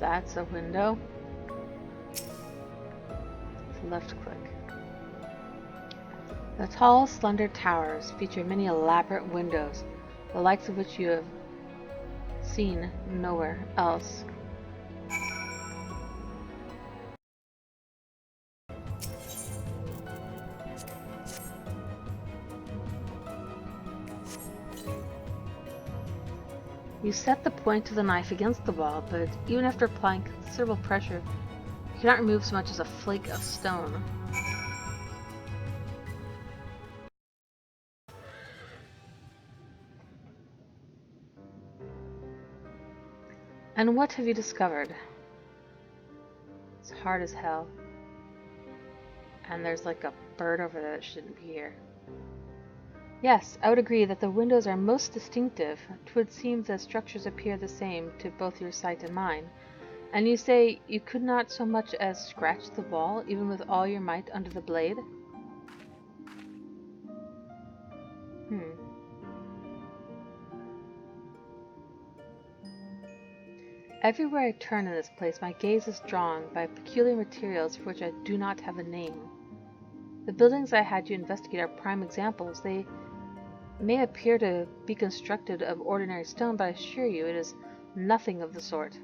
That's a window. Left click. The tall, slender towers feature many elaborate windows, the likes of which you have seen nowhere else. You set the point of the knife against the wall, but even after applying considerable pressure, you cannot remove so much as a flake of stone. And what have you discovered? It's hard as hell. And there's like a bird over there that shouldn't be here. Yes, I would agree that the windows are most distinctive. 'Twould seem that structures appear the same to both your sight and mine. And you say you could not so much as scratch the wall, even with all your might under the blade? Everywhere I turn in this place, my gaze is drawn by peculiar materials for which I do not have a name. The buildings I had you investigate are prime examples. They may appear to be constructed of ordinary stone, but I assure you it is nothing of the sort.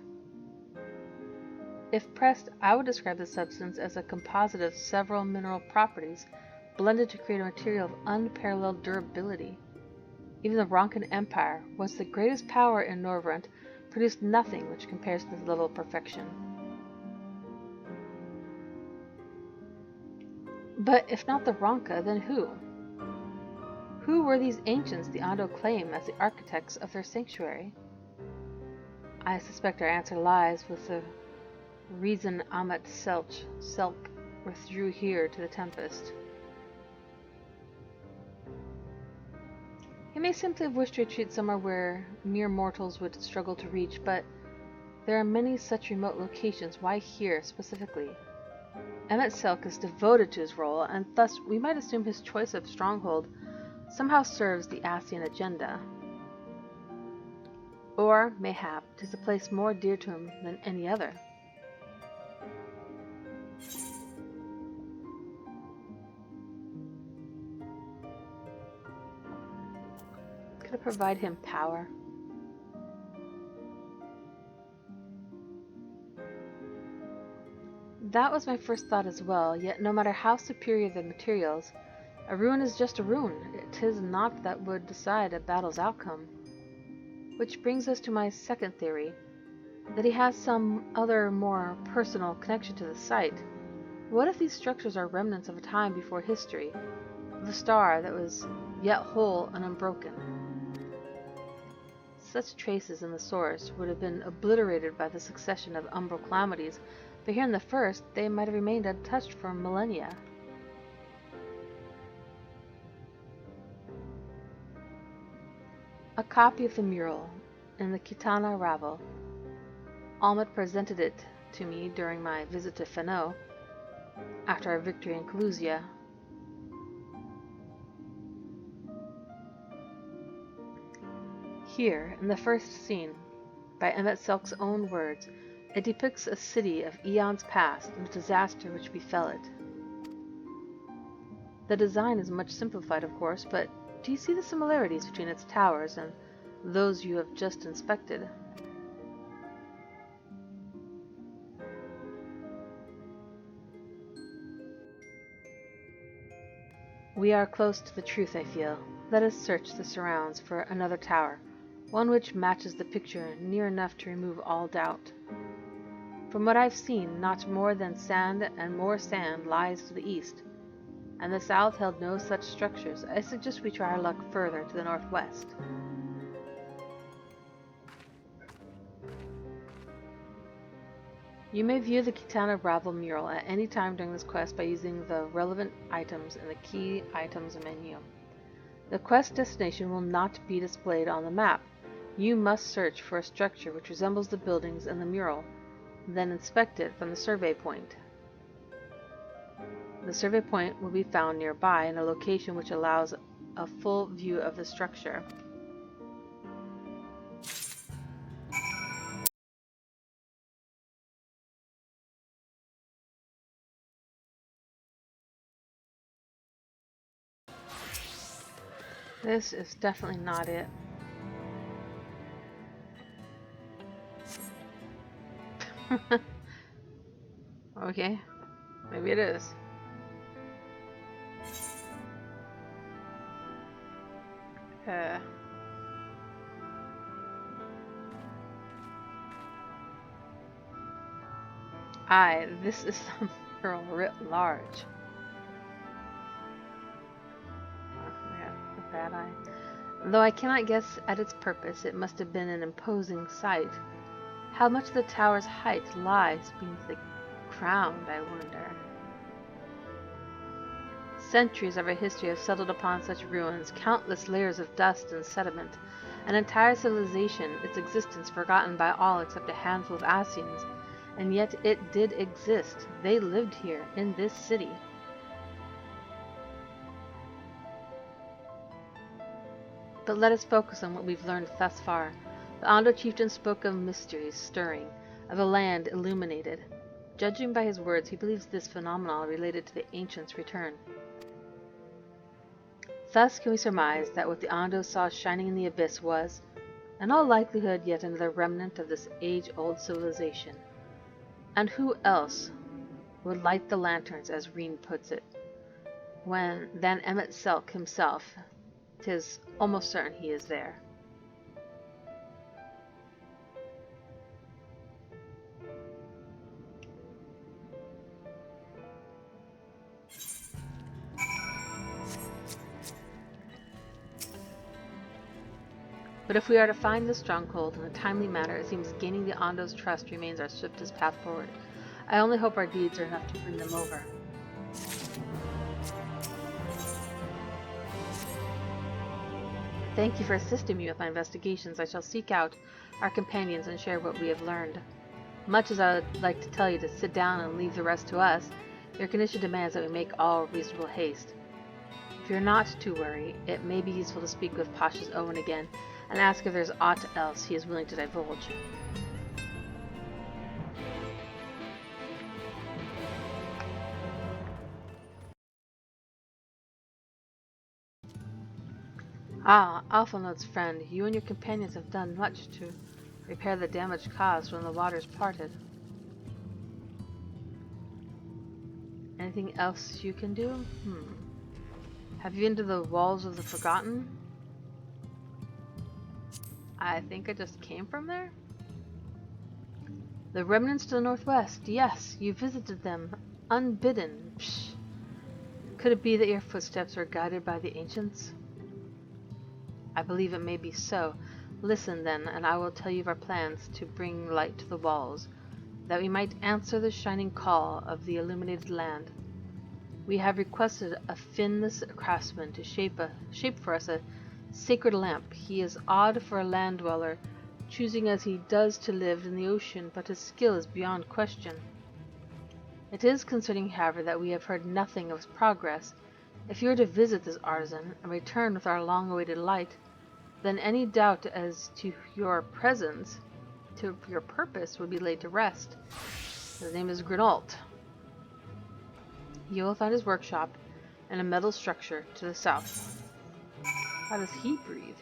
If pressed, I would describe the substance as a composite of several mineral properties blended to create a material of unparalleled durability. Even the Ronkan Empire, once the greatest power in Norvrent, produced nothing which compares to this level of perfection. But if not the Ronka, then who? Who were these ancients the Ondo claim as the architects of their sanctuary? I suspect our answer lies with the reason Amet Selk withdrew here to the Tempest. He may simply have wished to retreat somewhere where mere mortals would struggle to reach, but there are many such remote locations. Why here specifically? Emmett Selk is devoted to his role, and thus we might assume his choice of stronghold somehow serves the Ascian agenda. Or, mayhap, 'tis a place more dear to him than any other. Could it provide him power? That was my first thought as well, yet no matter how superior the materials, a ruin is just a ruin. It is not that would decide a battle's outcome. Which brings us to my second theory, that he has some other, more personal connection to the site. What if these structures are remnants of a time before history, of a star that was yet whole and unbroken? Such traces in the source would have been obliterated by the succession of umbral calamities, but here in the first, they might have remained untouched for millennia. A copy of the mural in the Kitana Ravel. Almet presented it to me during my visit to Fenno, after our victory in Calusia. Here, in the first scene, by Emmett Selk's own words, it depicts a city of eons past and the disaster which befell it. The design is much simplified, of course, but do you see the similarities between its towers and those you have just inspected? We are close to the truth, I feel. Let us search the surrounds for another tower, one which matches the picture near enough to remove all doubt. From what I've seen, not more than sand and more sand lies to the east, and the south held no such structures. I suggest we try our luck further to the northwest. You may view the Kitana Ravel mural at any time during this quest by using the relevant items in the key items menu. The quest destination will not be displayed on the map. You must search for a structure which resembles the buildings in the mural, then inspect it from the survey point. The survey point will be found nearby in a location which allows a full view of the structure. This is definitely not it. Okay, maybe it is. This is the mural writ large. Bad eye. Though I cannot guess at its purpose, it must have been an imposing sight. How much of the tower's height lies beneath the ground, I wonder. Centuries of our history have settled upon such ruins, countless layers of dust and sediment, an entire civilization, its existence forgotten by all except a handful of Ascians, and yet it did exist. They lived here, in this city. But let us focus on what we've learned thus far. The Ondo chieftain spoke of mysteries stirring, of a land illuminated. Judging by his words, he believes this phenomenon related to the ancients' return. Thus can we surmise that what the Ondo saw shining in the abyss was, in all likelihood, yet another remnant of this age-old civilization. And who else would light the lanterns, as Reen puts it, than Emmett Selk himself? 'Tis almost certain he is there. But if we are to find this stronghold in a timely manner, it seems gaining the Ondo's trust remains our swiftest path forward. I only hope our deeds are enough to bring them over. Thank you for assisting me with my investigations. I shall seek out our companions and share what we have learned. Much as I would like to tell you to sit down and leave the rest to us, your condition demands that we make all reasonable haste. If you're not to worry, it may be useful to speak with Pasha's Owen again and ask if there's aught else he is willing to divulge. Ah, Alphanode's friend, you and your companions have done much to repair the damage caused when the waters parted. Anything else you can do? Have you been to the Walls of the Forgotten? I think I just came from there? The remnants to the northwest. Yes, you visited them unbidden. Psh. Could it be that your footsteps were guided by the ancients? I believe it may be so. Listen then, and I will tell you of our plans to bring light to the walls, that we might answer the shining call of the illuminated land. We have requested a finless craftsman to shape for us a sacred lamp. He is odd for a land dweller, choosing as he does to live in the ocean, but his skill is beyond question. It is concerning, however, that we have heard nothing of his progress. If you were to visit this artisan and return with our long-awaited light, then any doubt as to your presence, to your purpose, would be laid to rest. His name is Grinault. You will find his workshop in a metal structure to the south. How does he breathe?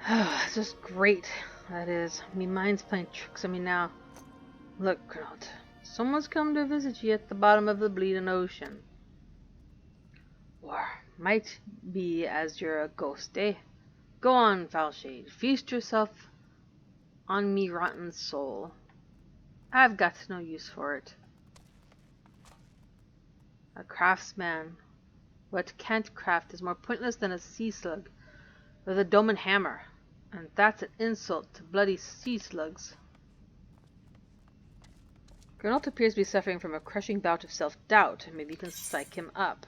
It's just great, that is. Me mind's playing tricks on me now. Look, Grinault, someone's come to visit you at the bottom of the bleeding ocean. Or might be as you're a ghost, eh? Go on, foul shade, feast yourself on me rotten soul. I've got no use for it. A craftsman. What can't craft is more pointless than a sea slug with a dome and hammer. And that's an insult to bloody sea slugs. Grinault appears to be suffering from a crushing bout of self-doubt. Maybe you can psych him up.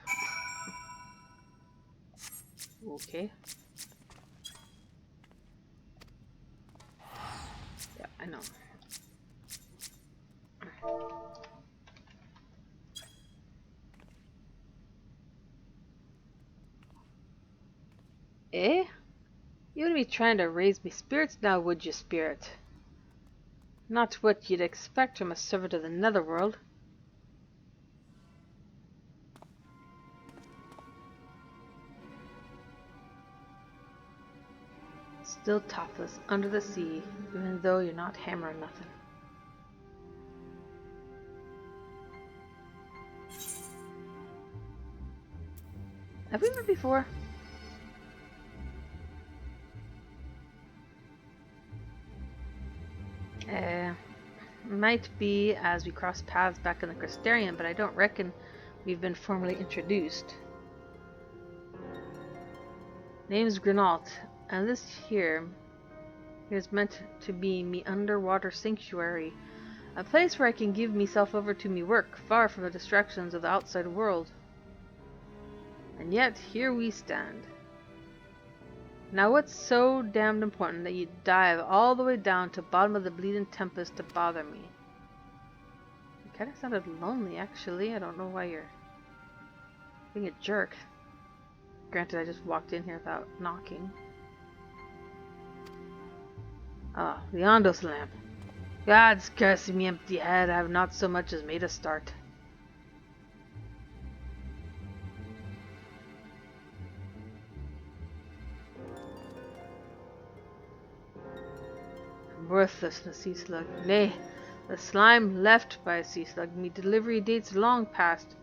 Okay. Yeah, I know. Eh? You wouldn't be trying to raise me spirits now, would you, spirit? Not what you'd expect from a servant of the netherworld. Still topless, under the sea, even though you're not hammering nothing. Have we met before? Might be as we cross paths back in the Crystarium, but I don't reckon we've been formally introduced. Name's Grinault, and this here is meant to be me underwater sanctuary, a place where I can give myself over to me work, far from the distractions of the outside world. And yet, here we stand. Now what's so damned important that you dive all the way down to bottom of the bleeding tempest to bother me? You kinda sounded lonely, actually. I don't know why you're being a jerk. Granted, I just walked in here without knocking. Ah, the Ondo's lamp. God's curse me empty head, I have not so much as made a start. Worthless, the sea slug. Nay, the slime left by a sea slug. Me delivery dates long past.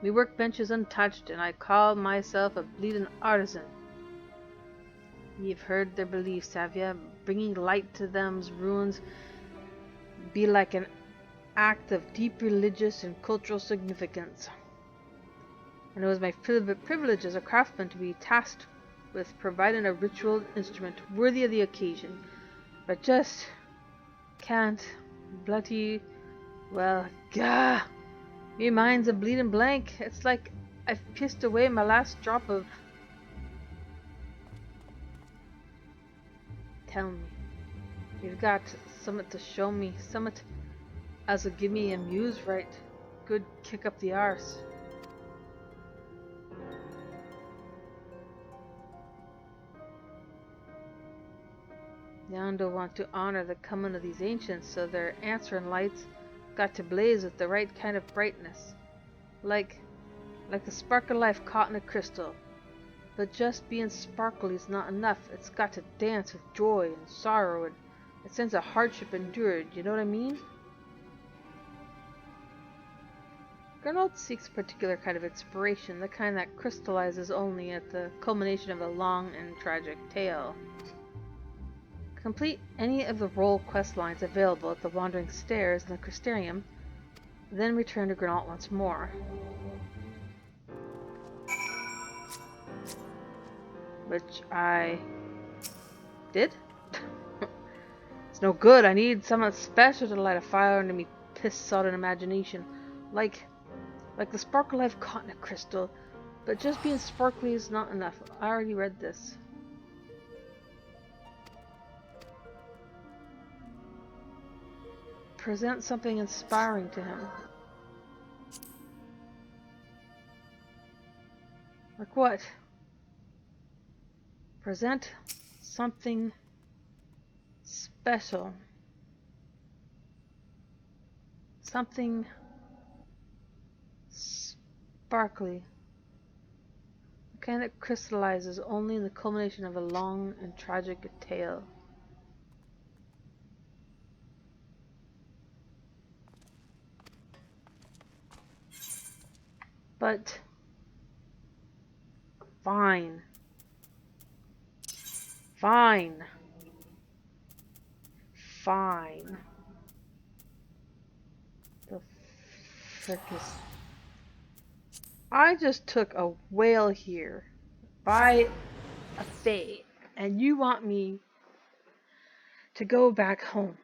Me workbench is untouched, and I call myself a bleeding artisan. Ye've heard their beliefs, have ya? Bringing light to them's ruins be like an act of deep religious and cultural significance. And it was my privilege as a craftsman to be tasked with providing a ritual instrument worthy of the occasion. But just can't bloody well, gah! Me mind's a bleeding blank. It's like I've pissed away my last drop of. Tell me, you've got something to show me, something as'll give me a muse right good kick up the arse. Yonder want to honor the coming of these ancients, so their answering lights got to blaze with the right kind of brightness, like the spark of life caught in a crystal. But just being sparkly is not enough. It's got to dance with joy and sorrow and a sense of hardship endured. You know what I mean? Gernald seeks a particular kind of inspiration, the kind that crystallizes only at the culmination of a long and tragic tale. Complete any of the role quest lines available at the Wandering Stairs and the Crystarium, then return to Gernald once more. Which I did. It's no good. I need something special to light a fire under me piss-sodden imagination. Like the sparkle I've caught in a crystal. But just being sparkly is not enough. I already read this. Present something inspiring to him. Like what? Present something special. Something sparkly. The kind that crystallizes only in the culmination of a long and tragic tale. But fine. Fine. Fine. The frick is... I just took a whale here by a fae, and you want me to go back home.